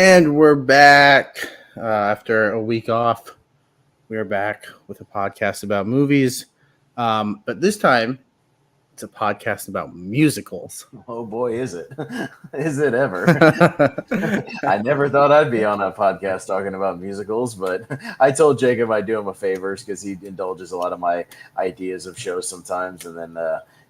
And we're back after a week off. We are back with a podcast about movies. But this time, it's a podcast about musicals. Oh boy, is it? Is it ever? I never thought I'd be on a podcast talking about musicals, but I told Jacob I'd do him a favor because he indulges a lot of my ideas of shows sometimes, and then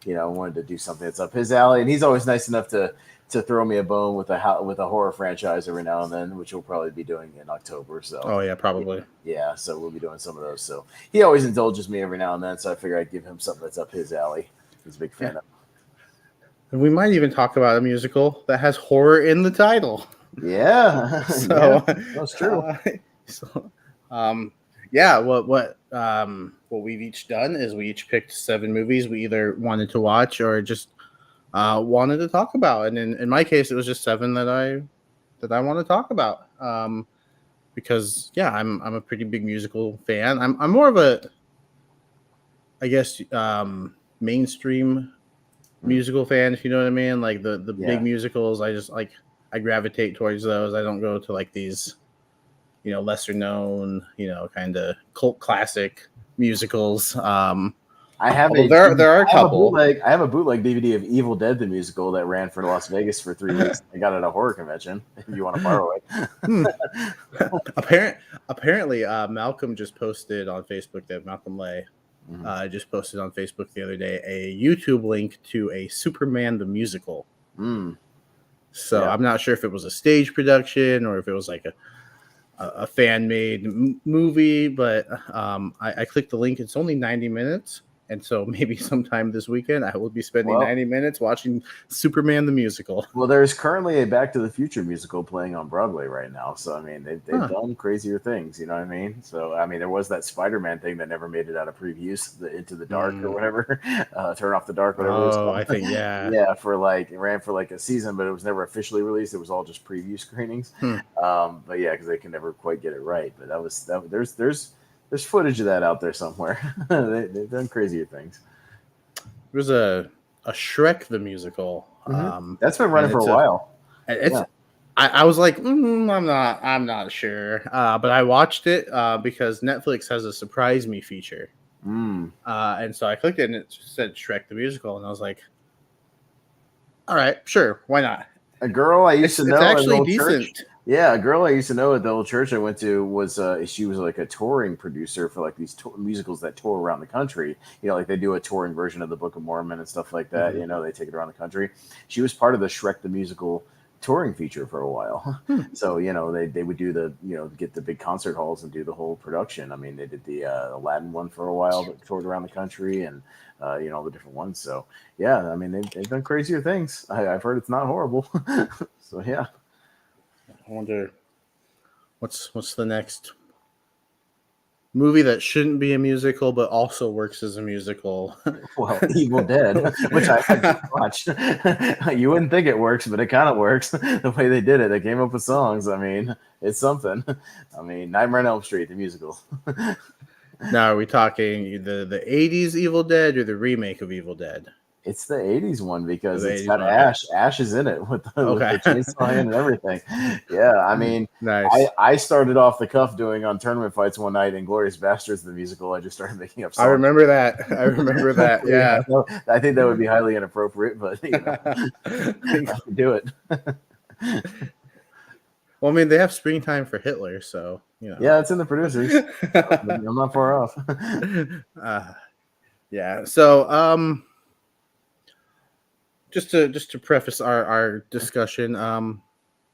wanted to do something that's up his alley. And he's always nice enough to throw me a bone with a horror franchise every now and then, which we'll probably be doing in October. So Oh yeah, probably. Yeah, so we'll be doing some of those. So he always indulges me every now and then, so I figure I'd give him something that's up his alley. He's a big fan of. And we might even talk about a musical that has horror in the title. Yeah, so yeah, that's true. What we've each done is we each picked 7 movies we either wanted to watch or just wanted to talk about. And in my case, it was just 7 that I want to talk about. Because I'm a pretty big musical fan. I'm more of a, I guess, mainstream musical fan, if you know what I mean. Like the big musicals, I gravitate towards those. I don't go to like these, lesser known, kind of cult classic musicals. I have there are a couple. I have a bootleg DVD of Evil Dead the musical that ran for Las Vegas for 3 weeks. I got it at a horror convention. If you want to borrow it. Apparently, Malcolm just posted on Facebook that Malcolm Lay just posted on Facebook the other day a YouTube link to a Superman the Musical. So I'm not sure if it was a stage production or if it was like a fan-made movie, but I clicked the link. It's only 90 minutes. And so maybe sometime this weekend I will be spending 90 minutes watching Superman the Musical. Well, there's currently a Back to the Future musical playing on Broadway right now. So, I mean, they've done crazier things, you know what I mean? So, I mean, there was that Spider-Man thing that never made it out of previews, the Into the Dark or whatever, Turn Off the Dark, whatever it was called. I think, yeah. Yeah, it ran for like a season, but it was never officially released. It was all just preview screenings. But yeah, because they can never quite get it right. But there's footage of that out there somewhere. They've done crazier things. There's a Shrek the Musical. That's been running for a while. I was like, I'm not sure. But I watched it because Netflix has a surprise me feature. And so I clicked it and it said Shrek the Musical, and I was like, all right, sure, why not? A girl I used to know. It's actually decent. Church. Yeah, a girl I used to know at the old church I went to was she was like a touring producer for like these musicals that tour around the country. Like they do a touring version of the Book of Mormon and stuff like that. They take it around the country. She was part of the Shrek the Musical touring feature for a while. So they would do the get the big concert halls and do the whole production. I mean, they did the Aladdin one for a while that toured around the country, and all the different ones. So yeah, I mean they've done crazier things. I've heard it's not horrible. So yeah. I wonder what's the next movie that shouldn't be a musical but also works as a musical. Well, Evil Dead, which I watched. You wouldn't think it works, but it kind of works. The way they did it, they came up with songs. I mean, it's something. I mean, Nightmare on Elm Street, the musical. Now, are we talking the 80s Evil Dead or the remake of Evil Dead? It's the 80s one because it's got Ash. Ash is in it with the chainsaw and everything. Yeah, I mean, nice. I started off the cuff doing on tournament fights one night in Glorious Bastards, the musical. I just started making up songs. I remember that. Yeah. I think that would be highly inappropriate, but I could do it. Well, I mean, they have Springtime for Hitler, so Yeah, it's in the producers. I'm not far off. Yeah. So, just to preface our discussion,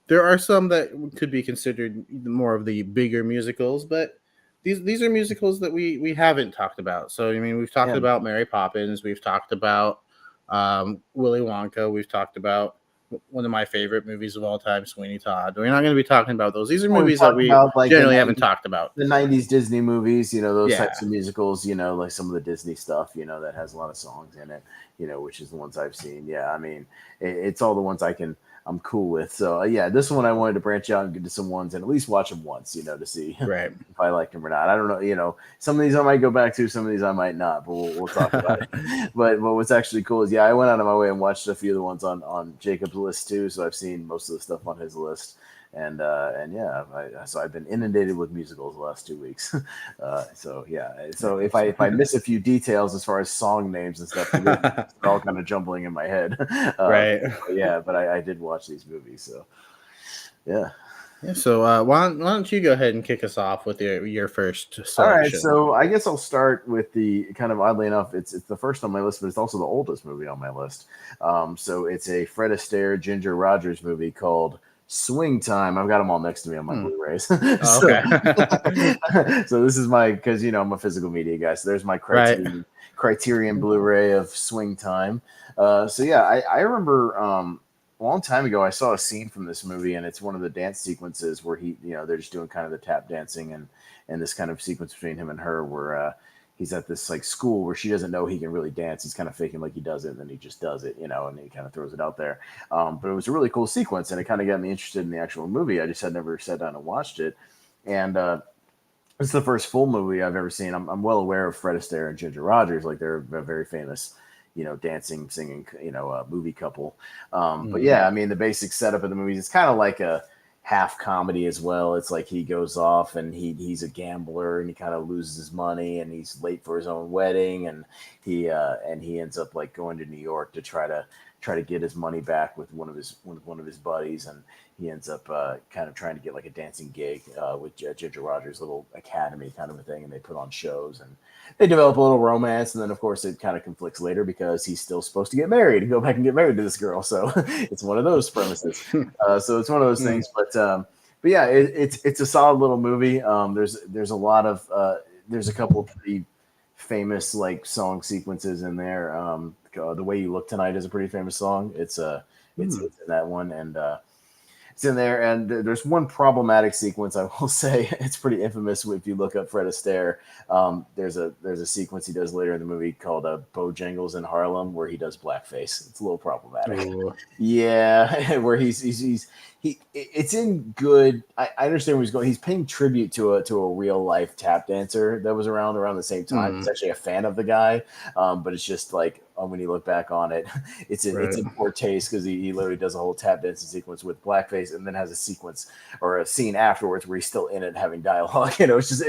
there are some that could be considered more of the bigger musicals, but these are musicals that we haven't talked about. So I mean, we've talked about Mary Poppins, we've talked about Willy Wonka, we've talked about one of my favorite movies of all time, Sweeney Todd. We're not going to be talking about those. These are movies that we generally haven't talked about. The 90s Disney movies, those types of musicals, like some of the Disney stuff, that has a lot of songs in it, which is the ones I've seen. Yeah, I mean, it's all the ones I'm cool with. So yeah, this one I wanted to branch out and get to some ones and at least watch them once, to see if I like them or not. I don't know, some of these I might go back to, some of these I might not, but we'll talk about it. But what's actually cool is, I went out of my way and watched a few of the ones on Jacob's list too. So I've seen most of the stuff on his list. and yeah, so I've been inundated with musicals the last 2 weeks. So yeah, so if I miss a few details as far as song names and stuff, they're all kind of jumbling in my head. Right. But I did watch these movies, so yeah. Yeah. So why don't you go ahead and kick us off with your first All right, selection? so I guess I'll start with the kind of oddly enough, it's the first on my list, but it's also the oldest movie on my list. So it's a Fred Astaire, Ginger Rogers movie called Swing Time. I've got them all next to me on my Blu-rays. Oh, So, okay. so this is my because I'm a physical media guy. So there's my Right. Criterion Blu-ray of Swing Time. So yeah, I remember a long time ago I saw a scene from this movie, and it's one of the dance sequences where they're just doing kind of the tap dancing and this kind of sequence between him and her where he's at this like school where she doesn't know he can really dance. He's kind of faking like he does it, and then he just does it, and he kind of throws it out there. But it was a really cool sequence, and it kind of got me interested in the actual movie. I just had never sat down and watched it. And it's the first full movie I've ever seen. I'm well aware of Fred Astaire and Ginger Rogers. Like they're a very famous, dancing, singing, movie couple. But yeah, I mean, the basic setup of the movie is kind of like a half comedy as well. It's like he goes off and he's a gambler and he kind of loses his money and he's late for his own wedding and he ends up like going to New York to try to get his money back with one of his buddies, and he ends up kind of trying to get like a dancing gig with Ginger Rogers' little academy kind of a thing, and they put on shows and they develop a little romance, and then of course it kind of conflicts later because he's still supposed to get married and go back and get married to this girl. So it's one of those premises. So it's one of those things, but yeah, it's a solid little movie. There's a lot of there's a couple of pretty famous like song sequences in there. The Way You Look Tonight is a pretty famous song. It's in that one, and it's in there. And there's one problematic sequence I will say. It's pretty infamous if you look up Fred Astaire. There's a sequence he does later in the movie called Bojangles in Harlem where he does blackface. It's a little problematic. Ooh. Yeah, where it's in good. I understand where he's going. He's paying tribute to a real life tap dancer that was around the same time. He's actually a fan of the guy, but it's just like when you look back on it, it's in poor taste because he literally does a whole tap dancing sequence with blackface and then has a sequence or a scene afterwards where he's still in it having dialogue. It's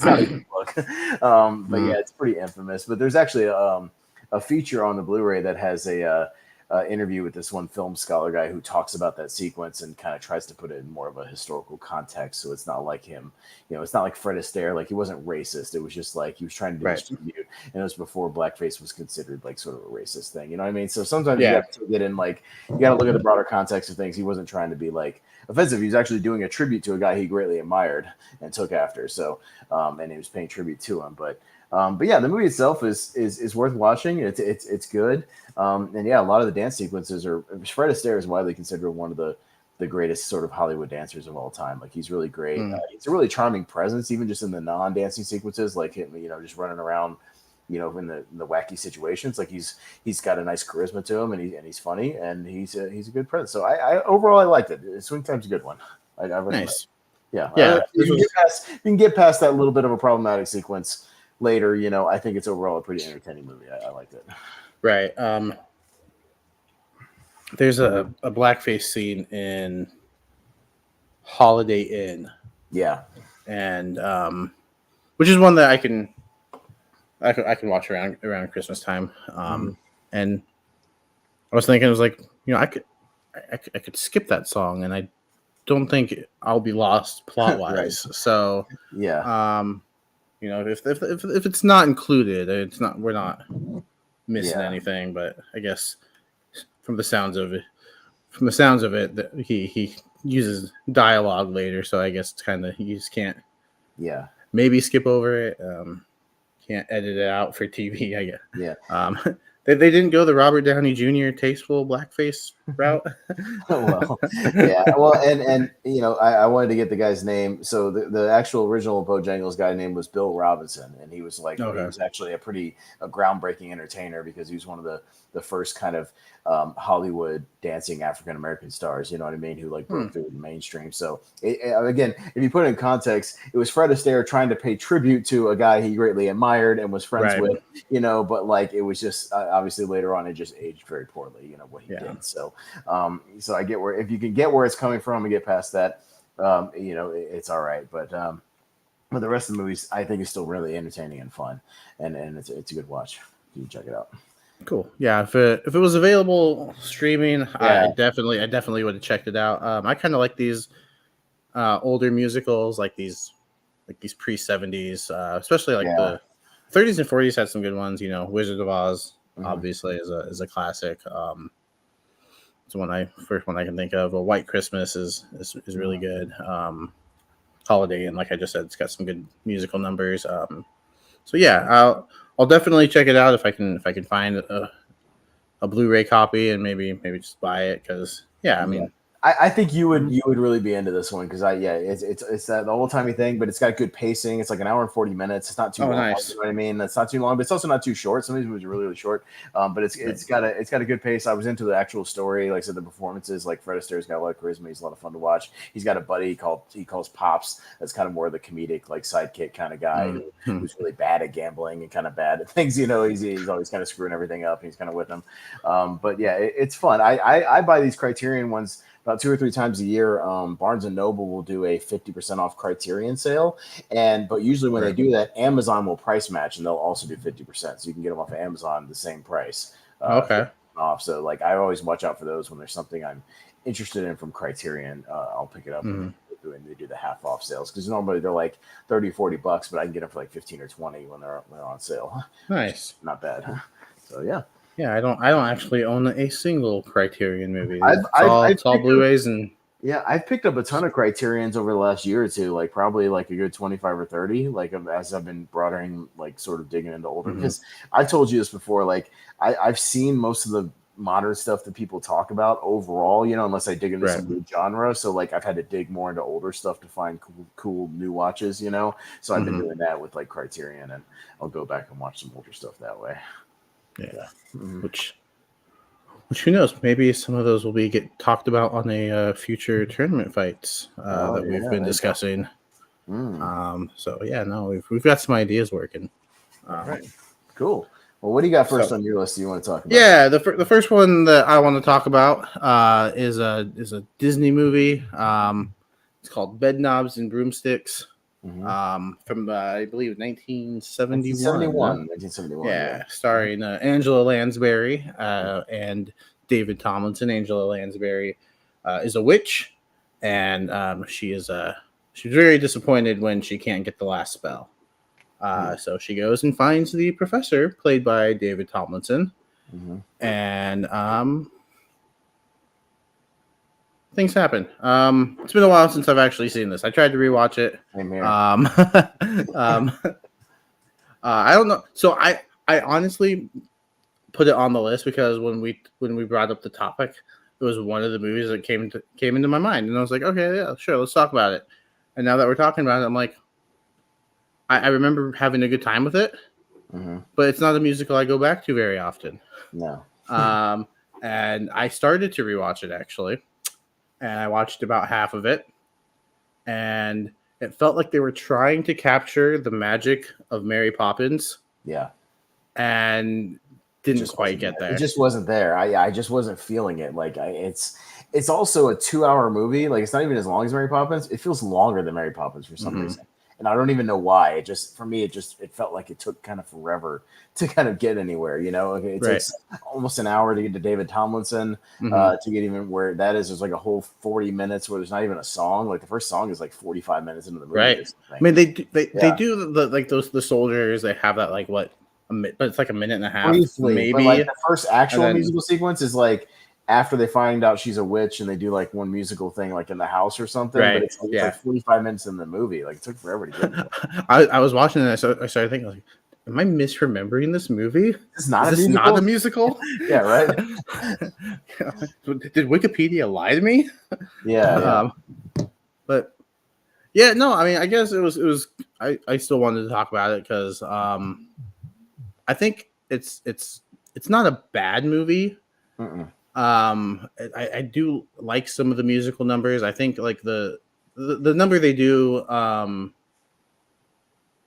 not a good look. But yeah, it's pretty infamous. But there's actually a feature on the Blu-ray that has a interview with this one film scholar guy who talks about that sequence and kind of tries to put it in more of a historical context. So it's not like him, it's not like Fred Astaire. Like he wasn't racist. It was just like he was trying to do his tribute, and it was before blackface was considered like sort of a racist thing. You know what I mean? So sometimes you have to get in like you got to look at the broader context of things. He wasn't trying to be like offensive. He was actually doing a tribute to a guy he greatly admired and took after. So and he was paying tribute to him, but yeah, the movie itself is worth watching. It's good. And yeah, a lot of the dance sequences are Fred Astaire is widely considered one of the greatest sort of Hollywood dancers of all time. Like he's really great. He's a really charming presence, even just in the non-dancing sequences, like him, just running around, in the wacky situations. Like he's got a nice charisma to him, and he's funny, and he's a good presence. So I overall I liked it. Swing Time's a good one. I recommend. Nice. Yeah. Yeah. You can get past that little bit of a problematic sequence later. I think it's overall a pretty entertaining movie. I liked it. Right. There's a blackface scene in Holiday Inn. Yeah. And which is one that I can watch around Christmas time. And I was thinking, it was like, I could skip that song, and I don't think I'll be lost plot wise. Right. So yeah. If it's not included, we're not missing anything. But I guess from the sounds of it, that he uses dialogue later, so I guess it's kind of you just can't maybe skip over it. Can't edit it out for TV, I guess. They didn't go the Robert Downey Jr. tasteful blackface route. Well, yeah. Well, and I wanted to get the guy's name. So the actual original Bojangles guy name was Bill Robinson, and he was he was actually a groundbreaking entertainer because he was one of the first kind of Hollywood dancing African American stars. You know what I mean? Who broke through the mainstream. So again, if you put it in context, it was Fred Astaire trying to pay tribute to a guy he greatly admired and was friends with. But it was just obviously later on it just aged very poorly. What he did. So I get if you can get where it's coming from and get past that, It's all right, but the rest of the movies I think is still really entertaining and fun, and it's a good watch. You check it out. Cool. Yeah, if it was available streaming, Yeah, I definitely would have checked it out. I kind of like these older musicals, like these pre-70s, especially like yeah. the 30s and 40s had some good ones. Wizard of Oz Hmm. obviously is a classic. It's first one I can think of. A White Christmas is really Hmm. good. Holiday Inn, like I just said, it's got some good musical numbers. So yeah, I'll definitely check it out if I can find a Blu-ray copy and maybe just buy it because yeah, I Yeah. mean, I think mhm. you would really be into this one because it's that the old timey thing, but it's got good pacing. It's like an hour and 40 minutes. It's not too Oh long. You nice, know what I mean? It's not too long, but it's also not too short. Some of these movies are really really short, but right. it's got a good pace. I was into the actual story, like I said, the performances. Like Fred Astaire's got a lot of charisma. He's a lot of fun to watch. He's got a buddy he calls Pops. That's kind of more of the comedic like sidekick kind of guy Mhm. who's really bad at gambling and kind of bad at things. He's always kind of screwing everything up. And he's kind of with him. But yeah, it's fun. I buy these Criterion ones about 2 or 3 times a year. Barnes and Noble will do a 50% off Criterion sale, but usually when they Right. do that, Amazon will price match and they'll also do 50%, so you can get them off of Amazon the same price, Okay. 50% off. So like I always watch out for those when there's something I'm interested in from Criterion. I'll pick it up when Mhm. they do the half off sales because normally they're like 30 or 40 bucks, but I can get them for like 15 or 20 when they're on sale, which is Nice. not bad. So yeah. Yeah, I don't actually own a single Criterion movie. I've I've It's all picked up Blu-rays and Yeah, I've picked up a ton of Criterions over the last year or two, like probably like a good 25 or 30, as I've been broadening, like sort of digging into older. mhm. Because I've told you this before, like I've seen most of the modern stuff that people talk about overall, unless I dig into Right. some new genre. So like I've had to dig more into older stuff to find cool new watches. So I've been Mhm. doing that with like Criterion, and I'll go back and watch some older stuff that way. Yeah. Mhm. Which who knows? Maybe some of those will be get talked about on a future tournament fights Oh that we've yeah, been there you go. discussing. Mm. So yeah, no, we've got some ideas working. All Um, right, cool. Well, what do you got first so on your list? You want to talk about? yeah, the first one that I want to talk about is a Disney movie. It's called Bed Knobs and Broomsticks. Mm-hmm. From I believe 1971. 1971. 1971, yeah. Yeah, starring Angela Lansbury and David Tomlinson. Angela Lansbury is a witch, and she's very disappointed when she can't get the last spell. Hmm. So she goes and finds the professor, played by David Tomlinson, Mm-hmm. and things happen. It's been a while since I've actually seen this. I tried to rewatch it. Same here. Um, um, I don't know. So I honestly put it on the list because when we brought up the topic, it was one of the movies that came into my mind, and I was like, okay, yeah, sure, let's talk about it. And now that we're talking about it, I'm like, I remember having a good time with it, Mm-hmm. but it's not a musical I go back to very often. No. Um, and I started to rewatch it actually, and I watched about half of it, and it felt like they were trying to capture the magic of Mary Poppins Yeah. and It didn't just quite wasn't get there. It there. just wasn't there. I just wasn't feeling it. It's also a 2 hour movie. Like it's not even as long as Mary Poppins. It feels longer than Mary Poppins for some Hmm. reason. And I don't even know why. It just for me, it felt like it took kind of forever to kind of get anywhere. It Right. takes almost an hour to get to David Tomlinson, Hmm. to get even where that is. There's like a whole 40 minutes where there's not even a song. Like the first song is like 45 minutes into the movie Right. or I something. mean, they Yeah. do like those the soldiers. They have that like what but it's like a minute and a half Briefly, but like maybe, the first and actual then musical sequence is like after they find out she's a witch and they do like one musical thing like in the house or something. But right. it's like Yeah. 45 minutes in the movie. Like it took forever to get there. I was watching it and I started thinking like, am I misremembering this movie? It's Is not a this not a musical. musical? Yeah, right. Did Wikipedia lie to me? Yeah, yeah. Um, but yeah, no, I mean, I guess it was. I still wanted to talk about it because I think it's not a bad movie. Mm-mm. I do like some of the musical numbers. I think like the number they do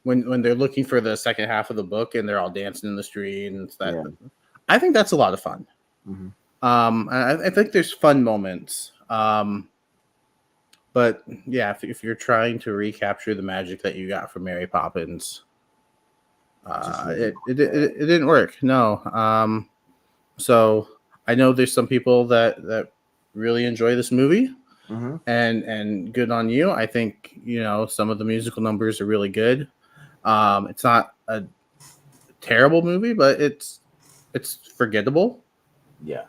when they're looking for the second half of the book and they're all dancing in the street and it's that Yeah. I think that's a lot of fun. Mm-hmm. I think there's fun moments. But yeah, if you're trying to recapture the magic that you got from Mary Poppins, it didn't work. No. So I know there's some people that really enjoy this movie, Mm-hmm. and good on you. I think some of the musical numbers are really good. It's not a terrible movie, but it's forgettable. Yeah.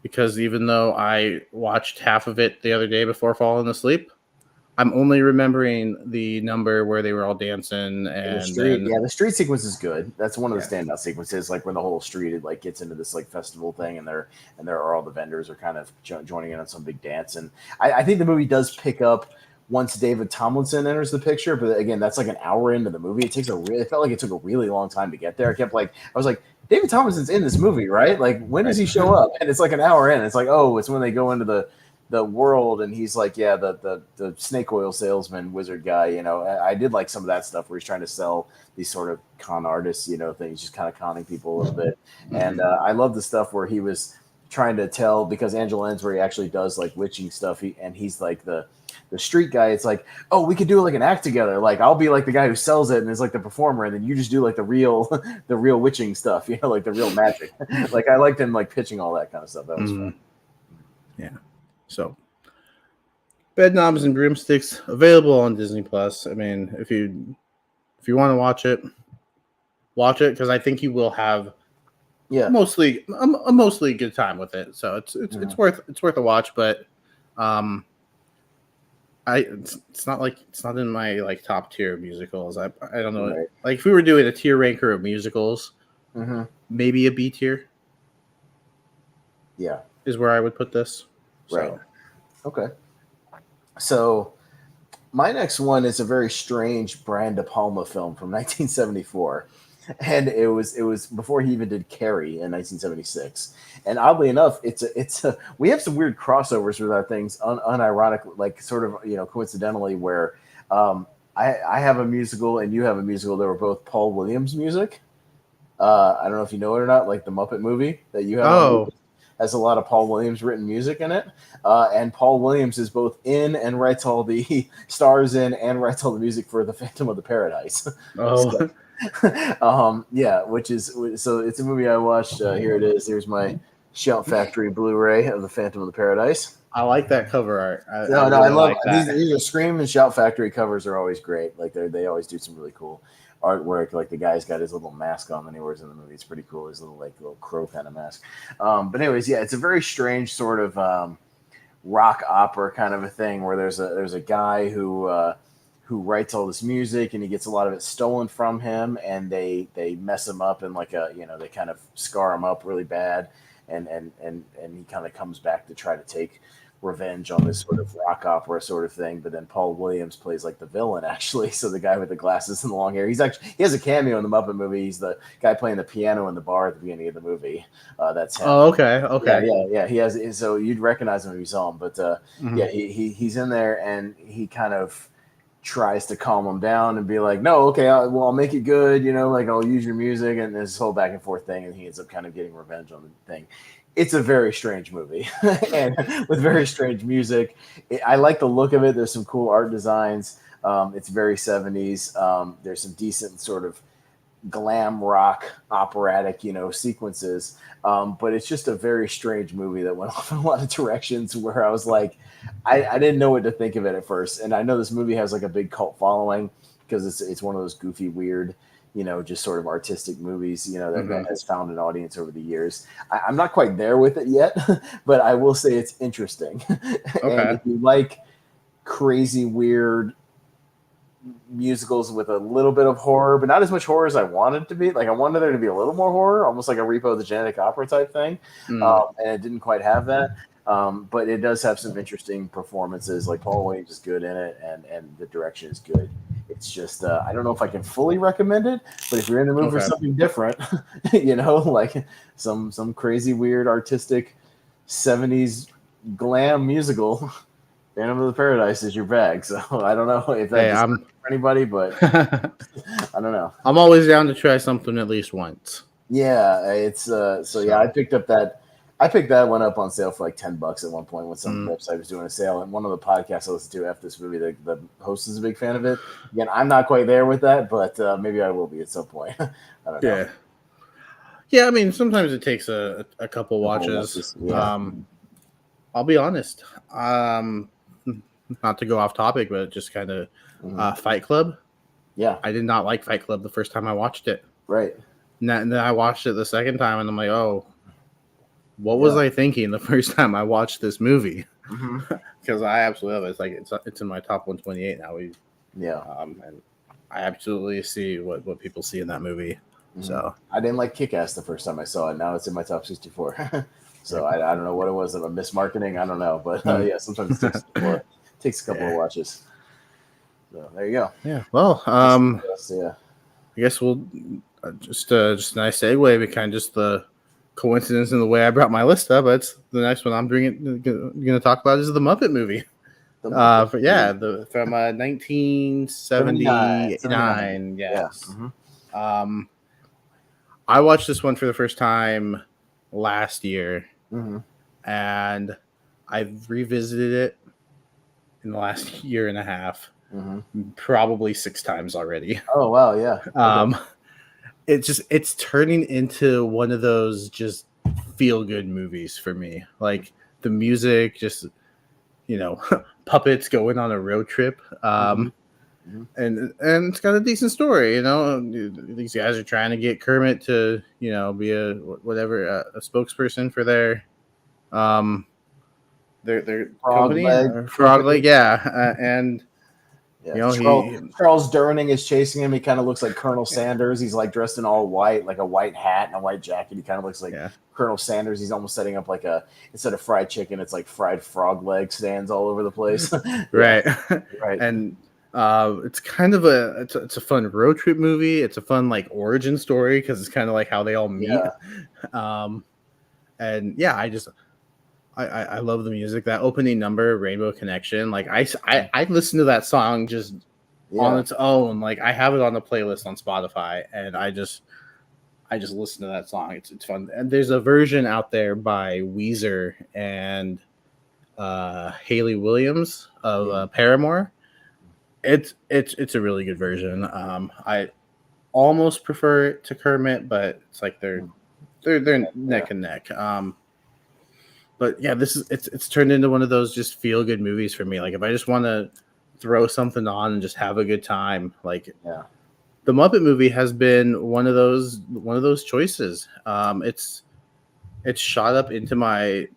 Because even though I watched half of it the other day before falling asleep, I'm only remembering the number where they were all dancing In the and street, then yeah, the street sequence is good. That's one of the yeah. standout sequences, like when the whole street like gets into this like festival thing, and there are all the vendors are kind of joining in on some big dance. And I think the movie does pick up once David Tomlinson enters the picture. But again, that's like an hour into the movie. It felt like it took a really long time to get there. I was like, David Tomlinson's in this movie, right? Like, when does he show up? And it's like an hour in. It's like, oh, it's when they go into the world, and he's like, yeah, the snake oil salesman wizard guy. I did like some of that stuff where he's trying to sell these sort of con artists, things, just kind of conning people a little bit. And I love the stuff where he was trying to tell, because Angela Lansbury actually does like witching stuff, he's like the street guy. It's like, oh, we could do like an act together. Like, I'll be like the guy who sells it and is like the performer, and then you just do like the real witching stuff, like the real magic. Like, I liked him like pitching all that kind of stuff. That was fun. Yeah. So, Knobs and Broomsticks available on Disney Plus. I mean, if you want to watch it because I think you will have mostly a good time with it. So it's worth a watch. But it's not in my like top tier musicals. I don't know. Right. Like, if we were doing a tier ranker of musicals, maybe a B tier. Yeah, is where I would put this. Right. So. Okay. So my next one is a very strange Brian De Palma film from 1974. And it was before he even did Carrie in 1976. And oddly enough, we have some weird crossovers with our things, unironically, like sort of, coincidentally, where I have a musical and you have a musical that were both Paul Williams music. I don't know if you know it or not, like the Muppet Movie that you have. Oh. Has a lot of Paul Williams written music in it. And Paul Williams is both in and writes all the stars in and writes all the music for The Phantom of the Paradise. Oh. Which is, so it's a movie I watched. Here it is. Here's my Shout Factory Blu-ray of The Phantom of the Paradise. I like that cover art. I love that. These are Scream and Shout Factory covers are always great. Like, they always do some really cool artwork. Like, the guy's got his little mask on that he wears in the movie. It's pretty cool. His little crow kind of mask. But anyways, yeah, it's a very strange sort of rock opera kind of a thing where there's a guy who writes all this music, and he gets a lot of it stolen from him, and they mess him up, and they kind of scar him up really bad, and he kind of comes back to try to take revenge on this sort of rock opera sort of thing. But then Paul Williams plays like the villain, actually. So the guy with the glasses and the long hair, he has a cameo in the Muppet Movie. He's the guy playing the piano in the bar at the beginning of the movie. That's him. Oh, okay. Yeah. He has, so you'd recognize him if you saw him. But yeah, he's in there, and he kind of tries to calm him down and be like, no, okay, I'll make it good, like, I'll use your music, and this whole back and forth thing, and he ends up kind of getting revenge on the thing. It's a very strange movie, and with very strange music. I like the look of it. There's some cool art designs. It's very 70s. There's some decent sort of glam rock operatic, sequences. But it's just a very strange movie that went off in a lot of directions where I was like, I didn't know what to think of it at first. And I know this movie has like a big cult following because it's one of those goofy, weird, just sort of artistic movies, that has found an audience over the years. I'm not quite there with it yet, but I will say it's interesting. Okay. And if you like crazy, weird musicals with a little bit of horror, but not as much horror as I wanted it to be. Like, I wanted there to be a little more horror, almost like a Repo the Genetic Opera type thing. And it didn't quite have that. But it does have some interesting performances. Like, Paul Williams is good in it, and the direction is good. It's just, I don't know if I can fully recommend it, but if you're in the mood for something different, like some crazy, weird, artistic 70s glam musical, Phantom of the Paradise is your bag. So I don't know if that's for anybody, but I don't know. I'm always down to try something at least once. Yeah, it's so yeah, I picked up that I picked that one up on sale for like $10 at one point when some website was doing a sale. And one of the podcasts I listened to after this movie, the host is a big fan of it. Again, I'm not quite there with that, but maybe I will be at some point. I don't know. Yeah. I mean, sometimes it takes a couple watches. Yeah. I'll be honest. Not to go off topic, but just kind of Fight Club. Yeah. I did not like Fight Club the first time I watched it. Right. And then I watched it the second time, and I'm like, oh, what was I thinking the first time I watched this movie? Because I absolutely love it. It's like it's in my top 128 now. And I absolutely see what people see in that movie. So I didn't like Kick-Ass the first time I saw it. Now it's in my top 64. So I don't know what it was. A mismarketing. I don't know, but sometimes it takes a couple of watches. So there you go. Yeah. Well, I guess we'll just a nice segue. We kind of just the coincidence in the way I brought my list up. But the next one I'm going to talk about is the Muppet Movie. From 1979. Yes. I watched this one for the first time last year, and I've revisited it in the last year and a half, probably 6 times already. Oh wow, yeah. It's turning into one of those just feel good movies for me. Like the music, just puppets going on a road trip. And it's got a decent story, These guys are trying to get Kermit to, be a spokesperson for their company, Frog Leg, and Charles Durning is chasing him. He kind of looks like Colonel Sanders. He's like dressed in all white, like a white hat and a white jacket. He kind of looks like Colonel Sanders. He's almost setting up like instead of fried chicken, it's like fried frog leg stands all over the place. Right. And it's kind of it's a fun road trip movie. It's a fun like origin story because it's kind of like how they all meet. I love the music. That opening number, Rainbow Connection. Like I listen to that song just on its own. Like I have it on the playlist on Spotify, and I just listen to that song. It's fun. And there's a version out there by Weezer and Haley Williams of Paramore. It's a really good version. I almost prefer it to Kermit, but it's like they're neck and neck. But yeah, it's turned into one of those just feel good movies for me. Like if I just want to throw something on and just have a good time, the Muppet Movie has been one of those choices. It's shot up into my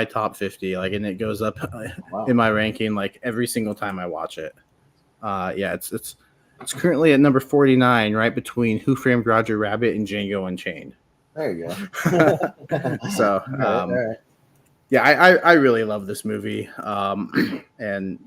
top 50, and it goes up in my ranking every single time I watch it. It's currently at number 49, right between Who Framed Roger Rabbit and Django Unchained. There you go. So, all right. Yeah, I really love this movie, and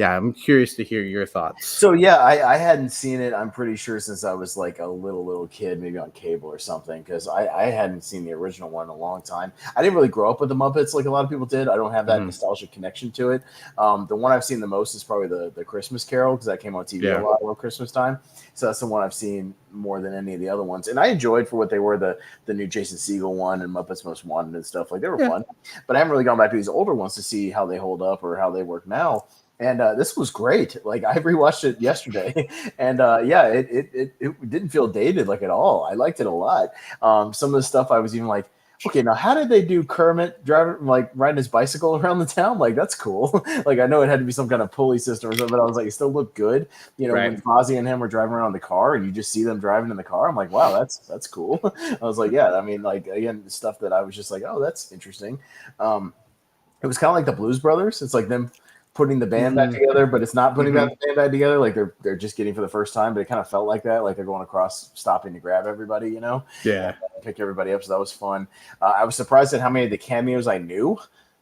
I'm curious to hear your thoughts. So I hadn't seen it. I'm pretty sure since I was like a little kid, maybe on cable or something, because I hadn't seen the original one in a long time. I didn't really grow up with the Muppets like a lot of people did. I don't have that nostalgic connection to it. The one I've seen the most is probably the Christmas Carol, because that came on TV a lot around Christmas time. So that's the one I've seen more than any of the other ones. And I enjoyed for what they were, the new Jason Segel one and Muppets Most Wanted and stuff. Like they were fun. But I haven't really gone back to these older ones to see how they hold up or how they work now. And this was great. Like I rewatched it yesterday, and it didn't feel dated at all. I liked it a lot. Some of the stuff I was even like, okay, now how did they do Kermit riding his bicycle around the town? Like that's cool. I know it had to be some kind of pulley system or something, but I was like, it still looked good. When Fosse and him were driving around the car, and you just see them driving in the car. I'm like, wow, that's cool. I was like, again, stuff that I was just like, oh, that's interesting. It was kind of like the Blues Brothers. It's like them putting the band back together, but it's not putting the band back together. Like they're just getting for the first time, but it kind of felt like that. Like they're going across, stopping to grab everybody, Yeah. Pick everybody up. So that was fun. I was surprised at how many of the cameos I knew,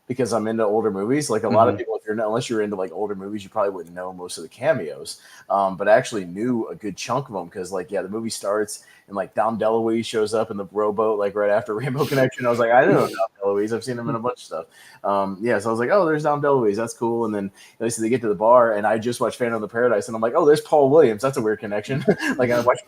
because I'm into older movies. Like a lot of people unless you're into like older movies, you probably wouldn't know most of the cameos. But I actually knew a good chunk of them because like the movie starts and like Dom DeLuise shows up in the rowboat like right after Rainbow Connection. I was like, I didn't know Dom DeLuise. I've seen him in a bunch of stuff. So I was like, oh, there's Dom DeLuise. That's cool. And then so they get to the bar, and I just watched Phantom of the Paradise, and I'm like, oh, there's Paul Williams. That's a weird connection. Like I watched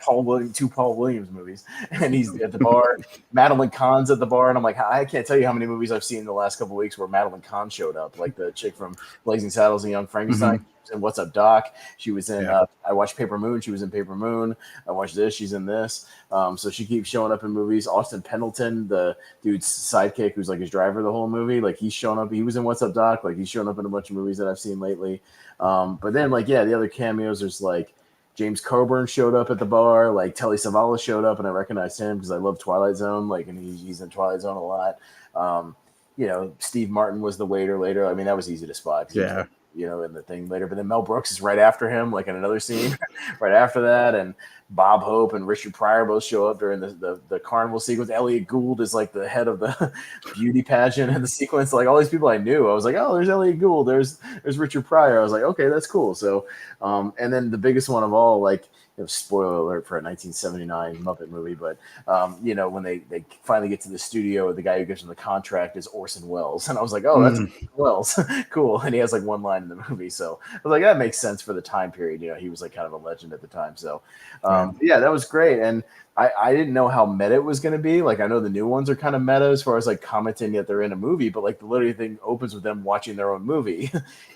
two Paul Williams movies, and he's at the bar. Madeline Kahn's at the bar, and I'm like, I can't tell you how many movies I've seen in the last couple of weeks where Madeline Kahn showed up, like the chick from Blazing Saddles and Young Frankenstein. Mm-hmm. And What's Up, Doc? She was in. I watched Paper Moon. She was in Paper Moon. I watched this. She's in this. So she keeps showing up in movies. Austin Pendleton, the dude's sidekick, who's like his driver the whole movie, like he's showing up. He was in What's Up, Doc? Like he's showing up in a bunch of movies that I've seen lately. But then the other cameos. There's like James Coburn showed up at the bar. Like Telly Savalas showed up, and I recognized him because I love Twilight Zone. Like, and he's in Twilight Zone a lot. Steve Martin was the waiter later. I mean, that was easy to spot. Yeah. In the thing later, but then Mel Brooks is right after him, like in another scene right after that, and Bob Hope and Richard Pryor both show up during the carnival sequence. Elliot Gould is like the head of the beauty pageant in the sequence. Like all these people I knew, I was like, oh, there's Elliot Gould, there's Richard Pryor. I was like, okay, that's cool. So and then the biggest one of all, like, spoiler alert for a 1979 Muppet movie, but when they finally get to the studio, the guy who gives them the contract is Orson Welles, and I was like, oh, that's Welles. Cool. And he has like one line in the movie, so I was like, that makes sense for the time period. He was like kind of a legend at the time. So that was great. And I didn't know how meta it was going to be. Like, I know the new ones are kind of meta as far as like commenting that they're in a movie, but like the literally thing opens with them watching their own movie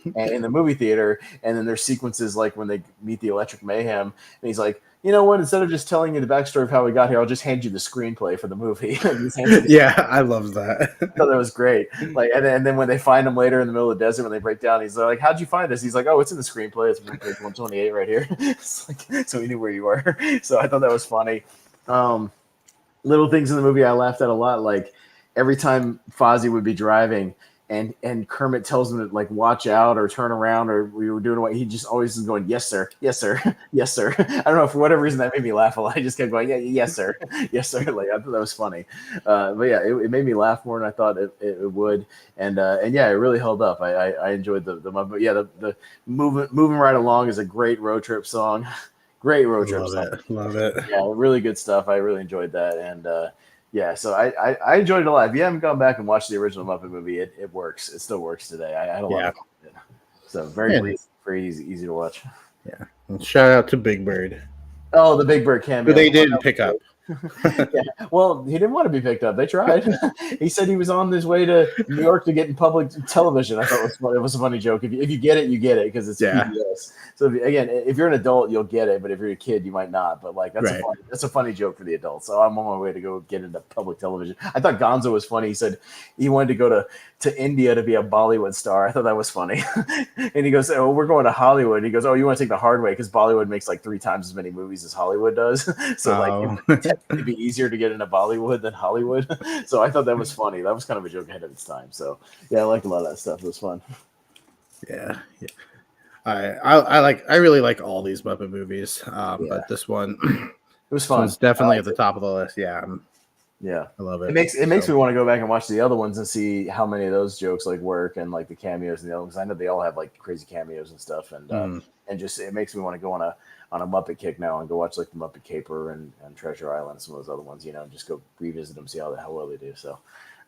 and in the movie theater. And then there's sequences like when they meet the Electric Mayhem, and he's like, you know what? Instead of just telling you the backstory of how we got here, I'll just hand you the screenplay for the movie. I love that. I thought that was great. Like, and then when they find him later in the middle of the desert, when they break down, he's like, "How'd you find us?" He's like, "Oh, it's in the screenplay. It's page 128 right here." It's like, so we knew where you were. So I thought that was funny. Little things in the movie I laughed at a lot. Like every time Fosse would be driving, and Kermit tells him to like watch out or turn around, or we were doing what he just always is going, yes sir, yes sir, yes sir. I don't know, for whatever reason that made me laugh a lot. I just kept going, yeah, yes sir, yes sir. Like I thought that was funny. But yeah, it made me laugh more than I thought it would, and yeah, it really held up. I enjoyed the the moving right along is a great road trip song. Great road trip song. Love it. Yeah, really good stuff. I really enjoyed that, and so I enjoyed it a lot. If you haven't gone back and watched the original Muppet movie, it works. It still works today. I had a lot of fun with it. So very easy to watch. Yeah. And shout out to Big Bird. Oh, the Big Bird cameo. Who they didn't pick up. Yeah. Well, he didn't want to be picked up. They tried. He said he was on his way to New York to get in public television. I thought it was a funny joke. If you get it, you get it because it's PBS. So if you're an adult, you'll get it, but if you're a kid, you might not. But like that's a funny joke for the adults. So I'm on my way to go get into public television. I thought Gonzo was funny. He said he wanted to go to India to be a Bollywood star. I thought that was funny. And he goes, "Oh, we're going to Hollywood." And he goes, "Oh, you want to take the hard way because Bollywood makes like 3 times as many movies as Hollywood does." So it'd be easier to get into Bollywood than Hollywood. So I thought that was funny. That was kind of a joke ahead of its time. So yeah, I liked a lot of that stuff. It was fun. Yeah. I really like all these Muppet movies. But this one, it was fun. It's definitely at the top of the list. Yeah. Yeah, I love it. It makes me want to go back and watch the other ones and see how many of those jokes like work and like the cameos and the other ones. I know they all have like crazy cameos and stuff, and just it makes me want to go on a Muppet kick now and go watch like the Muppet Caper and Treasure Island and some of those other ones. And just go revisit them, see how well they do. So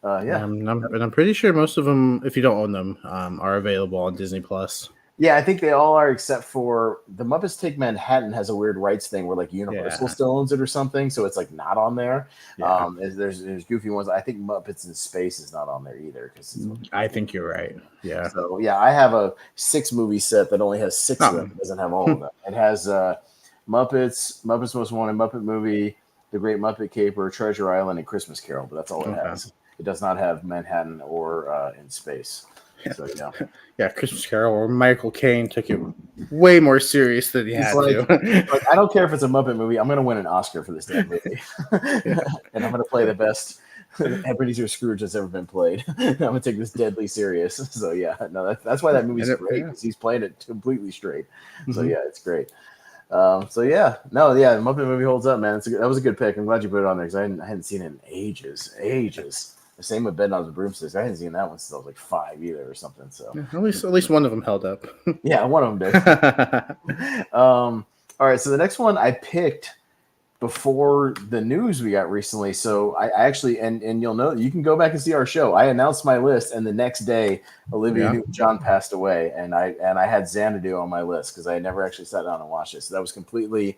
I'm pretty sure most of them, if you don't own them, are available on Disney Plus. Yeah, I think they all are except for the Muppets Take Manhattan has a weird rights thing where like Universal still owns it or something, so it's like not on there. Yeah. There's goofy ones. I think Muppets in Space is not on there either. I think you're right. Yeah. So yeah, I have a 6 movie set that only has 6 of them. It doesn't have all of them. It has Muppets Most Wanted, Muppet Movie, The Great Muppet Caper, Treasure Island, and Christmas Carol, but that's all it has. It does not have Manhattan or In Space. So, yeah, Christmas Carol or Michael Caine took it way more serious than he had to. Like, I don't care if it's a Muppet movie. I'm going to win an Oscar for this damn movie. And I'm going to play the best Ebenezer Scrooge that's ever been played. I'm going to take this deadly serious. So, that's why that movie's great, because he's playing it completely straight. So, it's great. The Muppet movie holds up, man. That was a good pick. I'm glad you put it on there because I hadn't seen it in ages. The same with Knobs and Broomsticks. I hadn't seen that one since I was like 5 either or something. So Yeah, at least one of them held up. yeah, one of them did. All right, so the next one I picked before the news we got recently. So I actually, and you'll know, you can go back and see our show. I announced my list, and the next day Olivia Newton-John passed away, and I had Xanadu on my list because I had never actually sat down and watched it. So that was completely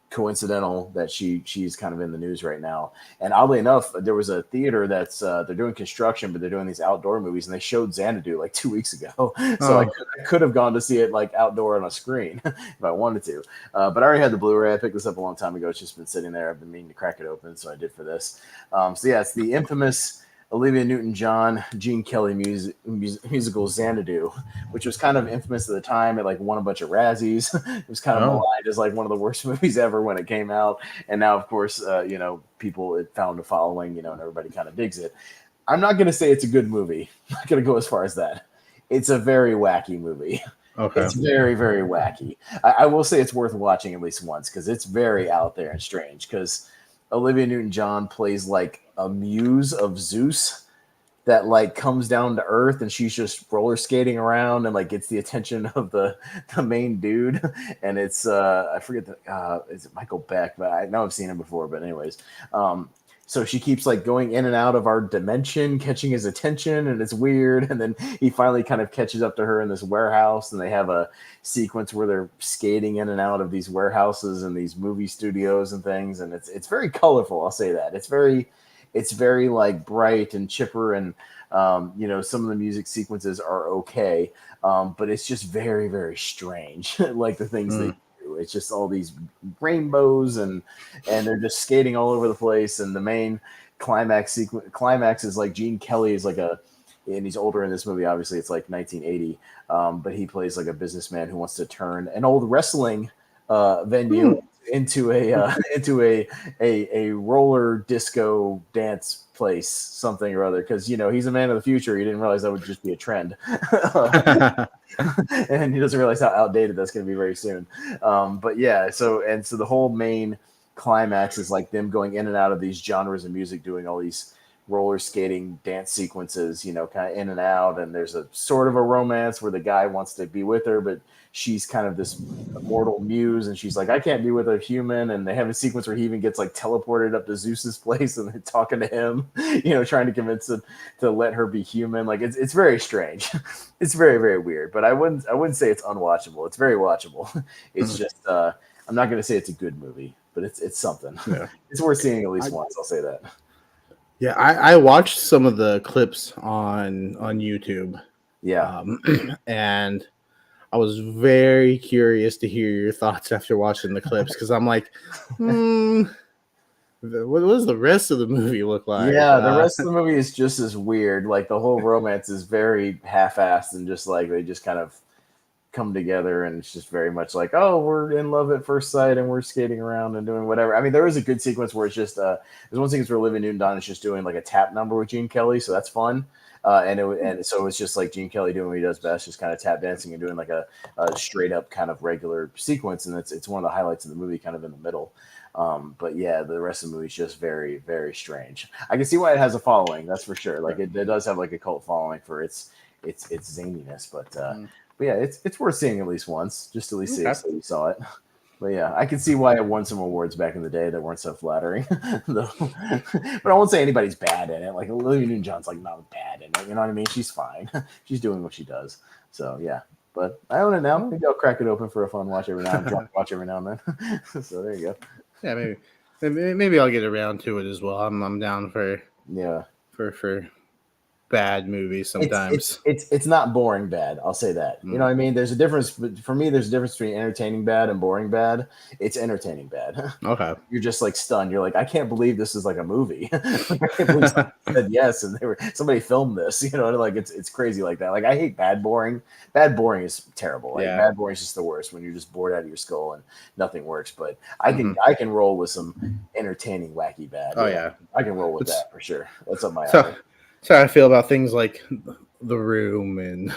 coincidental that she's kind of in the news right now. And oddly enough, there was a theater that's they're doing construction, but they're doing these outdoor movies, and they showed Xanadu like 2 weeks ago. So I could have gone to see it like outdoor on a screen if I wanted to, but I already had the Blu-ray. I picked this up a long time ago. It's just been sitting there. I've been meaning to crack it open, so I did for this. So yeah, it's the infamous Olivia Newton-John, Gene Kelly musical Xanadu, which was kind of infamous at the time. It like won a bunch of Razzies. It was kind of maligned as like one of the worst movies ever when it came out. And now, of course, people, it found a following, and everybody kind of digs it. I'm not going to say it's a good movie. I'm not going to go as far as that. It's a very wacky movie. Okay. It's very, very wacky. I will say it's worth watching at least once because it's very out there and strange because Olivia Newton-John plays like a muse of Zeus that like comes down to earth, and she's just roller skating around and like gets the attention of the main dude. And it's I forget is it Michael Beck, but I know I've seen him before. But anyways, so she keeps like going in and out of our dimension, catching his attention, and it's weird. And then he finally kind of catches up to her in this warehouse, and they have a sequence where they're skating in and out of these warehouses and these movie studios and things. And it's very colorful. I'll say that. It's very like bright and chipper, and some of the music sequences are okay, but it's just very, very strange. Like the things they do. It's just all these rainbows and they're just skating all over the place. And the main climax is like Gene Kelly is like and he's older in this movie. Obviously, it's like 1980, but he plays like a businessman who wants to turn an old wrestling venue into a roller disco dance place, something or other, because he's a man of the future. He didn't realize that would just be a trend. And he doesn't realize how outdated that's going to be very soon. But yeah, so the whole main climax is like them going in and out of these genres of music, doing all these roller skating dance sequences, kind of in and out. And there's a sort of a romance where the guy wants to be with her, but she's kind of this immortal muse, and she's like, I can't be with a human. And they have a sequence where he even gets like teleported up to Zeus's place, and they're talking to him, trying to convince him to let her be human. Like it's very strange. It's very, very weird, but I wouldn't say it's unwatchable. It's very watchable. It's just, I'm not going to say it's a good movie, but it's something. Yeah. It's worth seeing at least once. I'll say that. Yeah. I watched some of the clips on YouTube. Yeah. And I was very curious to hear your thoughts after watching the clips, because I'm like, what does the rest of the movie look like? Yeah, the rest of the movie is just as weird. Like the whole romance is very half-assed, and just like they just kind of come together, and it's just very much like, oh, we're in love at first sight, and we're skating around and doing whatever. I mean, there is a good sequence where it's just there's one sequence where Olivia Newton-John is just doing like a tap number with Gene Kelly, so that's fun. And so it's just like Gene Kelly doing what he does best, just kind of tap dancing and doing like a straight up kind of regular sequence. And it's one of the highlights of the movie, kind of in the middle. But yeah, the rest of the movie is just very, very strange. I can see why it has a following. That's for sure. Like it does have like a cult following for its zaniness, but yeah, it's worth seeing at least once, just to at least see so you saw it. But yeah, I can see why it won some awards back in the day that weren't so flattering. But I won't say anybody's bad in it. Like Olivia Newton-John's like not bad in it. You know what I mean? She's fine. She's doing what she does. So yeah. But I own it now. Maybe I'll crack it open for a fun watch every now and then. Watch every now and then. So there you go. Yeah, maybe I'll get around to it as well. I'm down for for bad movies sometimes. It's not boring bad. I'll say that. You know what I mean? There's a difference. For me, there's a difference between entertaining bad and boring bad. It's entertaining bad. Okay. You're just like stunned. You're like, I can't believe this is like a movie. Like, I can't believe somebody said yes and somebody filmed this. Like it's crazy like that. Like I hate bad boring. Bad boring is terrible. Like bad boring is just the worst when you're just bored out of your skull and nothing works. But I can roll with some entertaining wacky bad. Oh yeah. I can roll with that for sure. That's up my alley. So I feel about things like The Room and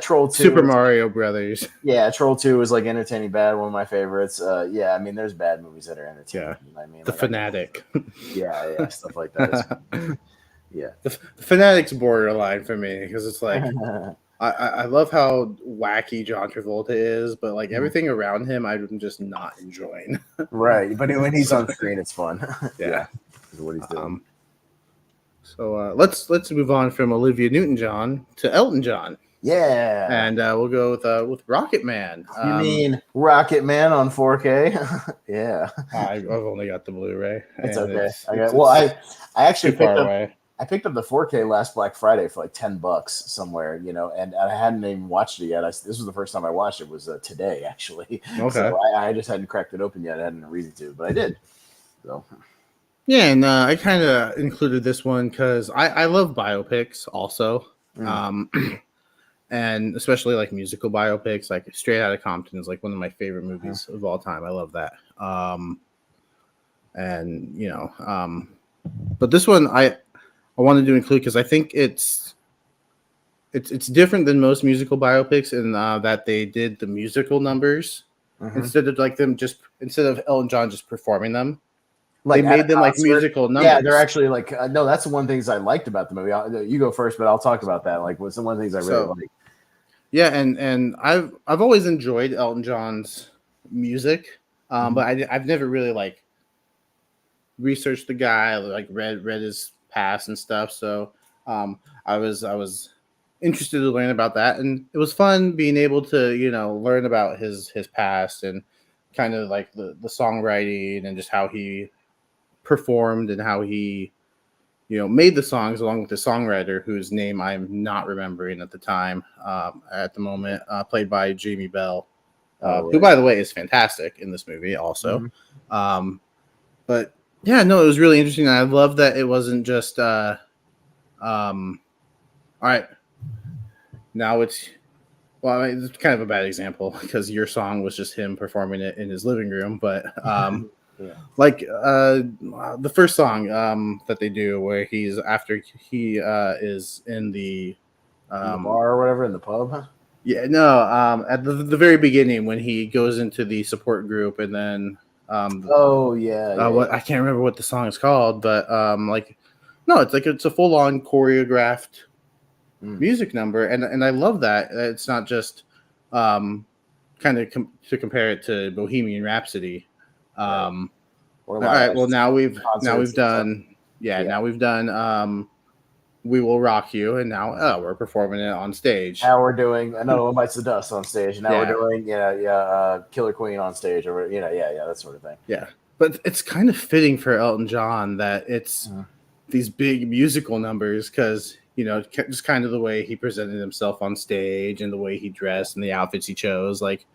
Troll 2, Super Mario Brothers. Yeah, Troll 2 is like entertaining bad, one of my favorites. I mean, there's bad movies that are entertaining. Yeah. You know what I mean? The Fanatic. Yeah, stuff like that. Yeah. The Fanatic's borderline for me because it's like I love how wacky John Travolta is, but like everything around him, I'm just not enjoying. Right, but when he's So, on screen, it's fun. yeah. Is what he's doing. So let's move on from Olivia Newton-John to Elton John, Yeah. and we'll go with Rocket Man. You mean Rocket Man on 4K? Yeah. I've only got the Blu-ray. It's and okay. It's I actually too far picked up away. I picked up the 4K last Black Friday for like $10 somewhere, and I hadn't even watched it yet. This was the first time I watched it was today actually. Okay. So I just hadn't cracked it open yet. I hadn't a reason to, but I did. So Yeah, and I kind of included this one because I love biopics also, and especially like musical biopics. Like Straight Outta Compton is like one of my favorite movies of all time. I love that. But this one I wanted to include because I think it's different than most musical biopics in that they did the musical numbers instead of Elton John just performing them. like They made them like musical numbers. Yeah, they're actually like no. That's one of the things I liked about the movie. You go first, but I'll talk about that. Like, what's one of the things I really like. Yeah, and I've always enjoyed Elton John's music, but I've never really like researched the guy, like read his past and stuff. So I was interested to learn about that, and it was fun being able to learn about his past and kind of like the songwriting and just how he performed and how he made the songs along with the songwriter whose name I'm not remembering at the time at the moment, played by Jamie Bell, who by the way is fantastic in this movie also. But yeah, no, it was really interesting. I love that it wasn't just all right, now it's kind of a bad example because your song was just him performing it in his living room, but like the first song that they do where he's after he is in the bar or whatever, in the pub. Yeah, no, at the very beginning when he goes into the support group and then I can't remember what the song is called, but it's a full on choreographed music number, and I love that it's not just kind of to compare it to Bohemian Rhapsody. All right, well now we've done We Will Rock You, and now we're performing it on stage. Now we're doing Another One Bites the Dust on stage, and now we're doing Killer Queen on stage, or that sort of thing. Yeah, but it's kind of fitting for Elton John that it's these big musical numbers because just kind of the way he presented himself on stage and the way he dressed and the outfits he chose. Like,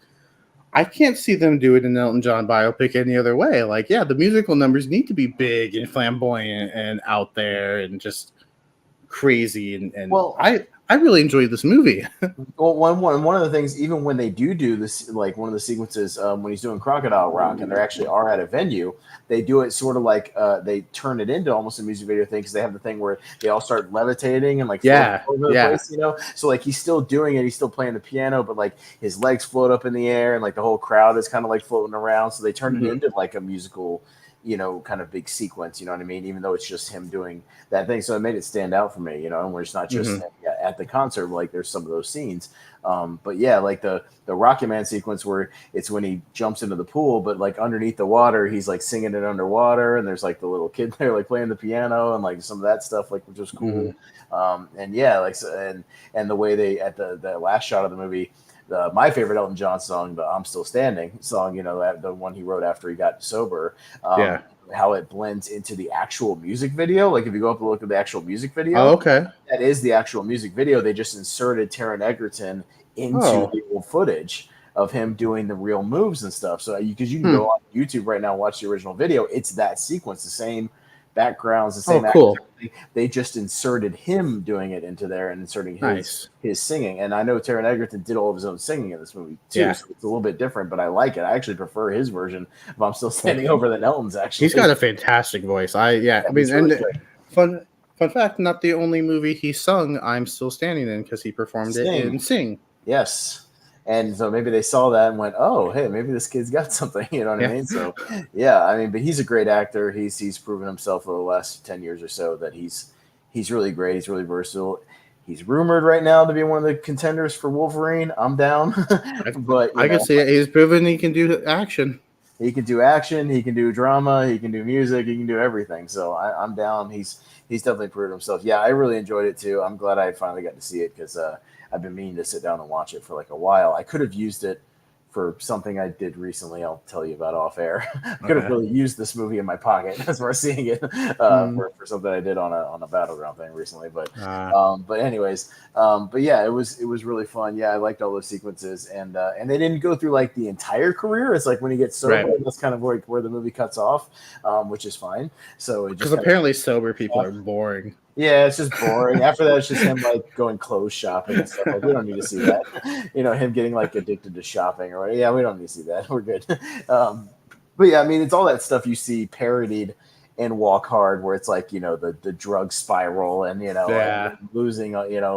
I can't see them do it in an Elton John biopic any other way. Like, yeah, the musical numbers need to be big and flamboyant and out there and just crazy. And I really enjoyed this movie. Well, one of the things, even when they do this, like one of the sequences when he's doing Crocodile Rock, and they actually are at a venue, they do it sort of like they turn it into almost a music video thing because they have the thing where they all start levitating and like floating over the place, So like he's still doing it, he's still playing the piano, but like his legs float up in the air and like the whole crowd is kind of like floating around. So they turn it into like a musical, kind of big sequence, you know what I mean? Even though it's just him doing that thing. So it made it stand out for me, and where it's not just at the concert, like there's some of those scenes. But yeah, like the Rocket Man sequence where it's when he jumps into the pool, but like underneath the water, he's like singing it underwater. And there's like the little kid there, like playing the piano and like some of that stuff, like, which was cool. And the way they, at the last shot of the movie, my favorite Elton John song, the "I'm Still Standing" song, the one he wrote after he got sober, how it blends into the actual music video. Like if you go up and look at the actual music video, that is the actual music video. They just inserted Taron Egerton into the old footage of him doing the real moves and stuff. So because you can go on YouTube right now and watch the original video, it's that sequence, the same backgrounds, the same cool. They just inserted him doing it into there and inserting his singing. And I know Taron Egerton did all of his own singing in this movie too, so it's a little bit different, but I like it. I actually prefer his version of "I'm Still Standing" over than Elton's. Actually, he's got a fantastic voice. Fun fact, not the only movie he sung "I'm Still Standing" in, because he performed it in Sing. Yes. And so maybe they saw that and went, "Oh, hey, maybe this kid's got something." You know what I mean? So, but he's a great actor. He's proven himself over the last 10 years or so that he's He's really great. He's really versatile. He's rumored right now to be one of the contenders for Wolverine. I'm down, but I could see it. He's proven he can do action. he can do action, he can do drama, he can do music, he can do everything. So I'm down. He's definitely proved himself. Yeah, I really enjoyed it too. I'm glad I finally got to see it because I've been meaning to sit down and watch it for like a while. I could have used it for something I did recently. I'll tell you about off air. I could have really used this movie in my pocket as we're seeing it for something I did on a Battleground thing recently. But anyways, but yeah, it was really fun. Yeah, I liked all those sequences, and they didn't go through like the entire career. It's like when he gets sober, that's kind of like where the movie cuts off, which is fine. So because apparently sober people are boring. Yeah, it's just boring. After that, it's just him like going clothes shopping and stuff. Like, we don't need to see that. Him getting like addicted to shopping or whatever. Yeah, we don't need to see that. We're good. But yeah, I mean, it's all that stuff you see parodied in Walk Hard, where it's like the drug spiral and and losing,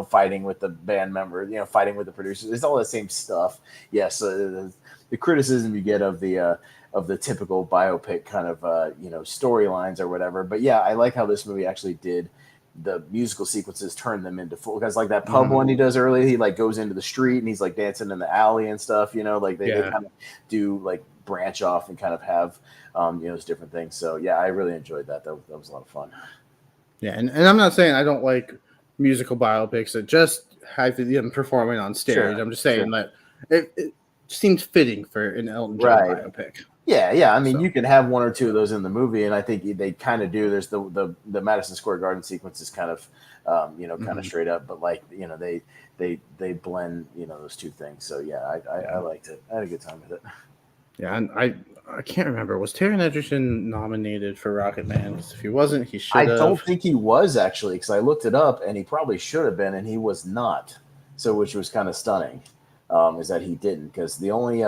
fighting with the band member, fighting with the producers. It's all the same stuff. Yes, the criticism you get of the typical biopic kind of storylines or whatever. But yeah, I like how this movie actually did the musical sequences, turn them into full, because like that pub one he does early, he like goes into the street and he's like dancing in the alley and stuff, like they kind of do like branch off and kind of have those different things. So yeah, I really enjoyed that. That was a lot of fun. Yeah, and I'm not saying I don't like musical biopics that just have them performing on stage. Sure, I'm just saying that it seems fitting for an Elton John biopic. Yeah. I mean, you can have one or two of those in the movie, and I think they kind of do. There's the Madison Square Garden sequence is kind of, kind of straight up, but like, they blend, those two things. So yeah, I liked it. I had a good time with it. Yeah, and I can't remember. Was Taron Egerton nominated for Rocket Man? If he wasn't, he should have. I don't think he was actually, because I looked it up, and he probably should have been, and he was not. So, which was kind of stunning, is that he didn't, because the only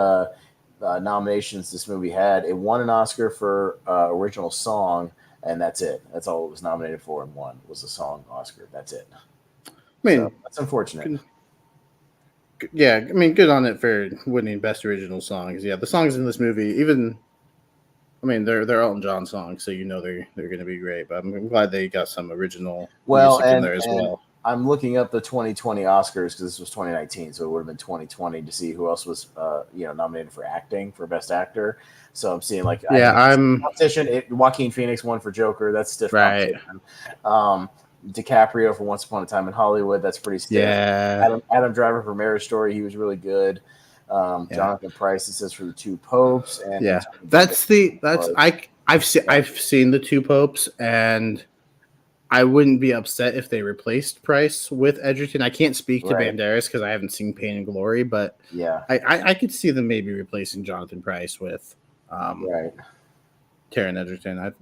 nominations this movie had, it won an Oscar for original song, and that's it. That's all it was nominated for, and won was the song Oscar. That's it. I mean, so, that's unfortunate. Yeah, I mean, good on it for winning Best Original Songs. Yeah, the songs in this movie, they're Elton John songs, so they're going to be great. But I'm glad they got some original music in there as well. I'm looking up the 2020 Oscars because this was 2019, so it would have been 2020 to see who else was, nominated for acting for Best Actor. So I'm seeing competition. Joaquin Phoenix won for Joker. That's stiff competition. DiCaprio for Once Upon a Time in Hollywood. That's pretty stiff. Yeah. Adam Driver for Marriage Story. He was really good. Jonathan Pryce, it says, for The Two Popes. And I've seen The Two Popes, and I wouldn't be upset if they replaced Pryce with Edgerton. I can't speak to Banderas because I haven't seen Pain and Glory, but yeah, I could see them maybe replacing Jonathan Pryce with Taron Egerton.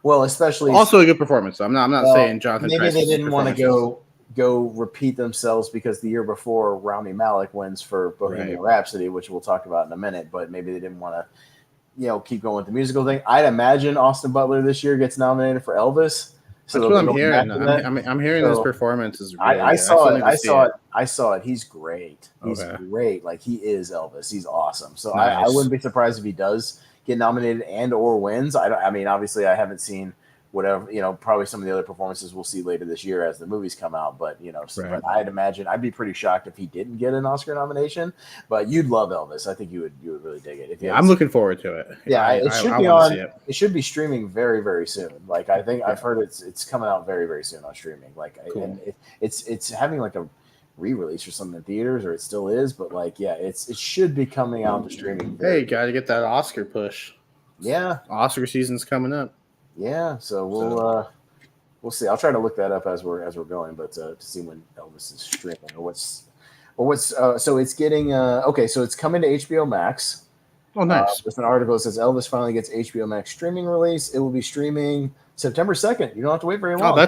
Well, especially also a good performance. I'm not saying Jonathan. Maybe they didn't want to go repeat themselves because the year before Rami Malek wins for Bohemian Rhapsody, which we'll talk about in a minute. But maybe they didn't want to, keep going with the musical thing. I'd imagine Austin Butler this year gets nominated for Elvis. So that's what I'm hearing. I'm hearing his performance is really I saw it. He's great. He's great. Like, he is Elvis. He's awesome. So nice. I wouldn't be surprised if he does get nominated and or wins. I mean, obviously I haven't seen whatever, probably some of the other performances we'll see later this year as the movies come out. But, but I'd imagine I'd be pretty shocked if he didn't get an Oscar nomination. But you'd love Elvis. I think you would really dig it. I'm looking forwed to it. Yeah, it should be on. It should be streaming very, very soon. Like, I think I've heard it's coming out very, very soon on streaming. Like, cool. And it's having like a re-release or something in theaters, or it still is. But like, yeah, it should be coming out to streaming. Hey, got to get that Oscar push. Yeah, Oscar season's coming up. Yeah, so we'll see. I'll try to look that up as we're going, but to see when Elvis is streaming or what's so it's getting so it's coming to HBO Max. Oh, nice. There's an article that says Elvis finally gets HBO Max streaming release. It will be streaming September 2nd. You don't have to wait very long. Oh,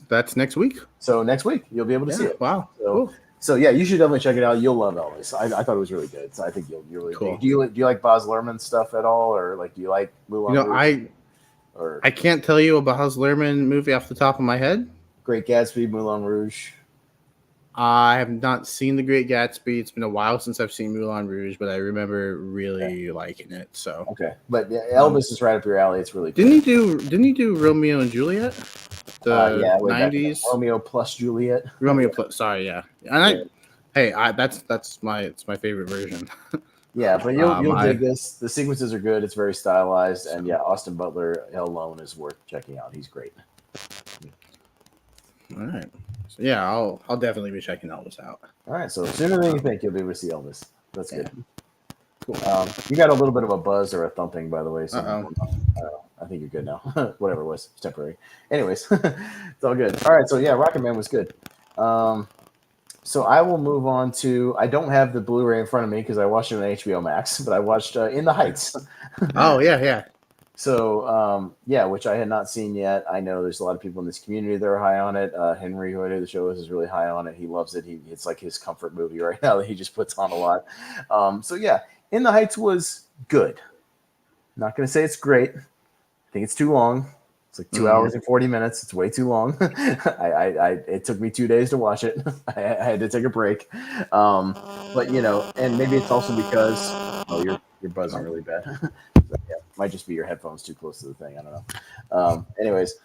that's next week. So next week you'll be able to see it. Wow. Cool. So yeah, you should definitely check it out. You'll love Elvis. I thought it was really good. So I think you'll really cool. Do you like Baz Luhrmann stuff at all, or like do you like Moulin Rouge? I can't tell you a Baz Luhrmann movie off the top of my head. Great Gatsby, Moulin Rouge. I have not seen The Great Gatsby. It's been a while since I've seen Moulin Rouge, but I remember really liking it. So but yeah, Elvis is right up your alley. It's really cool. Didn't he do Romeo and Juliet? the way back in the 90s. Romeo plus Juliet. Romeo plus. Sorry, yeah. And that's my favorite version. Yeah, but you'll I dig this. The sequences are good. It's very stylized, and yeah, Austin Butler alone is worth checking out. He's great. all right. So yeah, I'll definitely be checking Elvis out. All right, so sooner than you think you'll be able to see Elvis. That's good. Cool. You got a little bit of a buzz or a thumping, by the way. So I think you're good now. Whatever it was, it's temporary. Anyways, it's all good. All right, so yeah, Rocket Man was good. So I will move on to. I don't have the Blu-ray in front of me because I watched it on HBO Max, but I watched In the Heights. Oh yeah. So which I had not seen yet. I know there's a lot of people in this community that are high on it. Henry, who I do the show with, is really high on it. He loves it. It's like his comfort movie right now that he just puts on a lot. So yeah, In the Heights was good. Not going to say it's great. I think it's too long. It's like 2 hours and 40 minutes. It's way too long. It took me 2 days to watch it. I had to take a break. But and maybe it's also because you're buzzing really bad. Yeah, might just be your headphones too close to the thing. I don't know. Anyways,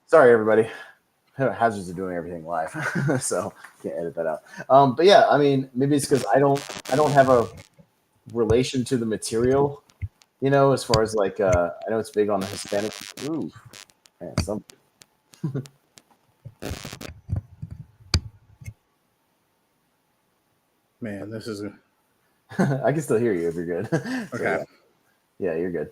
sorry everybody. Hazards of doing everything live, so can't edit that out. But yeah, I mean, maybe it's because I don't have a relation to the material. As far as like, I know it's big on the Hispanic. Ooh, man, some. Man, this is. I can still hear you if you're good. Okay. So, yeah, you're good.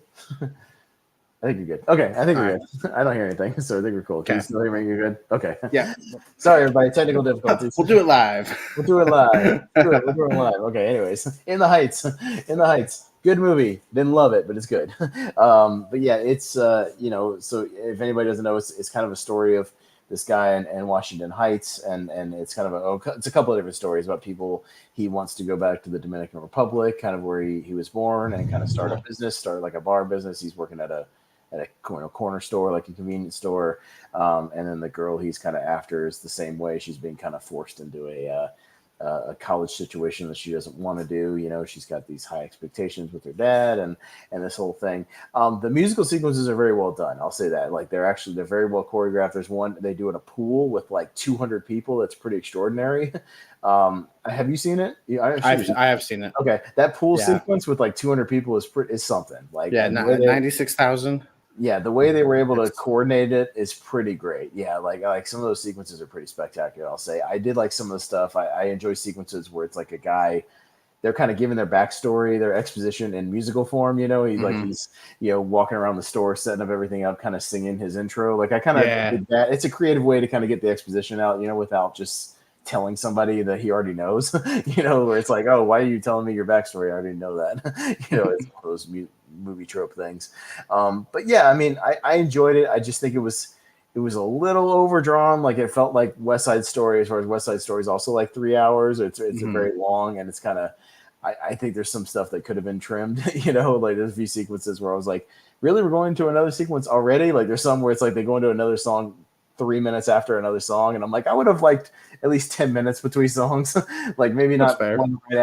I think you're good. Okay, I think we're good. I don't hear anything, so I think we're cool. Can you still hear me? You're good? Okay. Yeah. Sorry, everybody. Technical difficulties. We'll do it live. We'll do it live. We'll do it live. Okay, anyways. In the Heights. In the Heights. Good movie. Didn't love it, but it's good. But yeah, it's, so if anybody doesn't know, it's kind of a story of this guy in Washington Heights, and it's kind of it's a couple of different stories about people. He wants to go back to the Dominican Republic, kind of where he was born, and kind of start a business, start like a bar business. He's working at a corner store, like a convenience store. And then the girl he's kind of after is the same way. She's being kind of forced into a college situation that she doesn't want to do. She's got these high expectations with her dad and this whole thing. The musical sequences are very well done. I'll say that. Like they're very well choreographed. There's one they do in a pool with like 200 people. That's pretty extraordinary. Have you seen it? I have seen it. Okay, that pool sequence with like 200 people is something. Like 96,000. Yeah, the way they were able to coordinate it is pretty great. Yeah, like some of those sequences are pretty spectacular, I'll say. I did like some of the stuff. I enjoy sequences where it's like a guy, they're kind of giving their backstory, their exposition in musical form. He's walking around the store, setting up everything up, kind of singing his intro. Like I kind of did that. It's a creative way to kind of get the exposition out, without just telling somebody that he already knows, where it's like, oh, why are you telling me your backstory? I already know that. It's one of those movie trope things. But yeah, I mean, I enjoyed it. I just think it was a little overdrawn. Like it felt like West Side Story, as far as West Side Story is also like 3 hours. It's very long, and it's kind of, I think there's some stuff that could have been trimmed, like there's a few sequences where I was like, really, we're going to another sequence already? Like there's some where it's like they go into another song 3 minutes after another song, and I'm like, I would have liked at least 10 minutes between songs. Like maybe not one right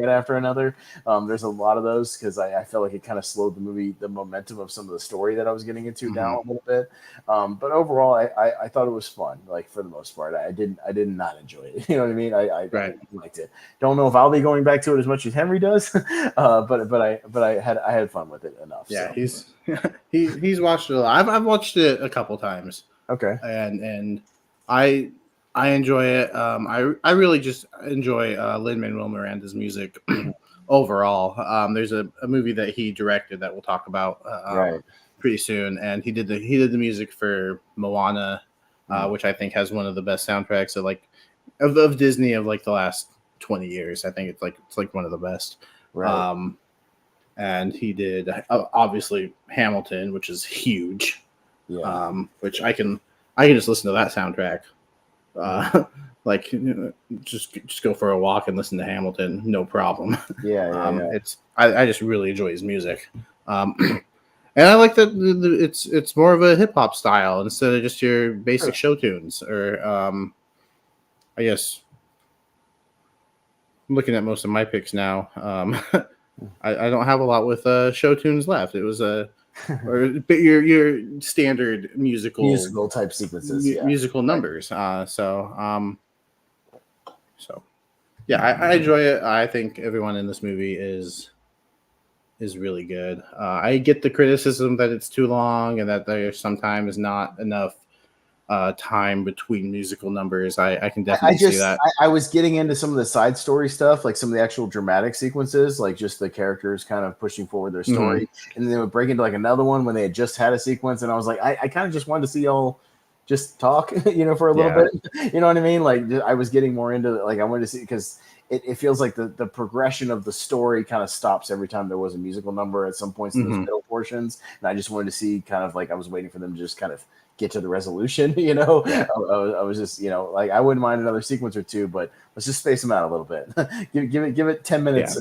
after another. There's a lot of those because I felt like it kind of slowed the momentum of some of the story that I was getting into down a little bit. But overall, I thought it was fun. Like for the most part, I did not enjoy it. You know what I mean? I liked it. Don't know if I'll be going back to it as much as Henry does, but I had fun with it enough. Yeah, so. he's watched it a lot. I've watched it a couple times. Okay. And I enjoy it. I really just enjoy Lin-Manuel Miranda's music overall. There's a movie that he directed that we'll talk about pretty soon, and he did the music for Moana, which I think has one of the best soundtracks of Disney of like the last 20 years. I think it's like one of the best. Right. And he did obviously Hamilton, which is huge. Yeah. Which I can just listen to that soundtrack. Just go for a walk and listen to Hamilton, no problem. Yeah. I just really enjoy his music, and I like that it's more of a hip hop style instead of just your basic show tunes. Or I guess I'm looking at most of my picks now. I don't have a lot with show tunes left. It was or your standard musical type sequences. Yeah, musical right. numbers. So yeah, I enjoy it. I think everyone in this movie is really good. I get the criticism that it's too long and that there sometimes not enough time between musical numbers. I can definitely see that. I was getting into some of the side story stuff, like some of the actual dramatic sequences, like just the characters kind of pushing forward their story, and then they would break into like another one when they had just had a sequence, and I was like, I kind of just wanted to see y'all just talk, for a little bit, you know what I mean? Like I was getting more into it, like I wanted to see because it feels like the progression of the story kind of stops every time there was a musical number at some points in those middle portions, and I just wanted to see kind of like I was waiting for them to just kind of get to the resolution, I was just, like I wouldn't mind another sequence or two, but let's just space them out a little bit. give it 10 minutes.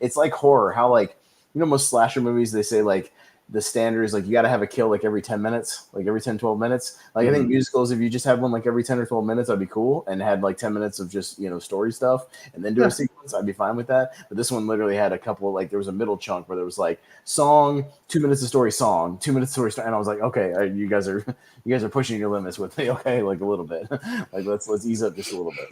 It's like horror, how like, most slasher movies, they say like the standard is like you got to have a kill like every 10 minutes, like every 10, 12 minutes. Like I think musicals, if you just have one like every 10 or 12 minutes, that'd be cool, and had like 10 minutes of just, story stuff and then do a sequence, I'd be fine with that. But this one literally had a couple, like there was a middle chunk where there was like song, 2 minutes of story, song, 2 minutes of story, and I was like, okay, you guys are pushing your limits with me. Okay, like a little bit. Like let's ease up just a little bit.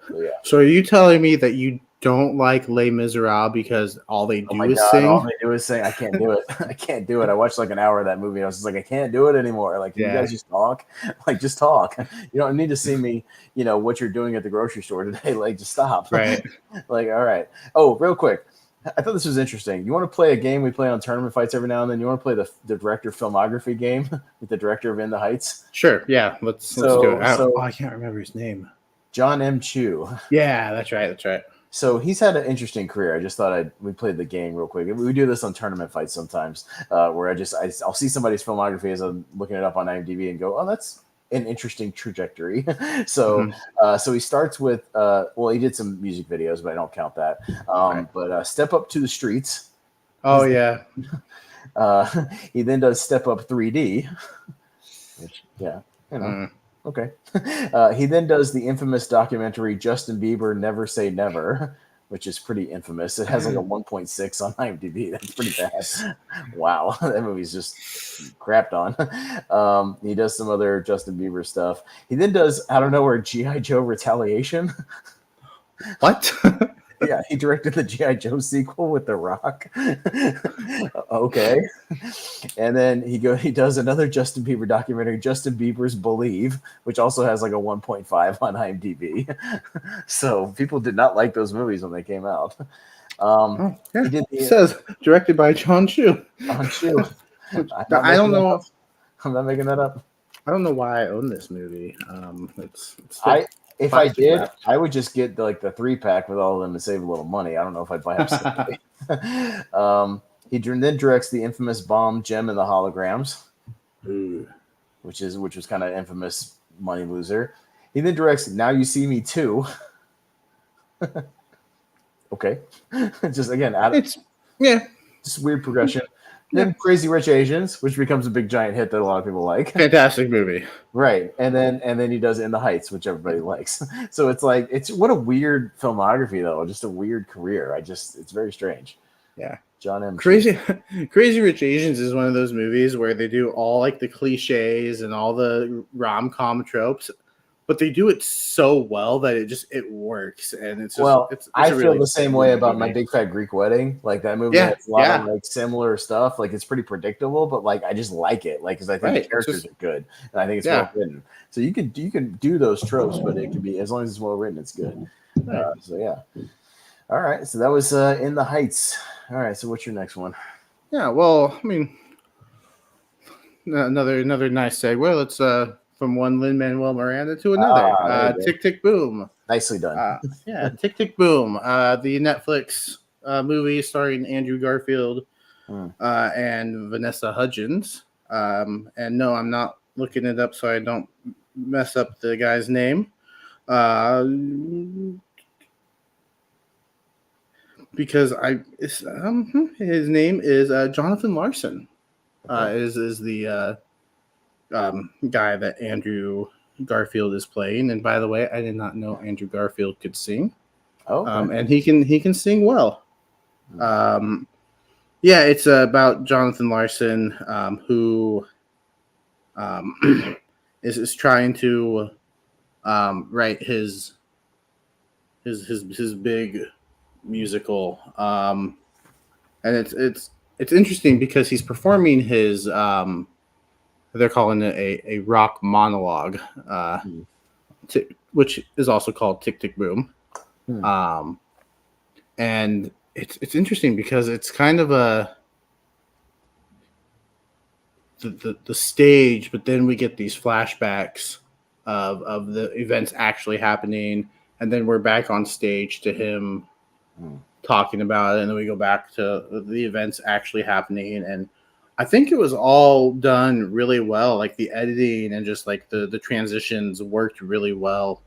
So, yeah. So are you telling me that you don't like Les Miserables because all they do is sing? All they do is sing. I can't do it. I can't do it. I watched like an hour of that movie and I was just like, I can't do it anymore. Like, can you guys just talk? Like, just talk. You don't need to see me, what you're doing at the grocery store today. Like, just stop. Right. Like, all right. Oh, real quick. I thought this was interesting. You want to play a game we play on tournament fights every now and then? You want to play the director filmography game with the director of In the Heights? Sure. Yeah. Let's do it. I can't remember his name. John M. Chu. Yeah, that's right. So he's had an interesting career. I just thought we played the game real quick. We do this on tournament fights sometimes, where I'll see somebody's filmography as I'm looking it up on IMDb and go, oh, that's an interesting trajectory. So he starts with he did some music videos, but I don't count that. But Step Up to the Streets. Oh yeah. He then does Step Up 3D, which Okay. He then does the infamous documentary Justin Bieber Never Say Never, which is pretty infamous. It has like a 1.6 on IMDb. That's pretty bad. Wow. That movie's just crapped on. He does some other Justin Bieber stuff. He then does, out of nowhere, G.I. Joe Retaliation. What? Yeah, he directed the G.I. Joe sequel with The Rock. Okay. And then he does another Justin Bieber documentary, Justin Bieber's Believe, which also has like a 1.5 on IMDb. So people did not like those movies when they came out. It says directed by John Chu. John Chu. I don't know. I'm not making that up. I don't know why I own this movie. If I did, I would just get the 3-pack with all of them and save a little money. I don't know if I'd buy them. He then directs the infamous bomb Gem and the Holograms, which was kind of infamous money loser. He then directs Now You See Me Too. Okay, just again, just weird progression. Then Crazy Rich Asians, which becomes a big giant hit that a lot of people like. Fantastic movie. Right. And then he does In the Heights, which everybody likes. So it's like, what a weird filmography though. Just a weird career. It's very strange. Yeah. John M. Crazy Rich Asians is one of those movies where they do all like the cliches and all the rom-com tropes, but they do it so well that it works, and it's just, I feel really the same way about My Big Fat Greek Wedding. Like that movie has a lot of like similar stuff. Like it's pretty predictable, but like I just like it. Like because I think the characters are good, and I think it's well written. So you can do those tropes, but it can be as long as it's well written, it's good. So yeah. All right. So that was In the Heights. All right. So what's your next one? Yeah. Well, I mean, another nice segue. Let's from one Lin-Manuel Miranda to another. Tick, Tick, Boom. Nicely done. Tick, Tick, Boom. The Netflix movie starring Andrew Garfield and Vanessa Hudgens. And no, I'm not looking it up so I don't mess up the guy's name. Because his name is Jonathan Larson. Is the guy that Andrew Garfield is playing, and by the way, I did not know Andrew Garfield could sing. And he can sing well. Yeah, it's about Jonathan Larson, who is trying to write his big musical, and it's interesting because he's performing his they're calling it a rock monologue, Hmm. which is also called Tick Tick Boom, Hmm. and it's interesting because it's kind of the stage, but then we get these flashbacks of the events actually happening, and then we're back on stage to him Hmm. talking about it, and then we go back to the events actually happening. And I think it was all done really well, like the editing and just like the transitions worked really well.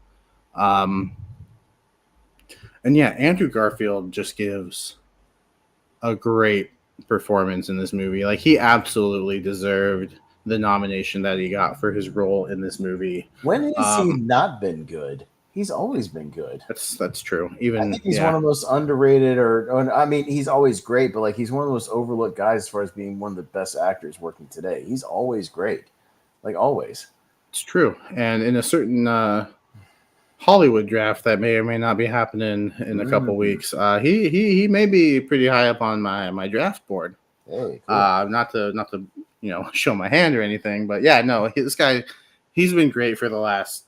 Um, and yeah, Andrew Garfield just gives a great performance in this movie. Like he absolutely deserved the nomination that he got for his role in this movie. When has he Um, not been good? He's always been good. that's true. I Even think he's one yeah, of the most underrated, or I mean, he's always great, but like he's one of the most overlooked guys as far as being one of the best actors working today. He's always great, like always. it's true. And in a certain Hollywood draft that may or may not be happening in a couple Mm. weeks, he may be pretty high up on my draft board. Hey, cool. Not to show my hand or anything, but yeah, no, this guy, he's been great for the last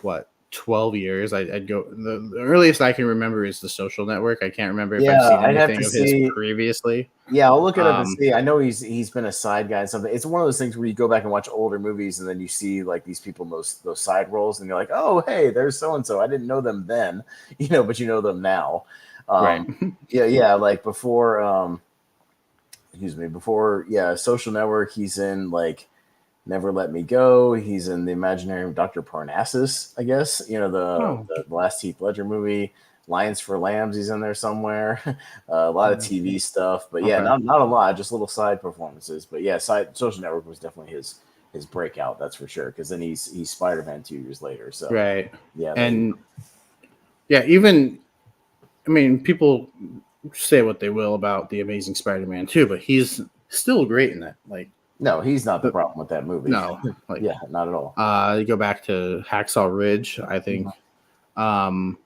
what 12 years. I'd go the earliest I can remember is The Social Network. I can't remember if I've Yeah, seen I'd have anything to of his see. previously. Yeah, I'll look it up and Um, see. I know he's been a side guy and something. It's one of those things where you go back and watch older movies, and then you see like these people in those side roles, and you're like, oh, hey, there's so and so. I didn't know them then, but you know them now. right. Yeah, like before. Excuse me, before Social Network. He's in like Never Let Me Go. He's in The Imaginary Dr. Parnassus, I guess. Oh, The last Heath Ledger movie, Lions for Lambs. He's in there somewhere. A lot of TV stuff, but yeah, okay. not a lot, just little side performances. But yeah, side Social Network was definitely his breakout, that's for sure. Because then he's Spider-Man 2 years later. So Right. yeah, there you And yeah, even I mean, people say what they will about the Amazing Spider-Man too, but he's still great in that. Like, No, he's not the the, problem with that movie. no, like, Yeah, not at all. you go back to Hacksaw Ridge. I think, Mhm. um,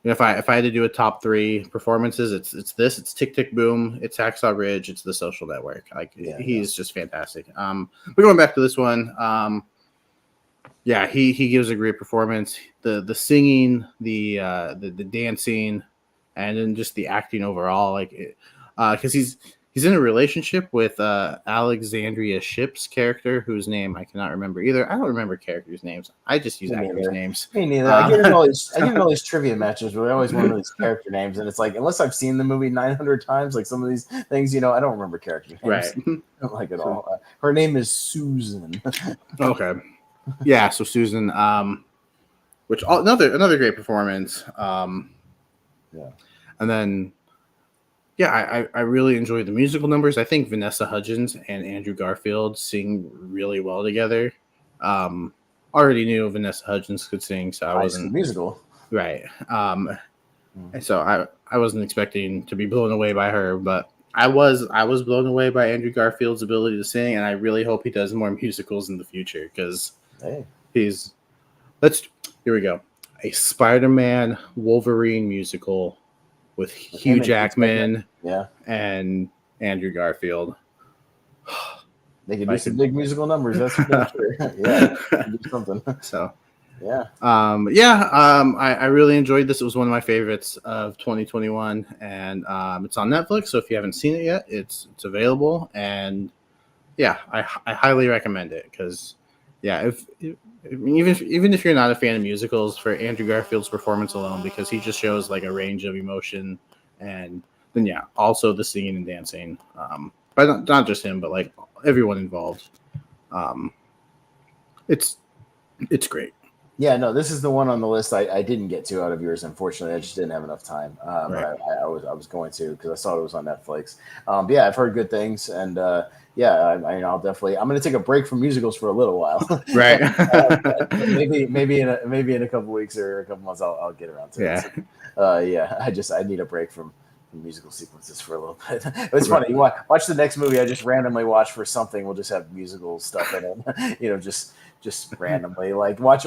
if I had to do a top three performances, it's Tick Tick Boom, it's Hacksaw Ridge, it's The Social Network. Like, Yeah. he's just fantastic. But going back to this one, yeah, he gives a great performance. The singing, the dancing, and then just the acting overall, like, because he's in a relationship with Alexandria Shipp's character, whose name I cannot remember either. I don't remember characters' names. I just use Me actors' neither. names. Me neither. I get in all these. I So- get in all these trivia matches where they always want to know these character names, and it's like unless I've seen the movie 900 times, like some of these things, I don't remember character names. right. I don't like at So- all. Her name is Susan. Okay. Yeah. So Susan, which another great performance. Yeah. And then yeah, I really enjoy the musical numbers. I think Vanessa Hudgens and Andrew Garfield sing really well together. Already knew Vanessa Hudgens could sing, so I High School wasn't Musical. right. Mm. And so I wasn't expecting to be blown away by her, but I was blown away by Andrew Garfield's ability to sing, and I really hope he does more musicals in the future because Hey. he's let's here we go. A Spider-Man Wolverine musical with With Hugh him and Hugh Jackman. Jackman Yeah. and Andrew Garfield. They could I do some could- big musical numbers. That's for damn sure. Yeah. Do something. So, Yeah. I really enjoyed this. It was one of my favorites of 2021, and it's on Netflix. So if you haven't seen it yet, it's available, and yeah, I highly recommend it because, yeah, even if you're not a fan of musicals, for Andrew Garfield's performance alone, because he just shows like a range of emotion, and then yeah, also the singing and dancing, but not just him, but like everyone involved. Um, it's great. Yeah, no, this is the one on the list I didn't get to out of yours. Unfortunately, I just didn't have enough time. Right. But I was going to because I saw it was on Netflix. But yeah, I've heard good things, and I'll definitely. I'm going to take a break from musicals for a little while. Right. But maybe in a couple weeks or a couple months I'll get around to Yeah. it. So, I need a break from musical sequences for a little bit. It's funny. You watch the next movie I just randomly watch for something. We'll just have musical stuff in it. Just randomly. Like watch.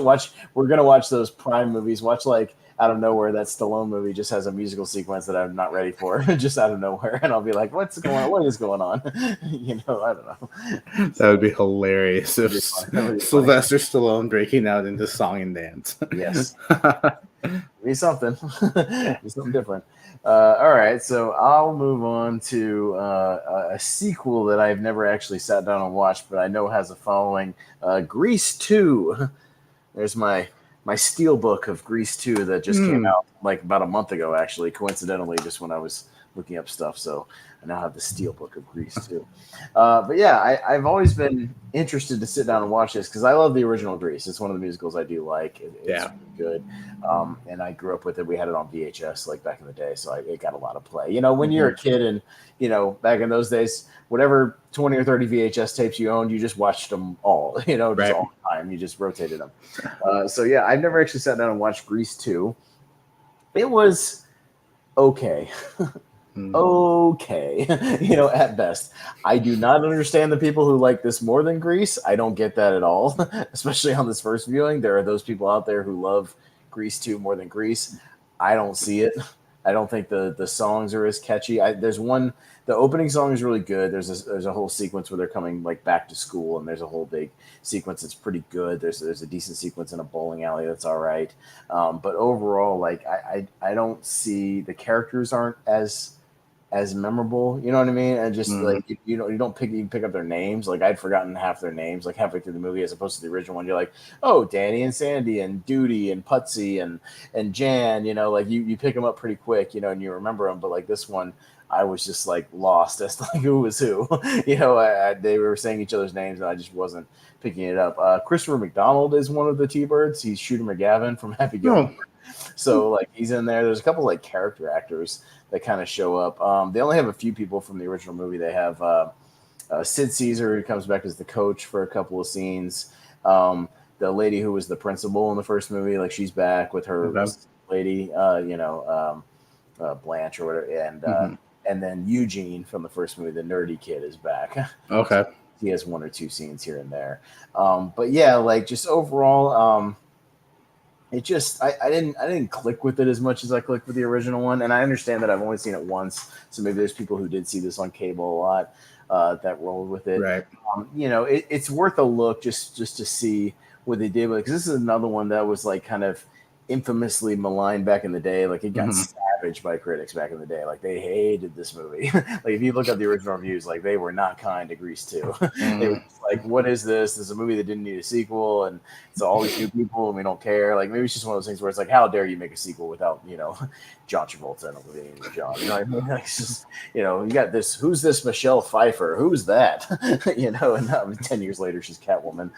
We're gonna watch those Prime movies. Watch like out of nowhere that Stallone movie just has a musical sequence that I'm not ready for, just out of nowhere, and I'll be like, "What's going on? What is going on?" I don't know. That would be hilarious if Sylvester Stallone breaking out into song and dance. Yes, be something. Be something different. All right, so I'll move on to a sequel that I've never actually sat down and watched, but I know has a following. Grease 2. There's my steelbook of Grease 2 that just came out like about a month ago, actually, coincidentally, just when I was looking up stuff. So I now have the steelbook of Grease 2. But yeah, I've always been interested to sit down and watch this because I love the original Grease. It's one of the musicals I do like. It's good. And I grew up with it. We had it on VHS like back in the day, so it got a lot of play. When you're a kid and, back in those days, whatever 20 or 30 VHS tapes you owned, you just watched them all, just all the time. You just rotated them. So yeah, I've never actually sat down and watched Grease 2. It was okay. Okay, at best. I do not understand the people who like this more than Grease. I don't get that at all, especially on this first viewing. There are those people out there who love Grease 2 more than Grease. I don't see it. I don't think the songs are as catchy. There's one, the opening song is really good. There's a whole sequence where they're coming like back to school, and there's a whole big sequence that's pretty good. There's a decent sequence in a bowling alley that's all right. But overall, like I don't see, the characters aren't as memorable, you know what I mean? And just like you don't pick up their names. Like I'd forgotten half their names, like halfway through the movie, as opposed to the original one. You're like, oh, Danny and Sandy and Duty and Putsy and Jan. Like you pick them up pretty quick, and you remember them. But like this one, I was just like lost as to like who was who. They were saying each other's names, and I just wasn't picking it up. Christopher McDonald is one of the T-Birds. He's Shooter McGavin from Happy Gilmore. So like he's in there. There's a couple like character actors that kind of show up. They only have a few people from the original movie. They have Sid Caesar, who comes back as the coach for a couple of scenes. The lady who was the principal in the first movie, like she's back with her lady, Blanche or whatever, and then Eugene from the first movie, the nerdy kid, is back. Okay, he has one or two scenes here and there. But yeah, like just overall. It just I didn't click with it as much as I clicked with the original one, and I understand that I've only seen it once, so maybe there's people who did see this on cable a lot that rolled with it. Right. It's worth a look just to see what they did with it, because this is another one that was like kind of infamously maligned back in the day. Like it got savaged by critics back in the day. Like they hated this movie. Like if you look at the original reviews, like they were not kind to Grease 2. They were just like, what is this? This is a movie that didn't need a sequel, and it's all these new people and we don't care. Like maybe it's just one of those things where it's like, how dare you make a sequel without, John Travolta and Olivia Newton-John. You know what I mean? Like it's just, you got this, who's this Michelle Pfeiffer? Who's that? And 10 years later she's Catwoman.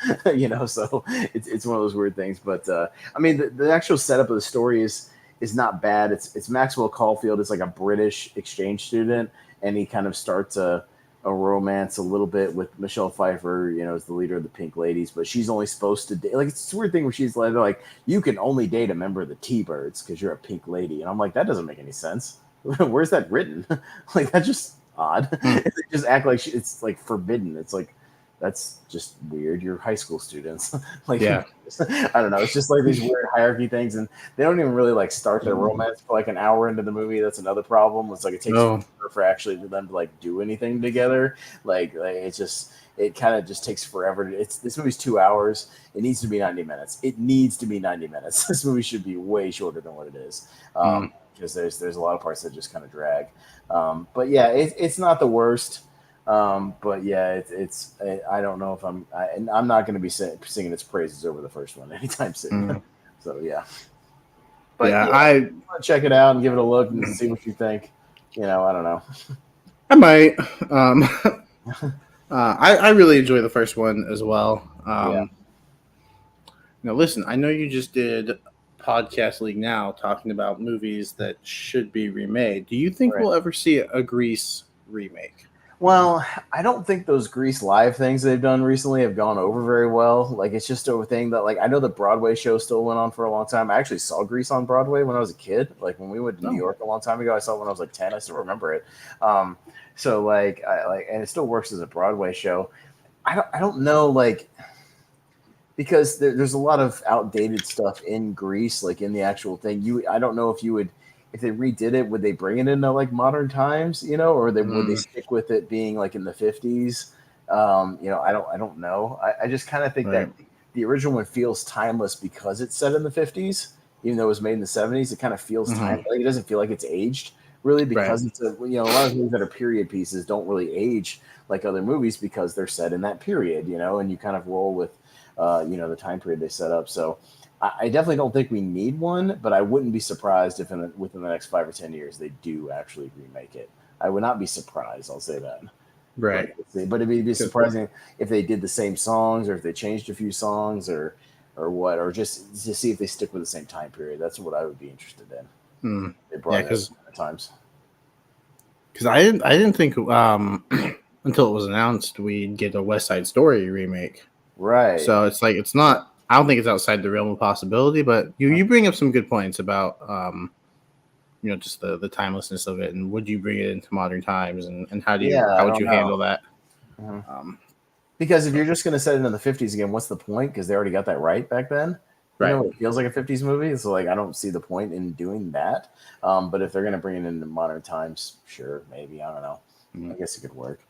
So it's one of those weird things. But I mean the actual setup of the story is not bad. It's Maxwell Caulfield is like a British exchange student, and he kind of starts a romance a little bit with Michelle Pfeiffer, as the leader of the Pink Ladies, but she's only supposed to date. Like it's a weird thing where she's like, you can only date a member of the T-Birds because you're a Pink Lady, and I'm like, that doesn't make any sense. Where's that written? Like that's just odd. They just act like it's like forbidden. It's like, that's just weird. You're high school students. Like, yeah. I don't know. It's just like these weird hierarchy things, and they don't even really like start their romance for like an hour into the movie. That's another problem. It's like it takes forever for actually them to like do anything together. Like it kind of just takes forever. This movie's 2 hours. It needs to be 90 minutes. It needs to be 90 minutes. This movie should be way shorter than what it is. Because there's a lot of parts that just kind of drag. But yeah, it's not the worst. But yeah, I don't know if I'm not going to be singing its praises over the first one anytime soon. So yeah, but yeah, I want to check it out and give it a look and see what you think. I don't know. I might. I really enjoy the first one as well. Now listen, I know you just did Podcast League Now talking about movies that should be remade. Do you think we'll ever see a Grease remake? Well, I don't think those Grease live things they've done recently have gone over very well. Like, it's just a thing that, like, I know the Broadway show still went on for a long time. I actually saw Grease on Broadway when I was a kid. Like, when we went to New York a long time ago, I saw it when I was like 10. I still remember it. So like, and it still works as a Broadway show. I don't know, like, because there's a lot of outdated stuff in Grease, like in the actual thing. I don't know if you would, if they redid it, would they bring it into like modern times, or would they stick with it being like in the 50s? I don't know. I just kind of think that the original one feels timeless because it's set in the 50s, even though it was made in the 70s. It kind of feels timeless. Like, it doesn't feel like it's aged really, because it's a lot of movies that are period pieces don't really age like other movies because they're set in that period, and you kind of roll with the time period they set up. So I definitely don't think we need one, but I wouldn't be surprised if within the next 5 or 10 years they do actually remake it. I would not be surprised. I'll say that. Right. But it'd be surprising if they did the same songs, or if they changed a few songs, or what, or just to see if they stick with the same time period. That's what I would be interested in. They brought it at times. Because I didn't think until it was announced we'd get a West Side Story remake. Right. So it's like, it's not, I don't think it's outside the realm of possibility, but you bring up some good points about just the timelessness of it, and would you bring it into modern times, and how would you handle that? Because if you're just going to set it in the 50s again, what's the point? Because they already got that right back then. It feels like a 50s movie, so like I don't see the point in doing that. But if they're going to bring it into modern times, sure, maybe, I don't know. I guess it could work.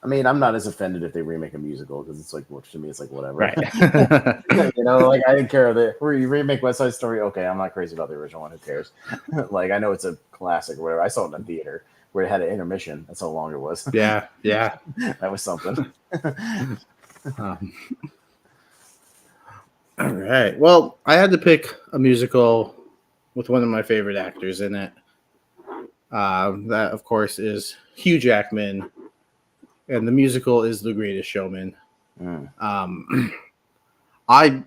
I mean, I'm not as offended if they remake a musical, because it's like, to me, it's like whatever. Right. Like, I didn't care that you remake West Side Story. Okay, I'm not crazy about the original one. Who cares? Like, I know it's a classic or whatever. I saw it in a theater where it had an intermission. That's how long it was. Yeah. That was something. All right. Well, I had to pick a musical with one of my favorite actors in it. That, of course, is Hugh Jackman. And the musical is The Greatest Showman. I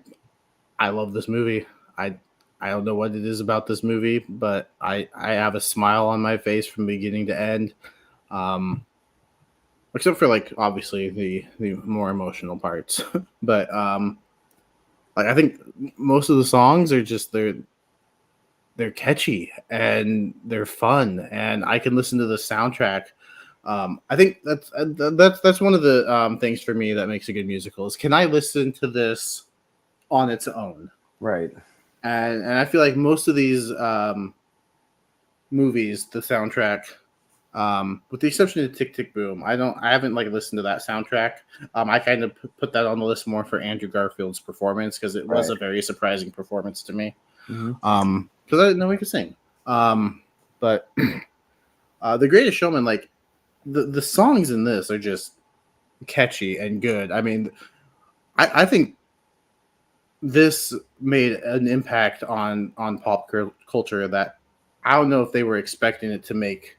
love this movie. I don't know what it is about this movie, but I have a smile on my face from beginning to end. Except for, like, obviously the more emotional parts. But like, I think most of the songs are just they're catchy and they're fun, and I can listen to the soundtrack. I think that's one of the things for me that makes a good musical is, can I listen to this on its own? Right. And I feel like most of these movies, the soundtrack, with the exception of Tick Tick Boom, I haven't like listened to that soundtrack. I kind of put that on the list more for Andrew Garfield's performance, because it was a very surprising performance to me. Because I didn't know he could sing. But The Greatest Showman, like, the songs in this are just catchy and good. I mean, I think this made an impact on pop culture that I don't know if they were expecting it to make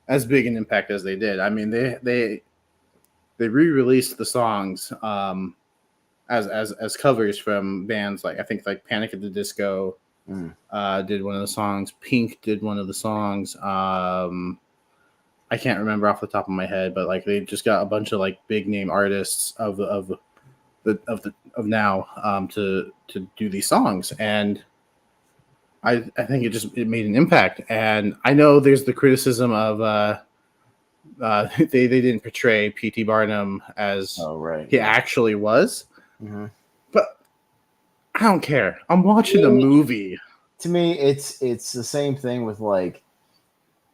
as big an impact as they did. I mean, they re-released the songs as covers from bands, like I think like Panic at the Disco did one of the songs. Pink did one of the songs. I can't remember off the top of my head, but like they just got a bunch of like big name artists of now to do these songs, and I think it made an impact. And I know there's the criticism of they didn't portray P.T. Barnum as he actually was, but I don't care. I'm watching a movie. To me, it's the same thing with, like,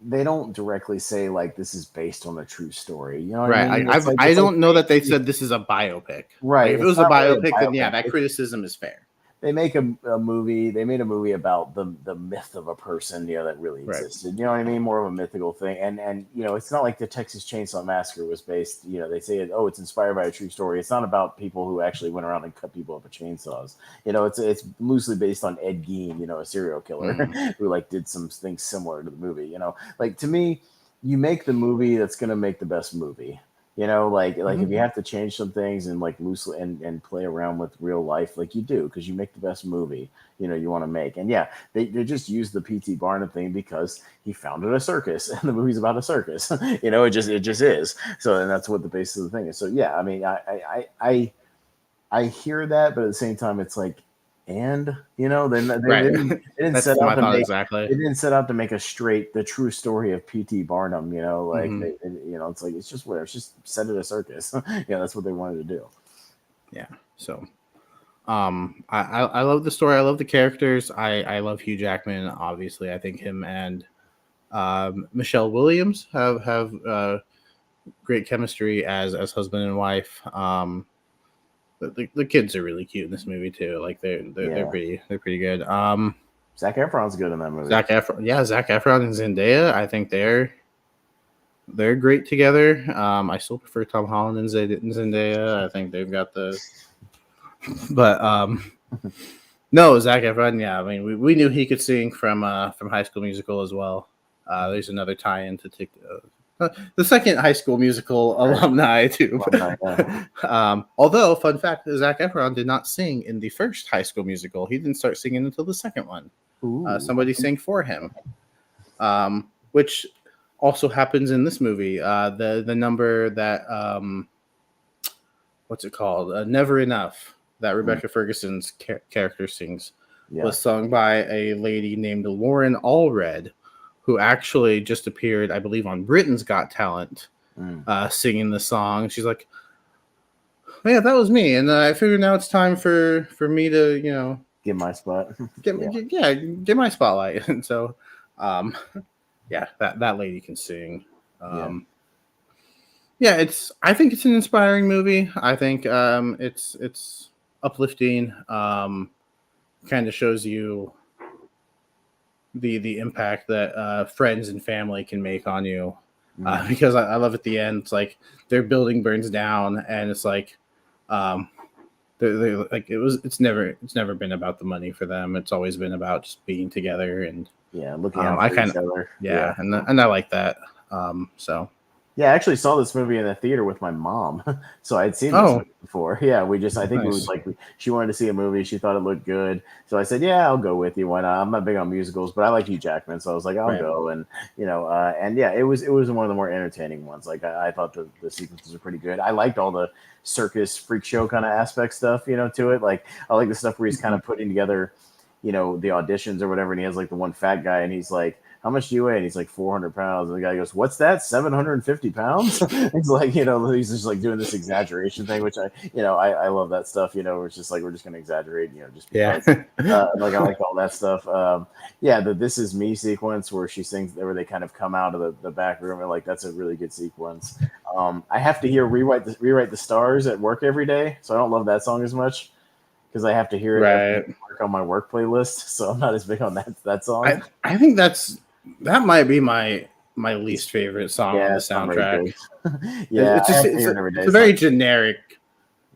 they don't directly say like this is based on a true story. You know what I mean? I don't know that they said this is a biopic. Right. Like, if it was a biopic, then yeah, that criticism is fair. They make a movie. They made a movie about the myth of a person, that really existed. You know what I mean? More of a mythical thing. And it's not like the Texas Chainsaw Massacre was based. They say it's inspired by a true story. It's not about people who actually went around and cut people up with chainsaws. It's loosely based on Ed Gein, a serial killer who like did some things similar to the movie. Like, to me, you make the movie that's going to make the best movie. Like Mhm. if you have to change some things and like loosely and play around with real life, like you do, because you make the best movie you want to make. And yeah, they just use the P.T. Barnum thing because he founded a circus and the movie's about a circus. It just is. So, and that's what the basis of the thing is. So yeah, I mean, I hear that, but at the same time, it's like, and then Right. they didn't set That's out my to thought make exactly. they didn't set out to make the true story of P.T. Barnum. Like Hmm. it's like it's just whatever. It's just set at a circus. That's what they wanted to do. Yeah. So, I love the story. I love the characters. I love Hugh Jackman. Obviously, I think him and Michelle Williams have great chemistry as husband and wife. The kids are really cute in this movie too. Like Yeah, they're pretty good. Zac Efron's good in that movie. Zac Efron and Zendaya. I think they're great together. I still prefer Tom Holland and Zendaya. I think they've got the, but no, Zac Efron. Yeah, I mean we knew he could sing from High School Musical as well. There's another tie-in to take the second High School Musical Right. alumni too. Alumni, yeah. Although, fun fact, Zac Efron did not sing in the first High School Musical. He didn't start singing until the second one. Ooh. Somebody sang for him, which also happens in this movie. The number that what's it called? Never Enough, that Rebecca Ferguson's character sings, Yeah. was sung by a lady named Lauren Allred, who actually just appeared, I believe, on Britain's Got Talent, singing the song. She's like, oh, yeah, that was me, and I figured now it's time for me to Get my spot. get my spotlight. And so, yeah, that lady can sing. Yeah, I think it's an inspiring movie. I think it's uplifting. Kind of shows you the impact that friends and family can make on you. Because I love at the end, it's like their building burns down, and it's like, they're like it's never been about the money for them. It's always been about just being together and looking out I for kind each of other. and I like that. So Yeah, I actually saw this movie in the theater with my mom. So I'd seen this oh movie before. Yeah, I think we nice. she wanted to see a movie. She thought it looked good. So I said, yeah, I'll go with you. Why not? I'm not big on musicals, but I like Hugh Jackman. So I was like, I'll Right. go. And yeah, it was one of the more entertaining ones. Like I thought the sequences were pretty good. I liked all the circus freak show kind of aspect stuff, to it. Like I like the stuff where he's kind of putting together, the auditions or whatever. And he has like the one fat guy and he's like, how much do you weigh? And he's like 400 pounds. And the guy goes, what's that? 750 pounds? It's like, he's just like doing this exaggeration thing, which I love that stuff, where it's just like, we're just going to exaggerate, just Yeah. because. Like I like all that stuff. Yeah, the "This Is Me" sequence where she sings, where they kind of come out of the back room, and like that's a really good sequence. I have to hear "Rewrite the Stars" at work every day, so I don't love that song as much because I have to hear it every Right. work on my work playlist. So I'm not as big on that song. I think that might be my least favorite song on Yeah, the it's not very soundtrack. good. Yeah, It's I just have to hear it every day. it's a very generic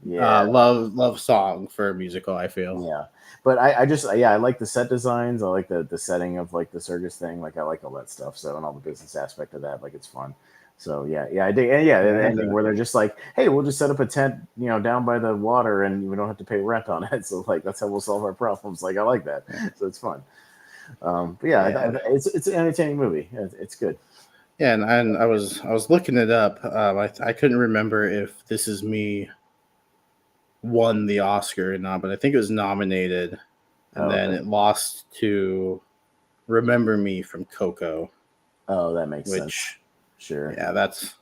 Yeah, love song for a musical, I feel. yeah. But I like the set designs. I like the setting of like the circus thing. Like I like all that stuff. So and all the business aspect of that, like it's fun. So yeah, I dig. And yeah, Yeah, the ending where they're just like, hey, we'll just set up a tent, down by the water, and we don't have to pay rent on it. So like that's how we'll solve our problems. Like I like that. So it's fun. But yeah, yeah. it's an entertaining movie. It's good. Yeah, and I was looking it up. I couldn't remember if This Is Me won the Oscar or not, but I think it was nominated, and Oh, then okay. it lost to Remember Me from Coco, Oh, that makes sense. which Sure. yeah, that's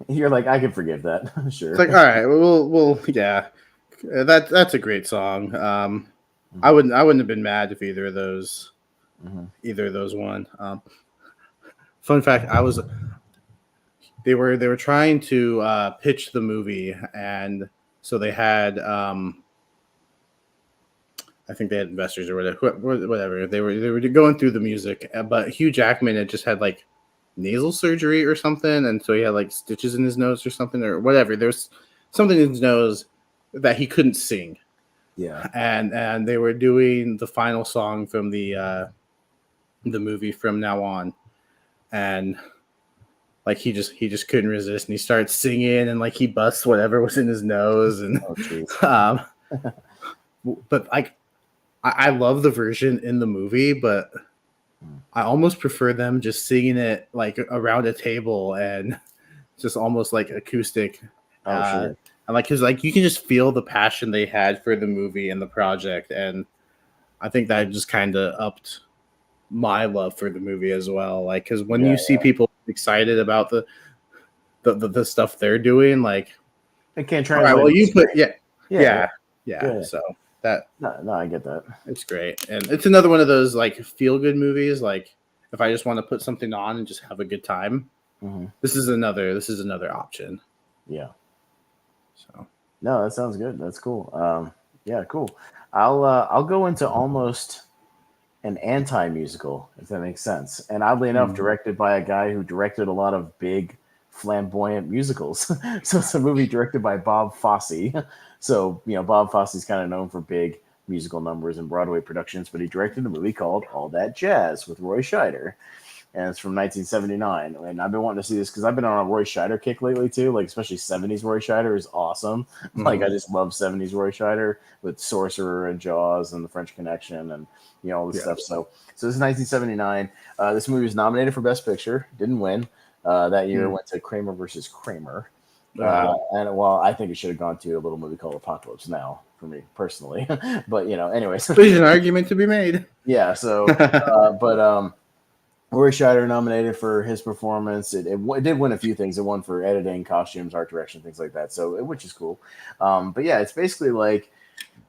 You're like, I can forgive that. Sure. it's like, all right, we'll yeah, that's a great song. I wouldn't have been mad if either of those won. Fun fact, they were trying to pitch the movie, and so they had I think they had investors or whatever. They were going through the music, but Hugh Jackman had just had like nasal surgery or something, and so he had like stitches in his nose or something or whatever. There's something in his nose that he couldn't sing. Yeah. And they were doing the final song from the movie From Now On, and like he just couldn't resist, and he starts singing, and like he busts whatever was in his nose, and Oh, jeez. but like I love the version in the movie, but I almost prefer them just singing it like around a table and just almost like acoustic. Oh, Uh, sure. and like, cause like you can just feel the passion they had for the movie and the project, and I think that just kind of upped my love for the movie as well. Like, cause when Yeah, you see people excited about the stuff they're doing, like, it can't all right, translate well, to the you put screen. yeah, Yeah, yeah, yeah. yeah. So that No, I get that. it's great, and it's another one of those like feel good movies. Like, if I just want to put something on and just have a good time, Hmm. this is another option. Yeah. So No, that sounds good. That's cool. Yeah, cool. I'll go into almost an anti-musical, if that makes sense. And oddly enough, mm, directed by a guy who directed a lot of big, flamboyant musicals. So it's a movie directed by Bob Fosse. So Bob Fosse's kind of known for big musical numbers and Broadway productions, but he directed a movie called All That Jazz with Roy Scheider, and it's from 1979. And I've been wanting to see this because I've been on a Roy Scheider kick lately too. Like especially 70s Roy Scheider is awesome. Like I mhm. just love 70s Roy Scheider with Sorcerer and Jaws and The French Connection and all this Yeah. stuff. So this is 1979. This movie was nominated for Best Picture, didn't win. That year Mm. went to Kramer versus Kramer. Uh, And well, I think it should have gone to a little movie called Apocalypse Now for me personally. But anyways, there's an argument to be made. yeah. So, but Roy Scheider nominated for his performance. It did win a few things. It won for editing, costumes, art direction, things like that. So, which is cool. But yeah, it's basically like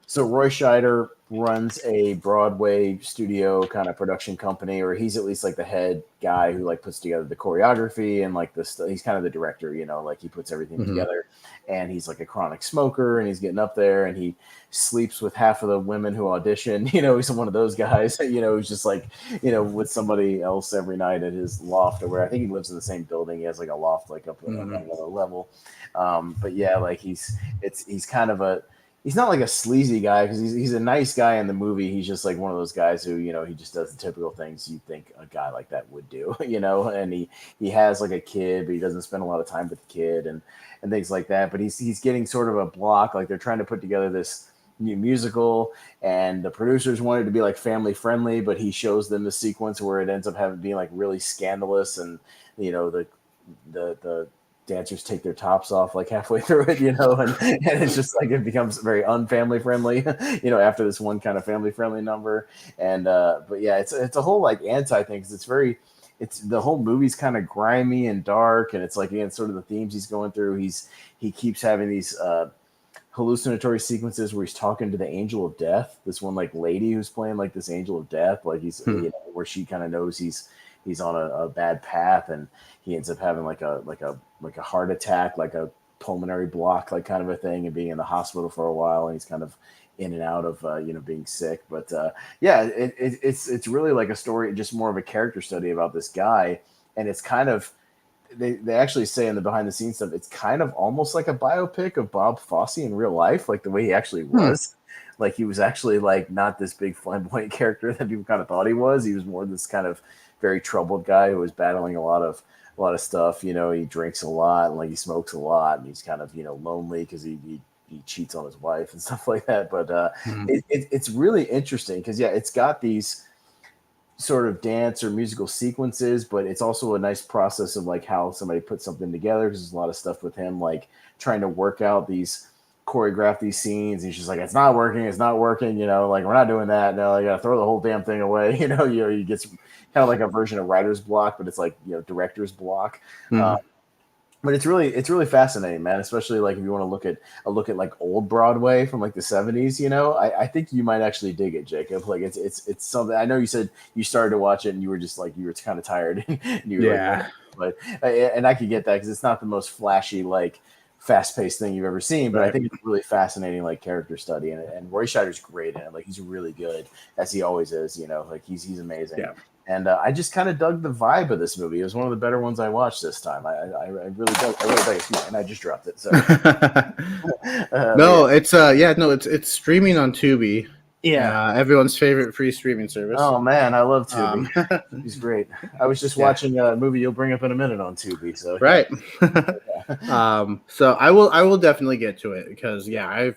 so. Roy Scheider runs a Broadway studio kind of production company, or he's at least like the head guy who like puts together the choreography and like this. He's kind of the director, like he puts everything Mhm. together. And he's like a chronic smoker, and he's getting up there, and he sleeps with half of the women who audition. He's one of those guys. Who's just like with somebody else every night at his loft or where I think he lives in the same building. He has like a loft like up on Mhm. another level. But yeah, like he's kind of he's not like a sleazy guy because he's a nice guy in the movie. He's just like one of those guys who he just does the typical things you think a guy like that would do. And he has like a kid, but he doesn't spend a lot of time with the kid and things like that. But he's getting sort of a block. Like they're trying to put together this new musical, and the producers wanted to be like family friendly, but he shows them the sequence where it ends up being like really scandalous, and the dancers take their tops off like halfway through it, and it's just like it becomes very unfamily friendly, after this one kind of family friendly number. And but yeah, it's a whole like anti thing because it's the whole movie's kind of grimy and dark, and it's like again sort of the themes he's going through. He keeps having these hallucinatory sequences where he's talking to the angel of death, this one like lady who's playing like this angel of death, like he's Hmm. where she kind of knows he's on a bad path, and he ends up having like a heart attack, like a pulmonary block, like kind of a thing, and being in the hospital for a while, and he's kind of in and out of being sick. But yeah, it's really like a story, just more of a character study about this guy, and it's kind of they actually say in the behind the scenes stuff, it's kind of almost like a biopic of Bob Fosse in real life, like the way he actually Hmm. was. Like he was actually like not this big flamboyant character that people kind of thought he was. He was more this kind of very troubled guy who was battling a lot of stuff. He drinks a lot and like he smokes a lot, and he's kind of lonely because he cheats on his wife and stuff like that. But Hmm. it's really interesting because yeah, it's got these sort of dance or musical sequences, but it's also a nice process of like how somebody puts something together because there's a lot of stuff with him like trying to work out choreograph these scenes. He's just like, it's not working, like we're not doing that. No, I gotta throw the whole damn thing away. He gets kind of like a version of writer's block, but it's like director's block. Hmm. But it's really fascinating, man. Especially like if you want to look at like old Broadway from like the 70s. I think you might actually dig it, Jacob. Like it's something. I know you said you started to watch it and you were just like you were kind of tired and you were like, Yeah. but and I could get that because it's not the most flashy like fast-paced thing you've ever seen, but I Right. think it's a really fascinating like character study, and Roy Scheider's great in it. Like he's really good as he always is. Like he's amazing. Yeah. And I just kind of dug the vibe of this movie. It was one of the better ones I watched this time. I really dug. I really dug it. And I just dropped it. So, No, yeah. it's no, it's streaming on Tubi. Yeah. Everyone's favorite free streaming service. Oh man, I love Um, Tubi. Tubi's great. I was just watching a movie you'll bring up in a minute on Tubi. So right. yeah. So I will definitely get to it because I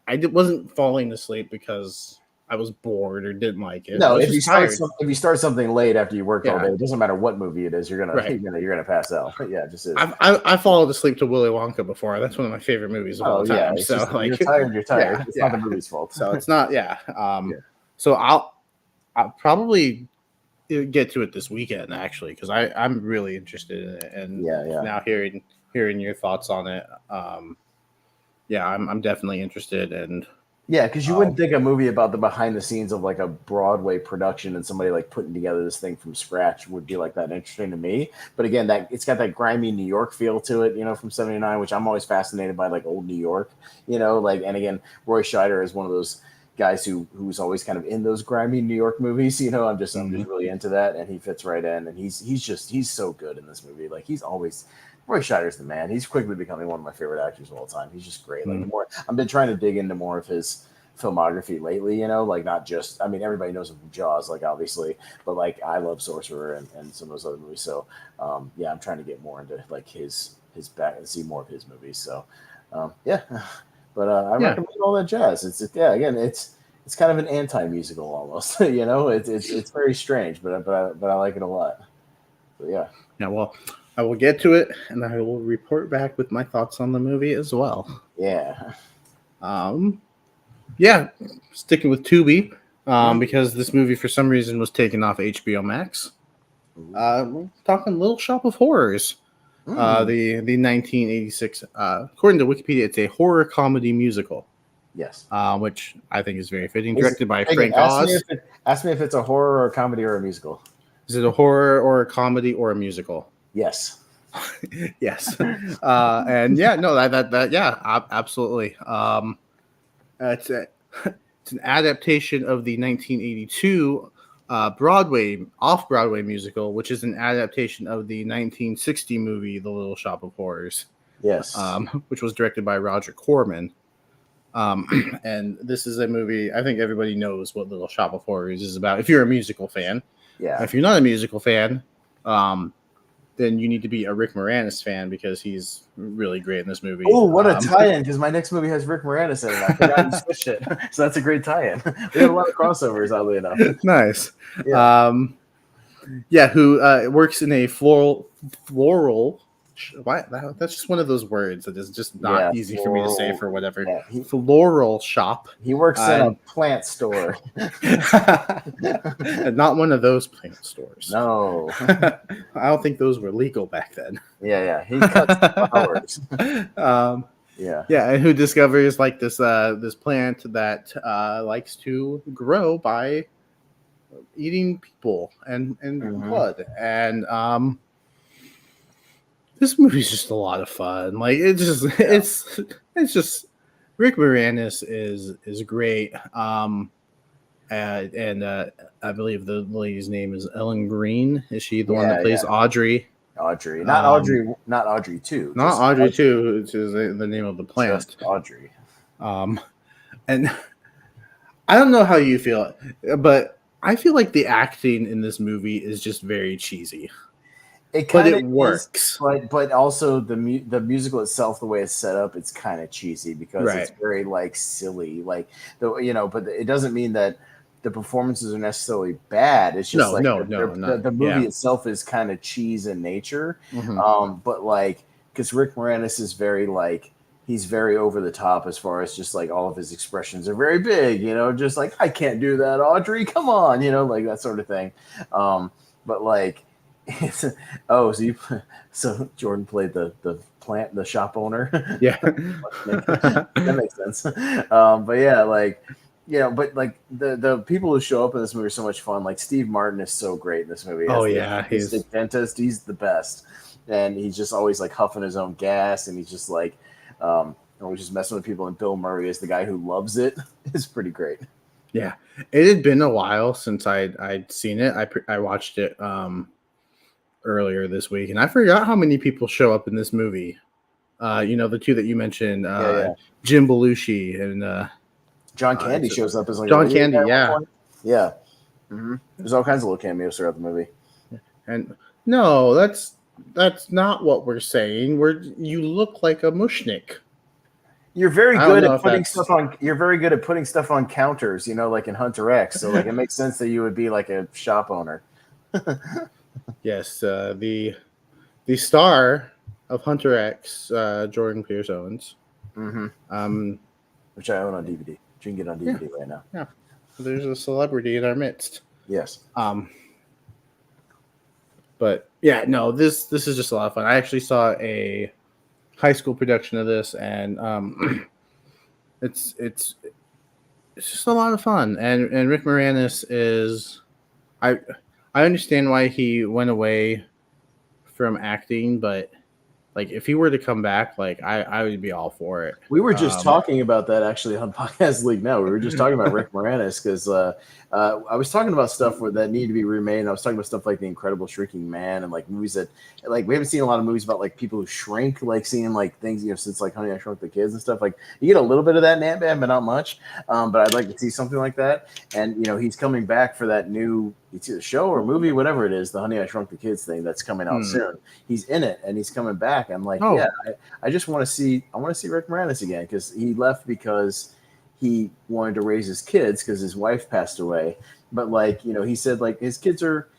wasn't falling asleep because I was bored or didn't like it. I No, was if you just tired. if you start something late after you worked all Yeah. day, it doesn't matter what movie it is. You're gonna Right. you're gonna pass out. Yeah, it just is. I followed asleep to Willy Wonka before. That's one of my favorite movies of all time. Yeah, So just, like, you're tired. You're tired. Yeah, It's not the movie's fault. So it's not. Yeah. Yeah. So I'll probably get to it this weekend actually because I'm really interested in it and now hearing your thoughts on it. I'm definitely interested and. Yeah, because you wouldn't think a movie about the behind the scenes of like a Broadway production and somebody like putting together this thing from scratch would be like that interesting to me. But again, that it's got that grimy New York feel to it, from '79, which I'm always fascinated by, like old New York, and again, Roy Scheider is one of those guys who's always kind of in those grimy New York movies. I'm just really into that, and he fits right in, and he's so good in this movie. Like Roy Scheider's the man. He's quickly becoming one of my favorite actors of all time. He's just great. Like I've been trying to dig into more of his filmography lately, like not just, everybody knows him from Jaws, like obviously, but like I love Sorcerer and some of those other movies. So I'm trying to get more into like his back and see more of his movies. So but I recommend all that jazz. It's kind of an anti-musical almost. It's very strange, but I like it a lot. So yeah. Yeah, well, I will get to it, and I will report back with my thoughts on the movie as well. Yeah. Sticking with Tubi, because this movie for some reason was taken off HBO Max. We're talking Little Shop of Horrors. The 1986, according to Wikipedia, it's a horror comedy musical. Yes. Which I think is very fitting. Directed by Frank Oz. Ask me if it's a horror or a comedy or a musical. Is it a horror or a comedy or a musical? Yes. Yes. Absolutely. It's an adaptation of the 1982 off-Broadway musical, which is an adaptation of the 1960 movie The Little Shop of Horrors. Yes. Which was directed by Roger Corman. And this is a movie, I think everybody knows what Little Shop of Horrors is about. If you're a musical fan. Yeah. If you're not a musical fan, then you need to be a Rick Moranis fan because he's really great in this movie. Oh, what a tie-in, because my next movie has Rick Moranis in it. I forgot you switched it. So that's a great tie-in. We have a lot of crossovers, oddly enough. Nice. Yeah. Who works in a floral that's just one of those words that is just not easy for me to say for whatever. Yeah, floral shop. He works in a plant store. Not one of those plant stores. No. I don't think those were legal back then. Yeah. He cuts flowers. And who discovers like this plant that likes to grow by eating people and blood. And this movie's just a lot of fun. Like it's just Rick Moranis is great. And I believe the lady's name is Ellen Green. Is she the one that plays Audrey? Audrey, not Audrey 2. Not Audrey 2, which is the name of the plant. Just Audrey. And I don't know how you feel, but I feel like the acting in this movie is just very cheesy. It works. But also the musical itself, the way it's set up, it's kind of cheesy because it's very like silly, like but it doesn't mean that the performances are necessarily bad. It's just the movie itself is kind of cheese in nature. But like because Rick Moranis is very like he's very over the top as far as just like all of his expressions are very big, just like I can't do that, Audrey, come on, like that sort of thing. But like. So Jordan played the plant, the shop owner. Yeah, that makes sense. But yeah, like but like the people who show up in this movie are so much fun. Like Steve Martin is so great in this movie. He's the dentist. He's the best, and he's just always like huffing his own gas, and he's just like always just messing with people. And Bill Murray is the guy who loves it. It's pretty great. Yeah, it had been a while since I'd seen it. I watched it earlier this week, and I forgot how many people show up in this movie. The two that you mentioned, Jim Belushi and John Candy shows up as like John Candy, yeah. Yeah. Mm-hmm. There's all kinds of little cameos throughout the movie. And no, that's not what we're saying. You look like a mushnik. You're very good at putting stuff on. You're very good at putting stuff on counters. Like in Hunter X. So like it makes sense that you would be like a shop owner. Yes, the star of Hunter X, Jordan Pierce Owens. Mm-hmm. Which I own on DVD. You can get on DVD right now. Yeah, there's a celebrity in our midst. Yes. But yeah, no, this is just a lot of fun. I actually saw a high school production of this, and it's just a lot of fun. And Rick Moranis is, I understand why he went away from acting, but like if he were to come back, like I would be all for it. We were just talking about that actually on Podcast League Now. We were just talking about Rick Moranis because I was talking about stuff that needed to be remade. And I was talking about stuff like The Incredible Shrinking Man and like movies that like we haven't seen a lot of movies about like people who shrink, like seeing like things since like Honey I Shrunk the Kids and stuff. Like you get a little bit of that in Ant-Man, but not much. But I'd like to see something like that. And he's coming back for that new. It's either show or movie, whatever it is, the Honey I Shrunk the Kids thing that's coming out soon. He's in it and he's coming back. I'm like, I just want to see. I want to see Rick Moranis again because he left because he wanted to raise his kids because his wife passed away. But like he said like his kids are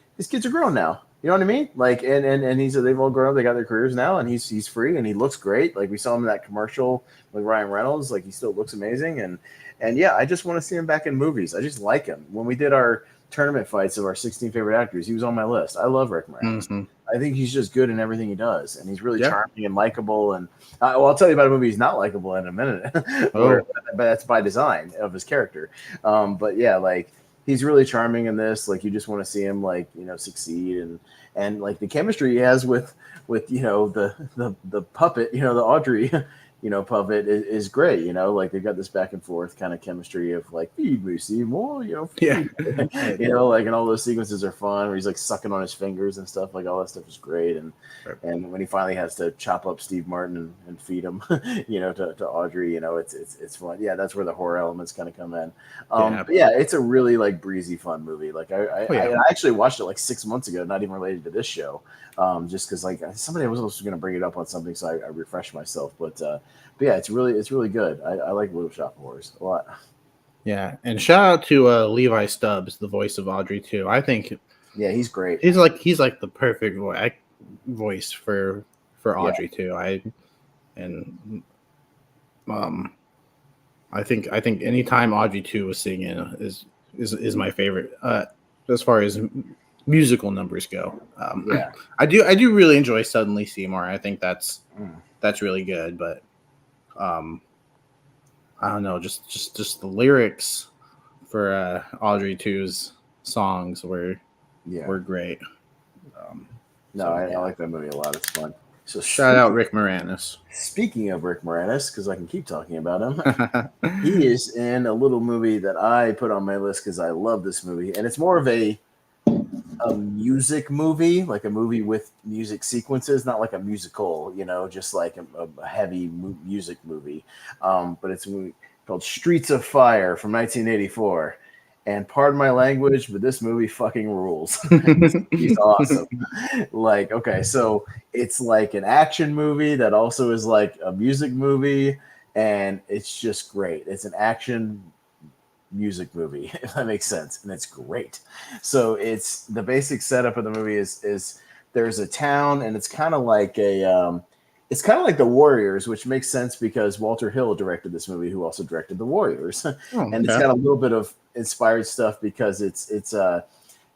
grown now. You know what I mean? Like and he said they've all grown up. They got their careers now, and he's free and he looks great. Like we saw him in that commercial with Ryan Reynolds. Like he still looks amazing. And yeah, I just want to see him back in movies. I just like him. When we did our tournament fights of our 16 favorite actors, he was on my list. I love Rick Moranis. Mm-hmm. I think he's just good in everything he does, and he's really charming and likable. And I'll tell you about a movie he's not likable in a minute, but that's by design of his character. But yeah, like he's really charming in this. Like you just want to see him like succeed, and like the chemistry he has with the puppet, the Audrey. Puppet is great, like they've got this back and forth kind of chemistry of like, feed me, Seymour, like, and all those sequences are fun where he's like sucking on his fingers and stuff, like all that stuff is great. And when he finally has to chop up Steve Martin and feed him, to Audrey, it's fun. Yeah, that's where the horror elements kind of come in. But yeah, it's a really like breezy, fun movie. Like I actually watched it like 6 months ago, not even related to this show. Just because like somebody was also going to bring it up on something, so I refreshed myself. But yeah, it's really good. I like Little Shop of Horrors a lot. Yeah, and shout out to Levi Stubbs, the voice of Audrey too. I think he's great. He's like the perfect voice for Audrey too. I think anytime Audrey 2 was singing is my favorite as far as musical numbers go. I do really enjoy Suddenly Seymour. I think that's really good, but I don't know, just the lyrics for Audrey 2's songs were great. I like that movie a lot. It's fun. So shout out Rick Moranis. Speaking of Rick Moranis, because I can keep talking about him, he is in a little movie that I put on my list because I love this movie, and it's more of a music movie, like a movie with music sequences, not like a musical, just like a heavy music movie. But it's a movie called Streets of Fire from 1984. And pardon my language, but this movie fucking rules. He's awesome. Like, okay, so it's like an action movie that also is like a music movie, and it's just great. It's an action music movie, if that makes sense, and it's great. So it's the basic setup of the movie is there's a town, and it's kind of like the Warriors, which makes sense because Walter Hill directed this movie, who also directed the Warriors. And it's got a little bit of inspired stuff because it's got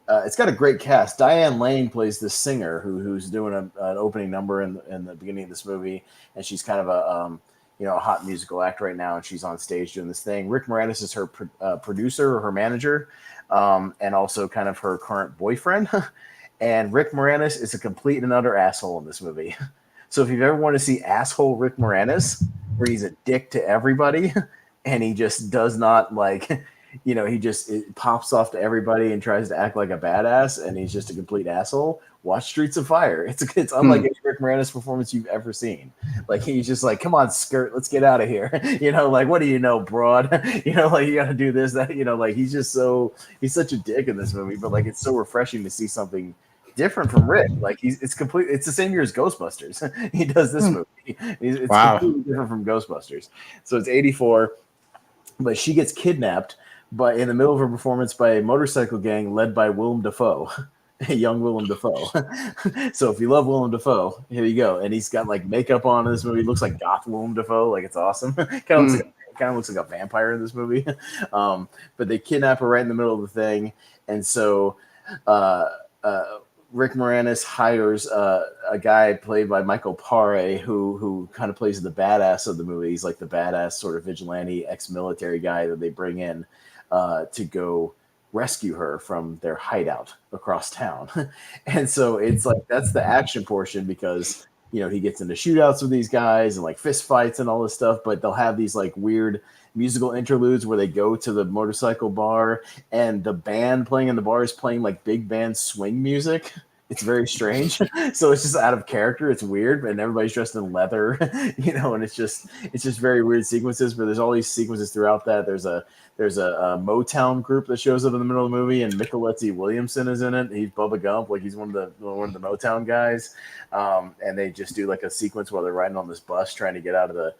a great cast. Diane Lane plays this singer who's doing an opening number in the beginning of this movie, and she's kind of a hot musical act right now, and she's on stage doing this thing. Rick Moranis is her producer or her manager, and also kind of her current boyfriend. And Rick Moranis is a complete and utter asshole in this movie. So if you've ever wanted to see asshole Rick Moranis, where he's a dick to everybody, and he just does not like, he just pops off to everybody and tries to act like a badass, and he's just a complete asshole. Watch Streets of Fire. It's unlike any Rick Moranis performance you've ever seen. Like, he's just like, come on, skirt, let's get out of here. Like, what do you know, broad? Like, you got to do this, that. Like, he's such a dick in this movie, but like, it's so refreshing to see something different from Rick. Like, it's the same year as Ghostbusters. He does this movie. It's completely different from Ghostbusters. So it's 84, but she gets kidnapped in the middle of her performance by a motorcycle gang led by Willem Dafoe. Young Willem Dafoe. So if you love Willem Dafoe, here you go. And he's got like makeup on in this movie. He looks like goth Willem Dafoe. Like, it's awesome. kind of looks like a vampire in this movie. But they kidnap her right in the middle of the thing. And so Rick Moranis hires a guy played by Michael Paré who kind of plays the badass of the movie. He's like the badass sort of vigilante ex-military guy that they bring in to go rescue her from their hideout across town. And so it's like, that's the action portion, because he gets into shootouts with these guys and like fist fights and all this stuff, but they'll have these like weird musical interludes where they go to the motorcycle bar and the band playing in the bar is playing like big band swing music. It's very strange. So it's just out of character. It's weird, and everybody's dressed in leather, and it's just very weird sequences. But there's all these sequences throughout that. There's a Motown group that shows up in the middle of the movie, and Michelezzi Williamson is in it. He's Bubba Gump, like he's one of the Motown guys. And they just do like a sequence while they're riding on this bus trying to get out of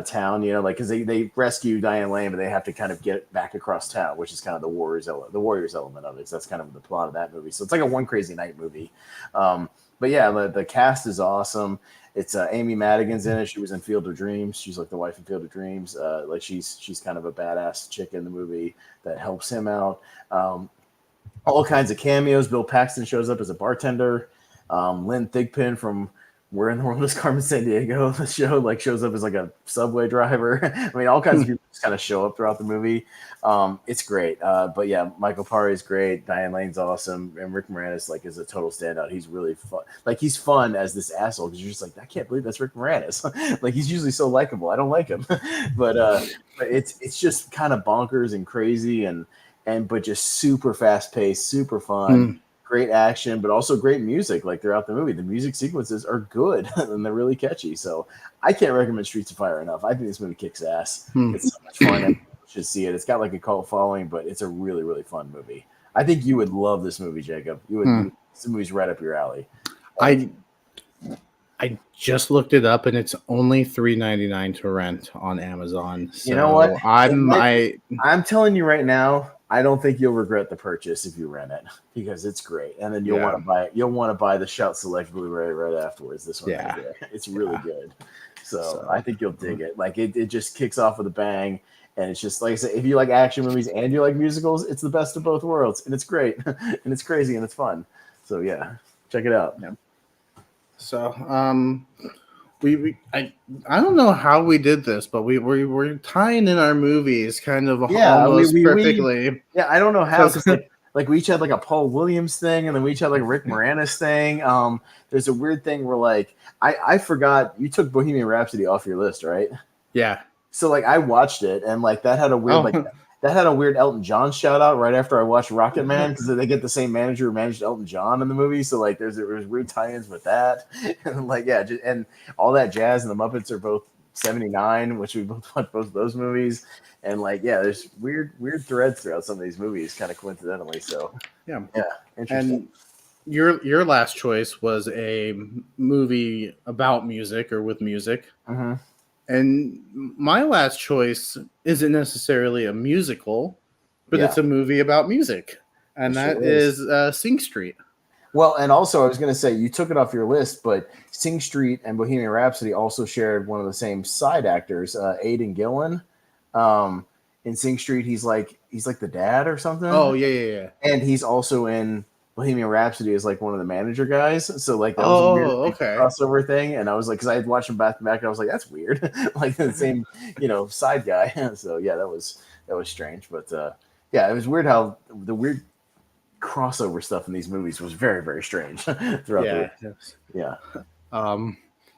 town, like, because they rescue Diane Lane, but they have to kind of get back across town, which is kind of the Warriors element of it. So that's kind of the plot of that movie. So it's like a One Crazy Night movie. But yeah, the cast is awesome. It's Amy Madigan's in it. She was in Field of Dreams. She's like the wife in Field of Dreams. Like she's kind of a badass chick in the movie that helps him out. All kinds of cameos. Bill Paxton shows up as a bartender. Lynn Thigpen from Where in the World is Carmen Sandiego? The show like shows up as like a subway driver. I mean, all kinds of people just kind of show up throughout the movie. It's great. But yeah, Michael Paré is great. Diane Lane's awesome, and Rick Moranis like is a total standout. He's really fun. Like, he's fun as this asshole because you're just like, I can't believe that's Rick Moranis. Like, he's usually so likable. I don't like him, but it's just kind of bonkers and crazy but just super fast paced, super fun. Great action, but also great music. Like, throughout the movie, the music sequences are good and they're really catchy. So I can't recommend Streets of Fire enough. I think this movie kicks ass. It's so much fun. You should see it. It's got like a cult following, but it's a really, really fun movie. I think you would love this movie, Jacob. This movie's right up your alley. I just looked it up, and it's only $3.99 to rent on Amazon. So you know what? I'm telling you right now, I don't think you'll regret the purchase if you rent it, because it's great, and then you'll want to buy it. You'll want to buy the Shout Select Blu-ray right afterwards. This one, it's really good. So I think you'll dig it. Like, it just kicks off with a bang, and it's just like I said, if you like action movies and you like musicals, it's the best of both worlds, and it's great, and it's crazy, and it's fun. So yeah, check it out. Yeah. So I don't know how we did this, but we're tying in our movies kind of almost perfectly. I don't know how. Like we each had like a Paul Williams thing, and then we each had like a Rick Moranis thing. There's a weird thing where like I forgot you took Bohemian Rhapsody off your list, right? Yeah. So like I watched it, and like that had a weird that had a weird Elton John shout out right after I watched Rocket Man, because they get the same manager who managed Elton John in the movie. So like there's weird tie-ins with that, and like and all that jazz. And the Muppets are both 79, which we both watched both of those movies. And like there's weird threads throughout some of these movies, kind of coincidentally. So yeah, interesting. And your last choice was a movie about music or with music. Mm-hmm. And my last choice isn't necessarily a musical, but it's a movie about music. And that is Sing Street. Well, and also I was going to say, you took it off your list, but Sing Street and Bohemian Rhapsody also shared one of the same side actors, Aidan Gillen. In Sing Street, he's like the dad or something. Oh, yeah. And he's also in Bohemian Rhapsody as like one of the manager guys. So like that was a weird crossover thing. And I was like, because I had watched them back to back, and I was like, that's weird. Like the same, side guy. So yeah, that was strange. But it was weird how the weird crossover stuff in these movies was very, very strange throughout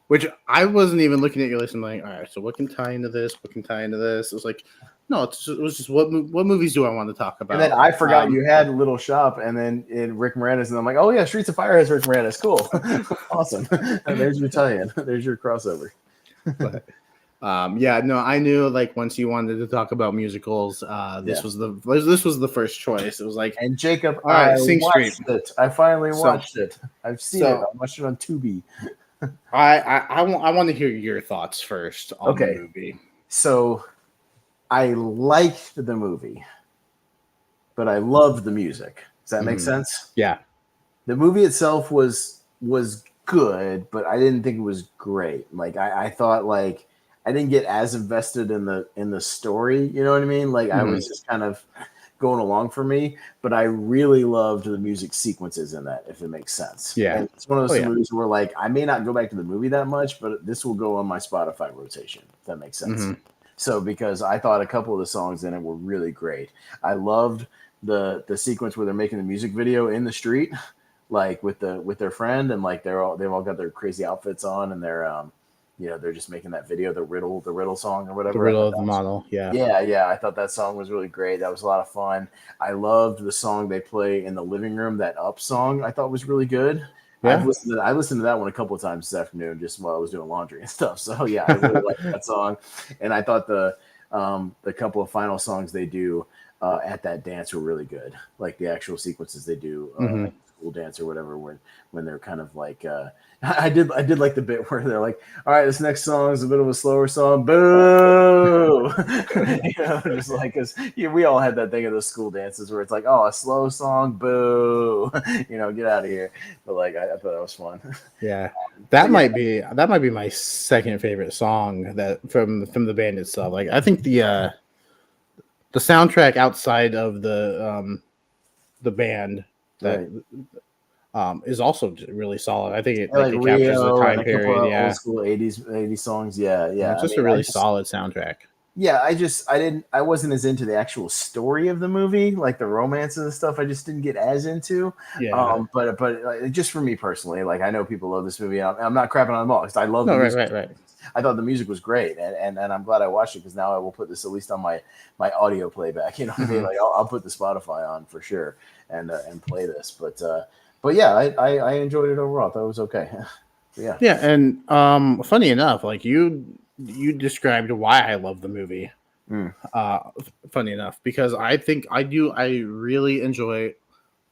which I wasn't even looking at your list and like, all right, so what can tie into this? What can tie into this? It was like, No, it was just what movies do I want to talk about? And then I forgot you had Little Shop, and then Rick Moranis, and I'm like, oh yeah, Streets of Fire has Rick Moranis. Cool, awesome. And there's your tie-in. There's your crossover. But, yeah, no, I knew like once you wanted to talk about musicals, this was the first choice. It was like, and Jacob, all right, I Sing Street. it. I finally watched it. I've seen it. I watched it on Tubi. I want to hear your thoughts first on the movie. So I liked the movie, but I loved the music. Does that make sense? Yeah. The movie itself was good, but I didn't think it was great. Like I thought like I didn't get as invested in the story, you know what I mean? Like I was just kind of going along for me, but I really loved the music sequences in that, if it makes sense. Yeah. And it's one of those movies where like I may not go back to the movie that much, but this will go on my Spotify rotation, if that makes sense. So because I thought a couple of the songs in it were really great. I loved the sequence where they're making the music video in the street, like with their friend, and like they've all got their crazy outfits on, and they're just making that video, the riddle song or whatever. The riddle of the model. Yeah. Yeah. I thought that song was really great. That was a lot of fun. I loved the song they play in the living room, that Up song I thought was really good. Yeah. I listened to that one a couple of times this afternoon just while I was doing laundry and stuff. So yeah, I really liked that song. And I thought the couple of final songs they do at that dance were really good. Like the actual sequences they do, like school dance or whatever, when they're kind of like I did like the bit where they're like, all right, this next song is a bit of a slower song, boo. Just like, because we all had that thing of those school dances where it's like, oh, a slow song, boo. Get out of here. But like I thought that was fun. Yeah, that might be my second favorite song that from the band itself. Like I think the soundtrack outside of the band that is also really solid. I think it captures the time period. Yeah, old school 80s songs. Yeah. It's just a really solid soundtrack. Yeah, I wasn't as into the actual story of the movie, like the romances and stuff. I just didn't get as into. Yeah. But just for me personally, like I know people love this movie. I'm not crapping on them all because I love the music. Right. I thought the music was great, and I'm glad I watched it because now I will put this at least on my audio playback. You know what I mean? Like I'll put the Spotify on for sure and play this. But yeah, I enjoyed it overall. I thought it was okay. Yeah. Yeah, and funny enough, like you described why I love the movie. Funny enough, because I think I really enjoy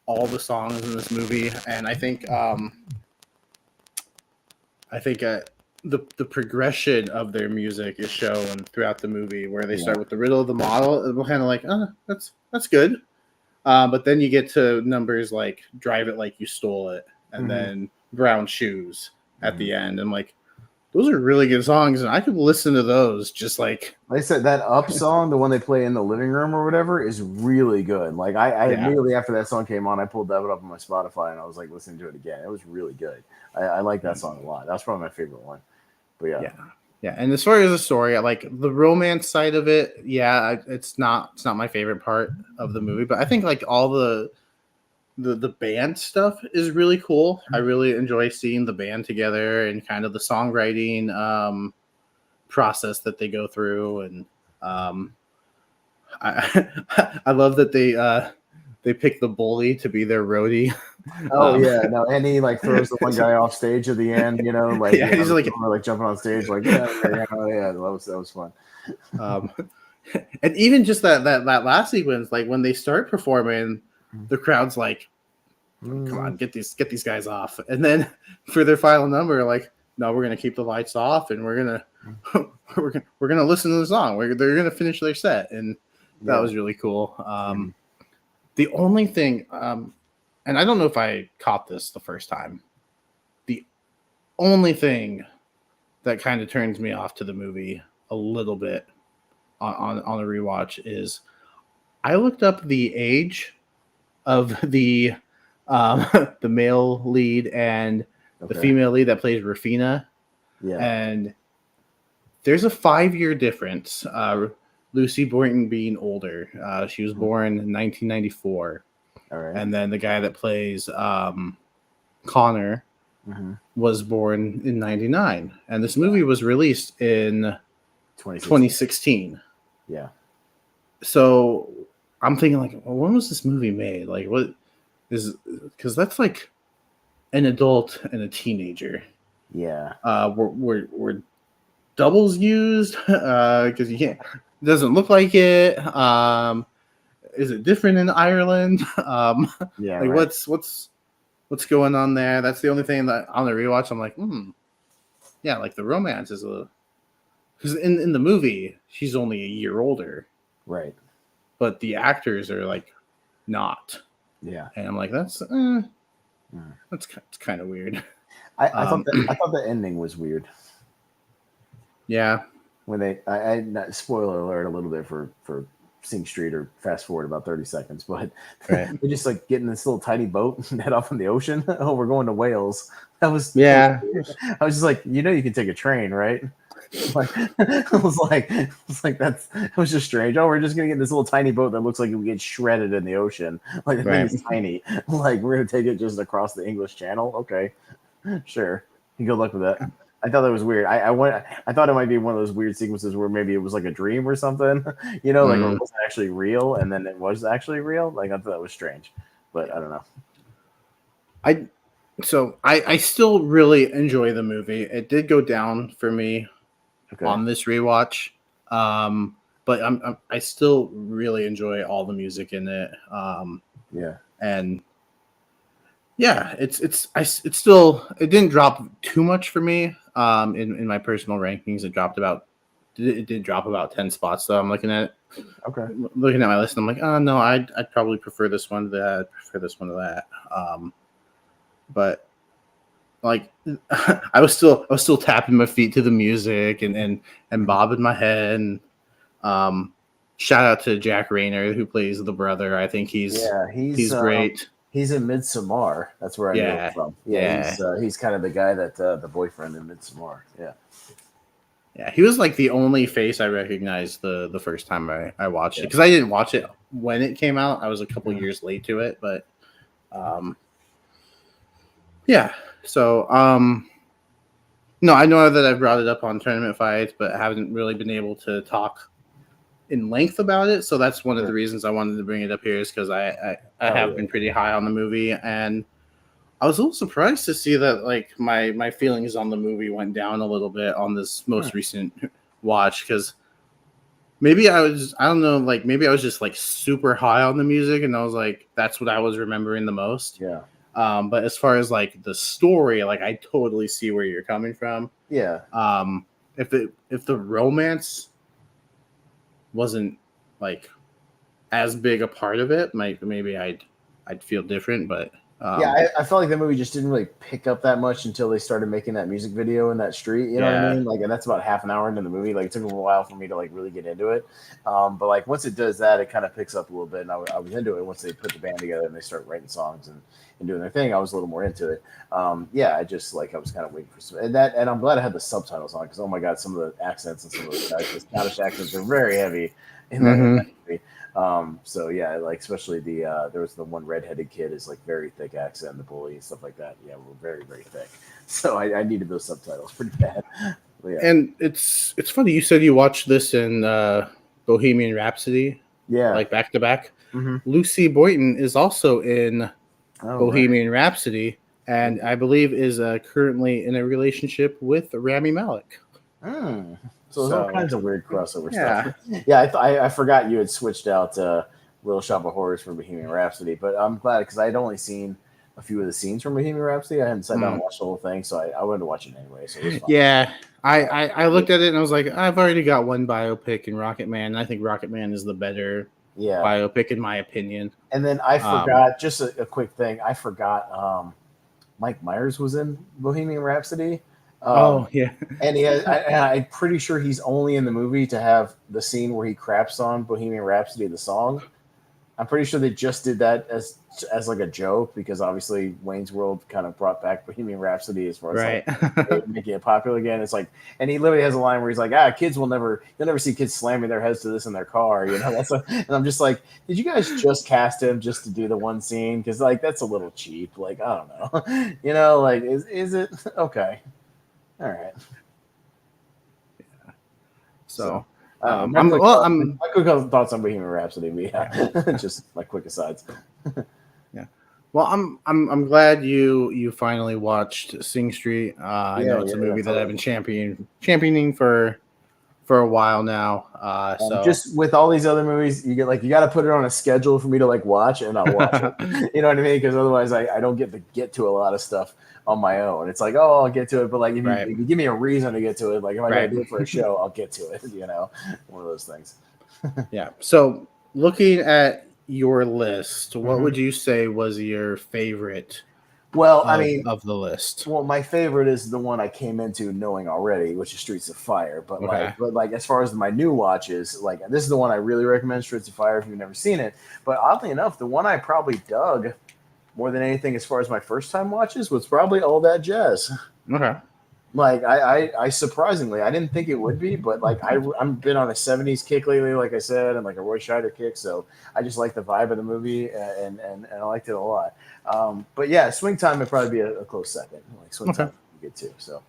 all the songs in this movie, and I think the progression of their music is shown throughout the movie, where they start with the riddle of the model, and we're kind of like, that's good. But then you get to numbers like Drive It Like You Stole It, and then Brown Shoes at the end. I'm like, those are really good songs, and I could listen to those just like I said. That Up song, the one they play in the living room or whatever, is really good. Like I immediately after that song came on, I pulled that up on my Spotify and I was like listening to it again. It was really good. I like that song a lot. That's probably my favorite one. But yeah. And as far as the story, I like the romance side of it. Yeah, it's not my favorite part of the movie, but I think like all the band stuff is really cool. I really enjoy seeing the band together and kind of the songwriting process that they go through, and I love that they pick the bully to be their roadie. Oh yeah, no, and he like throws the one guy off stage at the end, like he's like jumping on stage, like that was fun. And even just that last sequence, like when they start performing, the crowd's like, come on, get these guys off. And then for their final number, like, no, we're gonna keep the lights off and we're gonna listen to the song. They're gonna finish their set, and that was really cool. The only thing, and I don't know if I caught this the first time, the only thing that kind of turns me off to the movie a little bit on a rewatch is I looked up the age of the male lead and the female lead that plays Rufina. Yeah. And there's a 5-year difference. Lucy Boynton being older. She was born in 1994. All right. And then the guy that plays Connor was born in 99. And this movie was released in 2016. Yeah. So I'm thinking like, well, when was this movie made? Like, what is? Because that's like an adult and a teenager. Yeah. Were doubles used? Because you can't. It doesn't look like it. Is it different in Ireland? Yeah. Like Right. what's going on there? That's the only thing that on the rewatch I'm like, yeah, like the romance is a because in the movie she's only a year older, Right. but the actors are like not, Yeah. and I'm like that's it's kind of weird. I thought the ending was weird Yeah, when spoiler alert a little bit for Sing Street or fast forward about 30 seconds, but right. they just like get in this little tiny boat and head off in the ocean. Oh, we're going to Wales. Yeah, Weird. I was just like, you can take a train, right? Like, I was like, it was just strange. Oh, we're just gonna get this little tiny boat that looks like it would get shredded in the ocean. Like the thing right. is tiny. Like we're gonna take it just across the English Channel. Okay, sure. Good luck with that. I thought that was weird. I thought it might be one of those weird sequences where maybe it was like a dream or something, like or it wasn't actually real, and then it was actually real. Like I thought that was strange, but I don't know. I still really enjoy the movie. It did go down for me Okay. on this rewatch, but I still really enjoy all the music in it. Yeah. And yeah, it's still it didn't drop too much for me. In my personal rankings, it did drop about 10 spots. So I'm Okay. looking at my list, and I'm like, oh no, I'd probably prefer this one to that. I'd prefer this one to that. But like I was still tapping my feet to the music and bobbing my head. And shout out to Jack Rayner who plays the brother. I think he's great. He's in Midsommar. That's where I knew him from. Yeah. He's kind of the guy that the boyfriend in Midsommar. Yeah. Yeah, he was like the only face I recognized the first time I watched it, because I didn't watch it when it came out. I was a couple years late to it, but yeah. So no, I know that I've brought it up on Tournament Fights, but I haven't really been able to talk in length about it. So that's one of the reasons I wanted to bring it up here, is because I have been pretty high on the movie, and I was a little surprised to see that like my feelings on the movie went down a little bit on this most recent watch, because maybe I don't know, like maybe I was just like super high on the music, and I was like, that's what I was remembering the most. Yeah. But as far as like the story, like I totally see where you're coming from. Yeah. If the romance wasn't like as big a part of it, maybe I'd feel different, but I felt like the movie just didn't really pick up that much until they started making that music video in that street. You know what I mean? Like, and that's about half an hour into the movie. Like, it took a while for me to like really get into it. But like once it does that, it kind of picks up a little bit, and I was into it once they put the band together and they start writing songs and doing their thing. I was a little more into it. I just like I was kind of waiting for some, and I'm glad I had the subtitles on, because oh my god, some of the accents and some of the Scottish accents are very heavy in that movie. So yeah, like especially the there was the one redheaded kid is like very thick accent, the bully and stuff like that. Yeah, we're very, very thick. So I needed those subtitles pretty bad. Yeah. And it's funny, you said you watched this in Bohemian Rhapsody, like back to back. Lucy Boynton is also in Bohemian Rhapsody, and I believe is currently in a relationship with Rami Malek. So there's all kinds of weird crossover stuff. Yeah, I forgot you had switched out Little Shop of Horrors for Bohemian Rhapsody, but I'm glad, because I'd only seen a few of the scenes from Bohemian Rhapsody. I hadn't sat down and watched the whole thing, so I wanted to watch it anyway. So it was fun. Yeah, I looked at it and I was like, I've already got one biopic in Rocket Man, and I think Rocket Man is the better biopic in my opinion. And then I forgot, just a quick thing, I forgot Mike Myers was in Bohemian Rhapsody. And I'm pretty sure he's only in the movie to have the scene where he craps on Bohemian Rhapsody, the song. I'm pretty sure they just did that as like a joke, because obviously Wayne's World kind of brought back Bohemian Rhapsody as far as like making it popular again. It's like, and he literally has a line where he's like, you'll never see kids slamming their heads to this in their car. You know, and I'm just like, did you guys just cast him just to do the one scene? Because like that's a little cheap. Like I don't know, you know, like is it okay? All right. So My quick thoughts on Bohemian Rhapsody. Just my quick asides. Yeah. Well, I'm glad you finally watched Sing Street. I know it's a movie that I've been championing for a while now. So just with all these other movies, you got to put it on a schedule for me to watch, and I'll watch it. You know what I mean? Because otherwise, I don't get to a lot of stuff on my own. It's like, oh, I'll get to it, but if you give me a reason to get to it, if I gotta do it for a show, I'll get to it. One of those things. Yeah. So looking at your list, what would you say was your favorite? Well, of the list. Well, my favorite is the one I came into knowing already, which is Streets of Fire. But as far as my new watches, this is the one I really recommend, Streets of Fire, if you've never seen it. But oddly enough, the one I probably dug more than anything as far as my first time watches was probably All That Jazz. Okay. I surprisingly, I didn't think it would be, but I've been on a 70s kick lately, like I said, and a Roy Scheider kick. So I just like the vibe of the movie, and I liked it a lot. But yeah, Swing Time would probably be a close second. Swing Time you get to. So,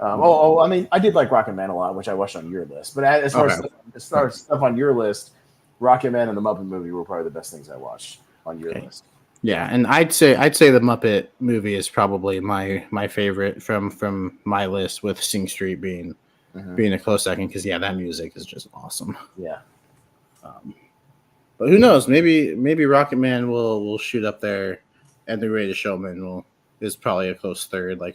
I did like Rocket Man a lot, which I watched on your list. But as far as stuff on your list, Rocket Man and the Muppet Movie were probably the best things I watched on your list. Yeah, and I'd say the Muppet Movie is probably my favorite from my list, with Sing Street being a close second, because that music is just awesome. Yeah. But who knows? Maybe Rocket Man will shoot up there, and The Greatest Showman is probably a close third. Like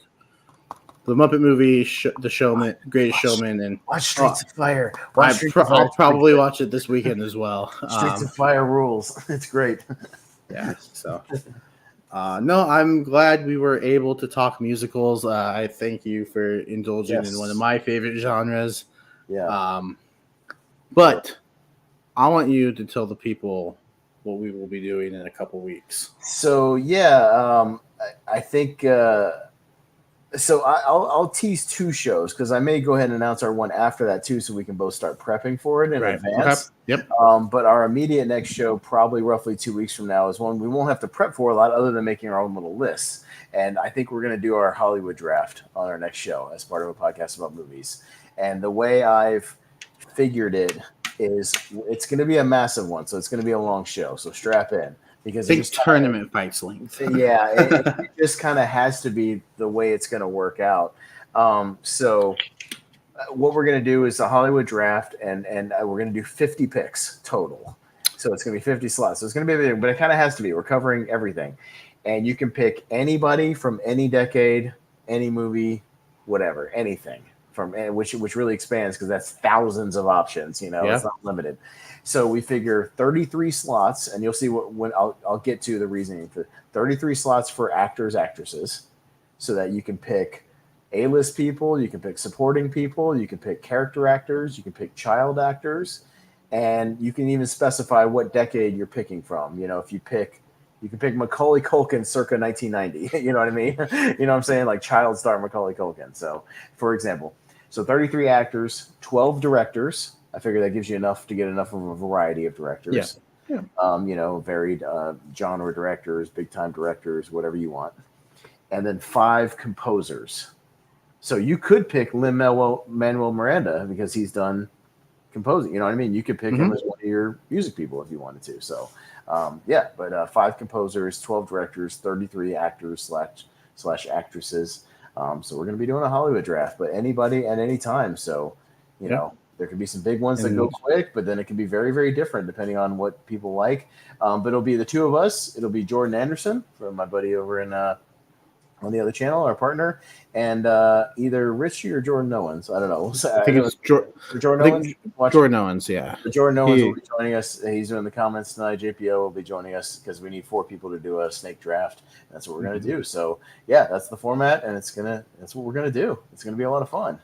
the Muppet Movie, The Showman, Greatest Showman, and watch Streets of Fire. I'll probably watch it this weekend as well. Streets of Fire rules. It's great. Yeah. So, no, I'm glad we were able to talk musicals. I thank you for indulging in one of my favorite genres. Yeah. But I want you to tell the people what we will be doing in a couple weeks. So I think. So I'll tease two shows, because I may go ahead and announce our one after that too, so we can both start prepping for it in advance. Okay. Yep. But our immediate next show, probably roughly 2 weeks from now, is one we won't have to prep for a lot, other than making our own little lists. And I think we're going to do our Hollywood draft on our next show as part of a podcast about movies. And the way I've figured it is, it's going to be a massive one, so it's going to be a long show. So strap in. Because big tournament fights length. Yeah, it just kind of has to be the way it's going to work out. So what we're going to do is a Hollywood draft, and we're going to do 50 picks total. So it's going to be 50 slots. So it's going to be everything, but it kind of has to be. We're covering everything. And you can pick anybody from any decade, any movie, whatever, anything. Which really expands, because that's thousands of options. It's not limited. So we figure 33 slots, and you'll see when I'll get to the reasoning for 33 slots for actors, actresses, so that you can pick A-list people, you can pick supporting people, you can pick character actors, you can pick child actors, and you can even specify what decade you're picking from. If you can pick Macaulay Culkin circa 1990. You know what I mean? You know what I'm saying? Like child star Macaulay Culkin. So, for example, 33 actors, 12 directors. I figure that gives you enough to get enough of a variety of directors. Yeah. Varied genre directors, big time directors, whatever you want. And then 5 composers. So you could pick Lin-Manuel Miranda, because he's done composing. You know what I mean? You could pick him as one of your music people if you wanted to. So, but 5 composers, 12 directors, 33 actors / actresses. So we're going to be doing a Hollywood draft, but anybody at any time. So, there could be some big ones that go quick, but then it can be very, very different depending on what people like. But it'll be the two of us. It'll be Jordan Anderson, from my buddy over in on the other channel, our partner, and either Richie or Jordan Owens. I don't know. I think it's Jordan Owens. Jordan Owens, yeah. Jordan Owens will be joining us. He's doing the comments tonight. JPO will be joining us, because we need 4 people to do a snake draft. That's what we're going to do. So, that's the format, and that's what we're going to do. It's going to be a lot of fun.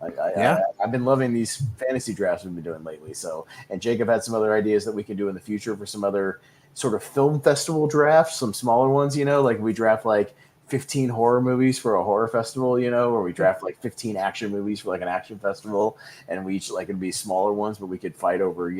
I've been loving these fantasy drafts we've been doing lately. So, and Jacob had some other ideas that we can do in the future for some other sort of film festival drafts, some smaller ones, like we draft 15 horror movies for a horror festival, or we draft 15 action movies for an action festival, and we each it'd be smaller ones, but we could fight over,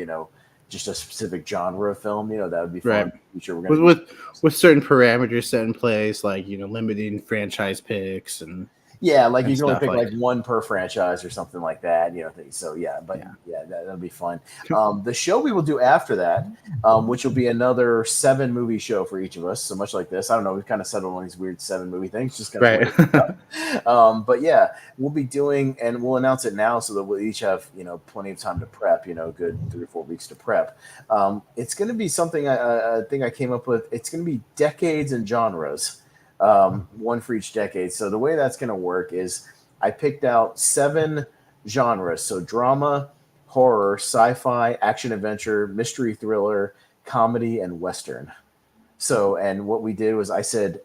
just a specific genre of film. That would be fun. Right. In the future. We're gonna with certain parameters set in place, limiting franchise picks and. Yeah, like you and can only stuff pick like. like one per franchise or something like that, So yeah, but Yeah. that'll be fun. The show we will do after that, which will be another 7-movie show for each of us. So much like this, I don't know. We've kind of settled on these weird 7-movie things, just kind of Right. the way it's done. But yeah, we'll be doing, and we'll announce it now so that we'll each have plenty of time to prep. Good 3 or 4 weeks to prep. It's going to be something I think I came up with. It's going to be decades and genres. One for each decade. So the way that's going to work is I picked out 7 genres. So drama, horror, sci-fi, action adventure, mystery thriller, comedy, and Western. So, and what we did was I said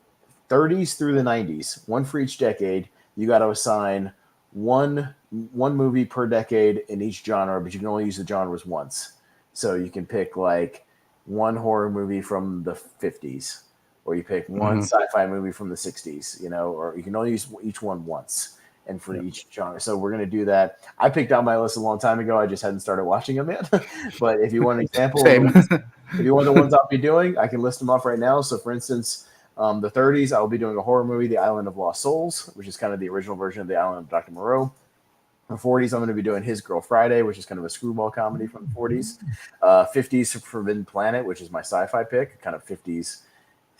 30s through the 90s, one for each decade. You got to assign one movie per decade in each genre, but you can only use the genres once. So you can pick like one horror movie from the 50s, or you pick one sci-fi movie from the 60s, or you can only use each one once and for each genre. So we're going to do that. I picked out my list a long time ago. I just hadn't started watching them yet. But if you want an example, Same. if you want the ones I'll be doing, I can list them off right now. So for instance, the 30s, I'll be doing a horror movie, The Island of Lost Souls, which is kind of the original version of The Island of Dr. Moreau. The 40s, I'm going to be doing His Girl Friday, which is kind of a screwball comedy from the 40s. 50s, Forbidden Planet, which is my sci-fi pick, kind of 50s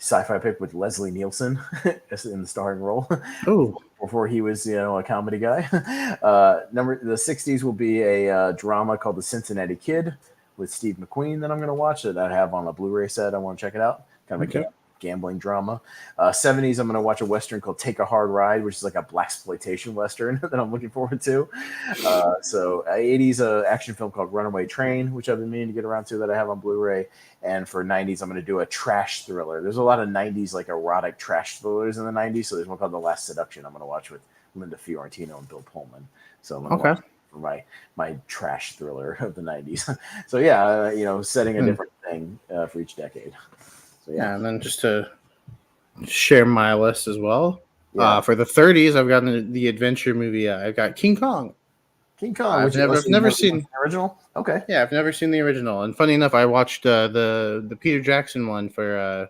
sci-fi pick with Leslie Nielsen in the starring role. Oh, Before he was, a comedy guy. The 60s will be a drama called The Cincinnati Kid with Steve McQueen that I'm going to watch that I have on a Blu-ray set. I want to check it out. Kind of a gambling drama. 70s, I'm going to watch a Western called Take a Hard Ride, which is like a blaxploitation Western that I'm looking forward to. 80s, action film called Runaway Train, which I've been meaning to get around to that I have on Blu-ray. And for 90s, I'm going to do a trash thriller. There's a lot of 90s like erotic trash thrillers in the 90s. So there's one called The Last Seduction I'm going to watch with Linda Fiorentino and Bill Pullman. So I'm going to watch for my trash thriller of the 90s. So yeah, setting a different thing for each decade. So yeah, and then just to share my list as well. Yeah. For the 30s, I've got the adventure movie. I've got King Kong. King Kong. I've never seen the original. Okay. Yeah, I've never seen the original. And funny enough, I watched the Peter Jackson one for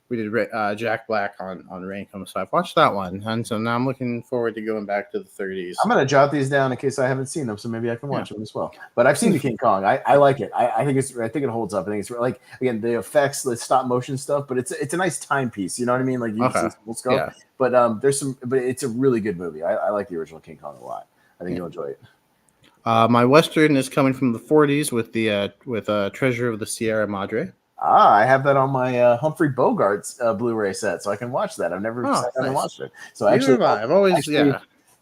we did Jack Black on Raincome, so I've watched that one, and so now I'm looking forward to going back to the 30s. I'm gonna jot these down in case I haven't seen them, so maybe I can watch them as well. But I've seen the King Kong. I like it. I think it holds up. I think it's like, again, the effects, the stop motion stuff, but it's a nice timepiece. You know what I mean? Like you can see full scope. Yeah. But but it's a really good movie. I like the original King Kong a lot. I think you'll enjoy it. My Western is coming from the 40s with Treasure of the Sierra Madre. I have that on my Humphrey Bogart's Blu-ray set, so I can watch that. I've never sat down and watched it. So actually, I've always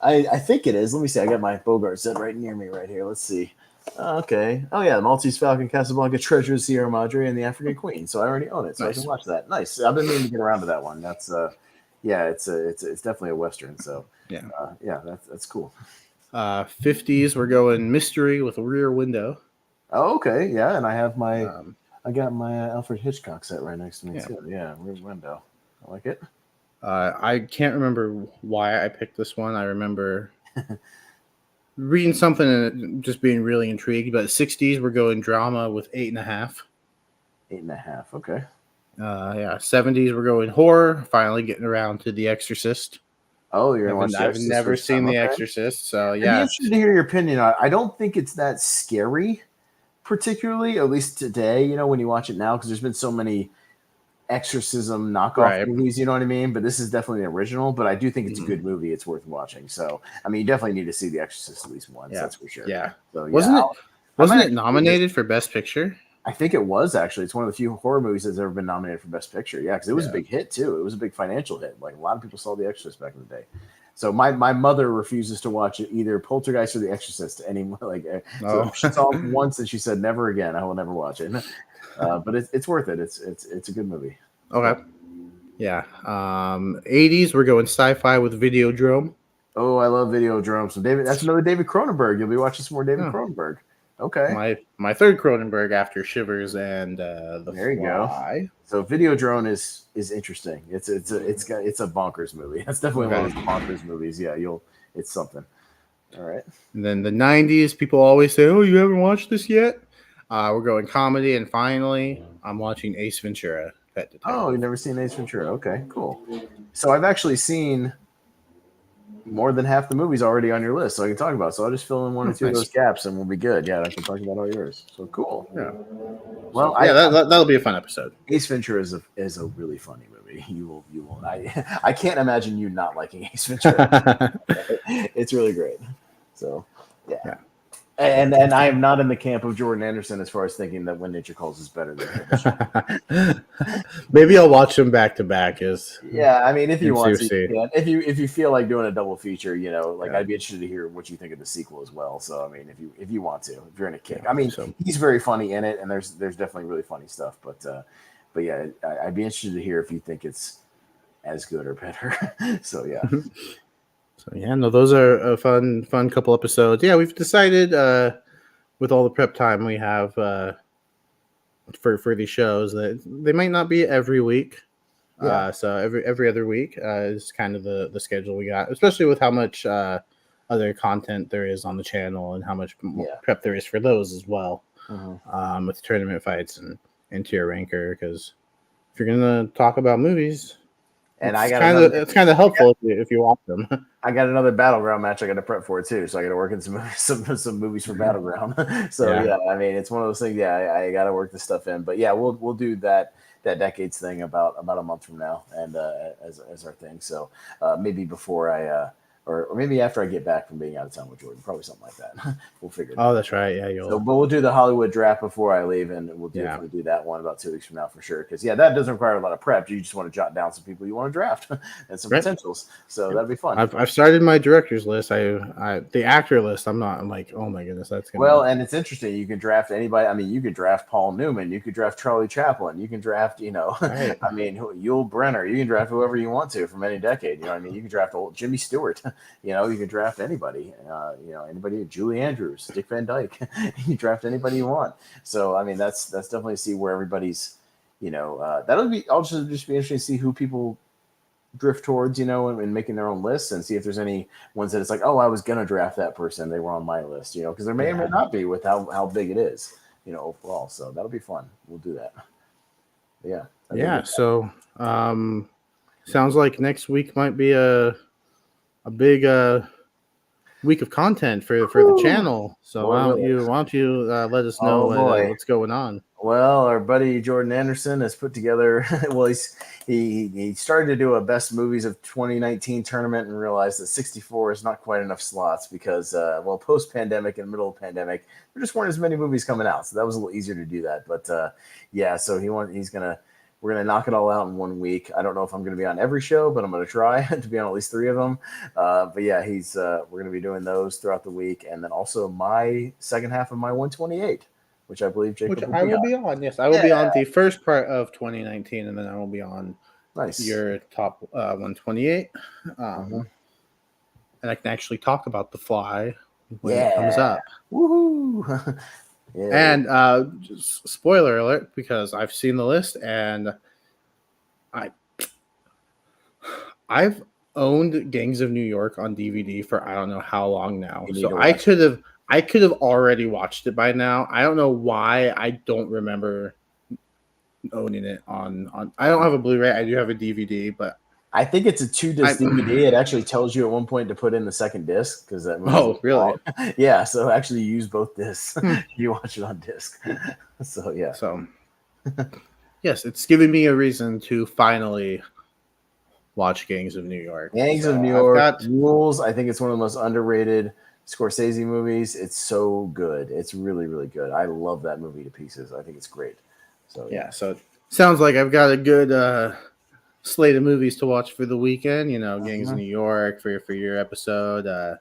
I think it is. Let me see. I got my Bogart set right near me right here. Let's see. Okay. Oh yeah, the Maltese Falcon, Casablanca, Treasure of Sierra Madre, and the African Queen. So I already own it, so I can watch that. Nice. I've been meaning to get around to that one. That's it's definitely a Western. So that's cool. 50s, we're going mystery with a Rear Window. Oh, okay. Yeah, and I have my I got my Alfred Hitchcock set right next to me too. Yeah, Rear Window. I like it. I can't remember why I picked this one. I remember reading something and just being really intrigued. But 60s, we're going drama with 8.5. 8.5. Okay. 70s, we're going horror. Finally getting around to The Exorcist. Oh, you're gonna watch I've never seen The Exorcist, so yeah. I'm interested to hear your opinion on it. I don't think it's that scary, particularly, at least today. When you watch it now, because there's been so many exorcism knockoff movies, you know what I mean? But this is definitely the original. But I do think it's a good movie. It's worth watching. So I mean, you definitely need to see The Exorcist at least once. That's for sure. Yeah. So wasn't it nominated for Best Picture? I think it was actually. It's one of the few horror movies that's ever been nominated for Best Picture. Yeah, because it was a big hit too. It was a big financial hit. Like a lot of people saw The Exorcist back in the day. So my mother refuses to watch either Poltergeist or The Exorcist anymore. So she saw it once and she said, "Never again. I will never watch it." But it's worth it. It's a good movie. Okay. Yeah. 80s, we're going sci-fi with Videodrome. Oh, I love Videodrome. So that's another David Cronenberg. You'll be watching some more David Cronenberg. Okay. My third Cronenberg after Shivers and The There you Fly. go. So Videodrome is interesting. It's a bonkers movie. That's definitely one of those bonkers movies. Yeah, it's something. All right. And then the 90s, people always say, "Oh, you haven't watched this yet?" We're going comedy, and finally, I'm watching Ace Ventura: Pet Detective. Oh, you've never seen Ace Ventura? Okay, cool. So I've actually seen more than half the movies already on your list, so I can talk about. So I'll just fill in one or two of those gaps, and we'll be good. Yeah, I can talk about all yours. So cool. Yeah. Well, So, yeah, that'll be a fun episode. Ace Ventura is a really funny movie. You will. I can't imagine you not liking Ace Ventura. It's really great. So yeah. And I am not in the camp of Jordan Anderson as far as thinking that When Nature Calls is better than Maybe I'll watch them back to back. Yeah, I mean, if you want to, you can. If you feel like doing a double feature, I'd be interested to hear what you think of the sequel as well. So I mean, if you want to, if you're in a kick, I mean, he's very funny in it, and there's definitely really funny stuff. But yeah, I'd be interested to hear if you think it's as good or better. So yeah. So yeah, no, those are a fun couple episodes. Yeah, we've decided with all the prep time we have for these shows that they might not be every week. Yeah. So every other week is kind of the schedule we got, especially with how much other content there is on the channel and how much prep there is for those as well. With tournament fights and tier ranker, because if you're gonna talk about movies. And it's kind of helpful if you watch them. I got another Battleground match I got to prep for too, so I got to work in some movies for Battleground. So yeah, I mean, it's one of those things. Yeah, I got to work this stuff in, but yeah, we'll do that decades thing about a month from now, and as our thing. So maybe before I or maybe after I get back from being out of town with Jordan, probably something like that. We'll figure it out. Oh, that's right. Yeah, but we'll do the Hollywood draft before I leave, and we'll definitely do that one about 2 weeks from now for sure. Because that doesn't require a lot of prep. You just want to jot down some people you want to draft and some potentials. So that'd be fun. I've started my director's list. The actor list. I'm like, oh my goodness, that's gonna and it's interesting. You can draft anybody. I mean, you could draft Paul Newman. You could draft Charlie Chaplin. You can draft, I mean, Yul Brynner. You can draft whoever you want to from any decade. You know what I mean? You can draft old Jimmy Stewart. You can draft anybody. Anybody. Julie Andrews, Dick Van Dyke. You draft anybody you want. So I mean, that's definitely see where everybody's. That'll be also just be interesting to see who people drift towards. And making their own lists and see if there's any ones that it's like, oh, I was gonna draft that person. They were on my list. Because there may or may not be with how big it is. Overall. So that'll be fun. We'll do that. Yeah. Yeah. So sounds like next week might be a big week of content for the channel. So why don't you let us know what's going on? Well, our buddy Jordan Anderson has put together. Well, he started to do a best movies of 2019 tournament and realized that 64 is not quite enough slots because post pandemic and middle of pandemic there just weren't as many movies coming out. So that was a little easier to do that. But so we're going to knock it all out in 1 week. I don't know if I'm going to be on every show, but I'm going to try to be on at least 3 of them. But yeah, we're going to be doing those throughout the week. And then also my second half of my 128, which I believe Jacob will be on. Yes, I will be on the first part of 2019, and then I will be on your top 128. And I can actually talk about The Fly when it comes up. Woohoo! Yeah. And just spoiler alert, because I've seen the list and I've owned Gangs of New York on DVD for I don't know how long now. So I could have already watched it by now. I don't know why I don't remember owning it on I don't have a Blu-ray. I do have a DVD, but I think it's a 2-disc DVD. It actually tells you at one point to put in the second disc because that. Oh, really? Yeah. So actually, use both discs. You watch it on disc. So yeah. So yes, it's giving me a reason to finally watch Gangs of New York. Gangs of New York rules. I think it's one of the most underrated Scorsese movies. It's so good. It's really, really good. I love that movie to pieces. I think it's great. So yeah. So it sounds like I've got a good slate of movies to watch for the weekend. Gangs of New York for your episode,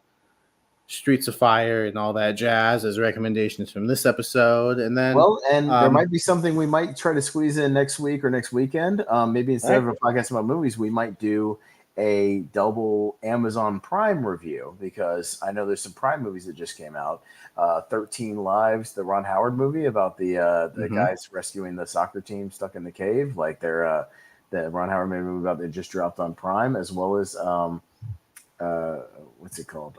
Streets of Fire and all that jazz as recommendations from this episode. And then there might be something we might try to squeeze in next week or next weekend. Maybe instead of a podcast about movies, we might do a double Amazon Prime review because I know there's some Prime movies that just came out. 13 Lives, the Ron Howard movie about the guys rescuing the soccer team stuck in the cave. Like they're the Ron Howard movie about that just dropped on Prime, as well as what's it called?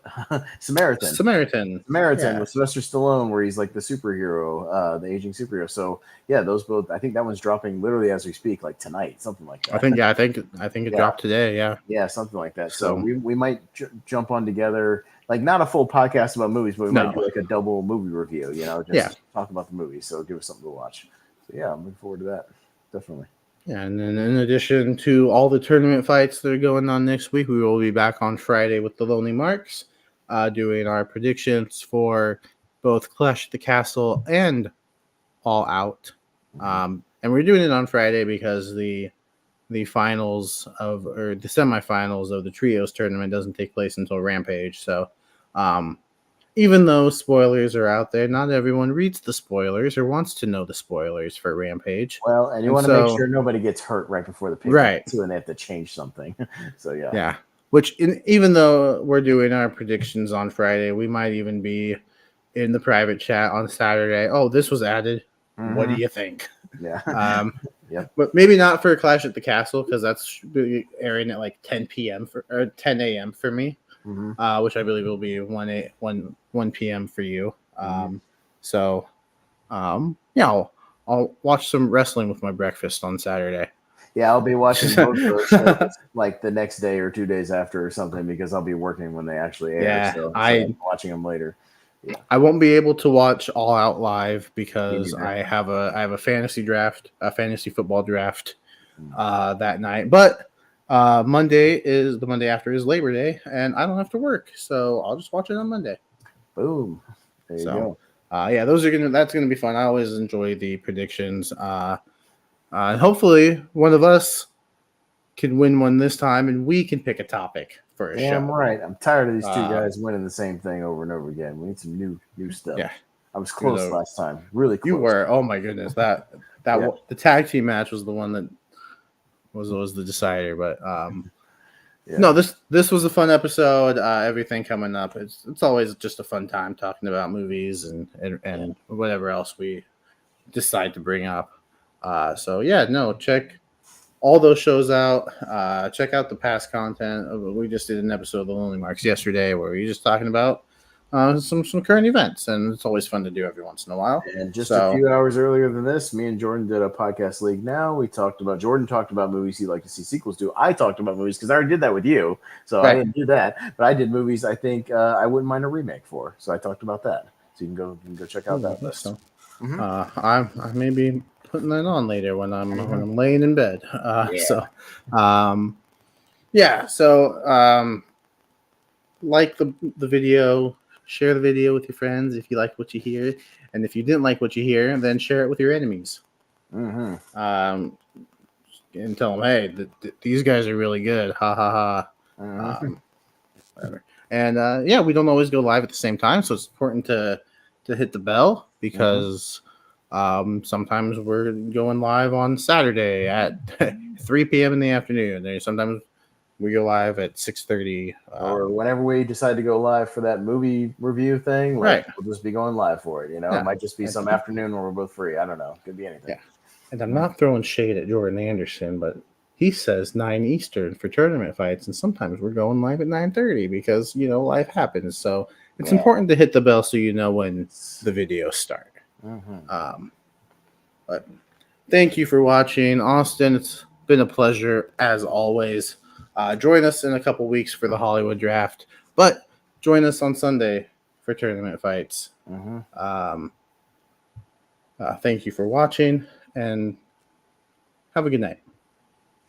Samaritan. Samaritan. Samaritan Yeah. with Sylvester Stallone, where he's like the superhero, the aging superhero. So yeah, those both. I think that one's dropping literally as we speak, like tonight, something like that. I think it dropped today. Yeah. Yeah, something like that. So, So we might jump on together, like not a full podcast about movies, but we might do like a double movie review. Just talk about the movie. So give us something to watch. So yeah, I'm looking forward to that. Definitely. Yeah, and then in addition to all the tournament fights that are going on next week, we will be back on Friday with the Lonely Marks, doing our predictions for both Clash at the Castle and All Out. And we're doing it on Friday because the finals or the semifinals of the trios tournament doesn't take place until Rampage. So, even though spoilers are out there, not everyone reads the spoilers or wants to know the spoilers for Rampage. Well, and you want to make sure nobody gets hurt right before the pay right too, and they have to change something. So yeah. Yeah. Which, even though we're doing our predictions on Friday, we might even be in the private chat on Saturday. Oh, this was added. Mm-hmm. What do you think? Yeah. Yep. But maybe not for Clash at the Castle, because that's airing at like 10 p.m. or 10 a.m. for me, which I believe will be 1 p.m. for you. So, yeah, I'll watch some wrestling with my breakfast on Saturday. Yeah, I'll be watching both those shows like the next day or 2 days after or something, because I'll be working when they actually air. Yeah, so I'm watching them later. Yeah. I won't be able to watch All Out live because I have a fantasy football draft that night. But the Monday after is Labor Day, and I don't have to work, so I'll just watch it on Monday. Boom! There you go. Yeah, that's gonna be fun. I always enjoy the predictions. Hopefully, one of us can win one this time, and we can pick a topic for a show. I'm right. I'm tired of these two guys winning the same thing over and over again. We need some new stuff. Yeah, I was close last time. Really close. You were. Oh my goodness, the tag team match was the one that was the decider. But no, this was a fun episode. Everything coming up. It's always just a fun time talking about movies and whatever else we decide to bring up. So yeah, no, check all those shows out. Check out the past content. We just did an episode of The Lonely Marks yesterday where we were just talking about some current events, and it's always fun to do every once in a while. And just a few hours earlier than this, me and Jordan did a podcast league. Now Jordan talked about movies he'd like to see sequels to. I talked about movies because I already did that with you, so I didn't do that. But I did movies I think I wouldn't mind a remake for, so I talked about that. So you can go check out that list. So. I may be putting that on later when I'm laying in bed. Like the video, share the video with your friends if you like what you hear, and if you didn't like what you hear, then share it with your enemies. And tell them, hey, these guys are really good. Ha ha ha. Whatever. And we don't always go live at the same time, so it's important to hit the bell because. Sometimes we're going live on Saturday at 3 p.m. in the afternoon. And sometimes we go live at 6:30. Or whenever we decide to go live for that movie review thing, we'll just be going live for it. It might just be some afternoon when we're both free. I don't know. Could be anything. Yeah. And I'm not throwing shade at Jordan Anderson, but he says 9 Eastern for tournament fights. And sometimes we're going live at 9:30 because, life happens. So it's important to hit the bell so you know when the videos start. But thank you for watching, Austin. It's been a pleasure as always. Join us in a couple weeks for the Hollywood draft, but join us on Sunday for tournament fights. Thank you for watching and have a good night.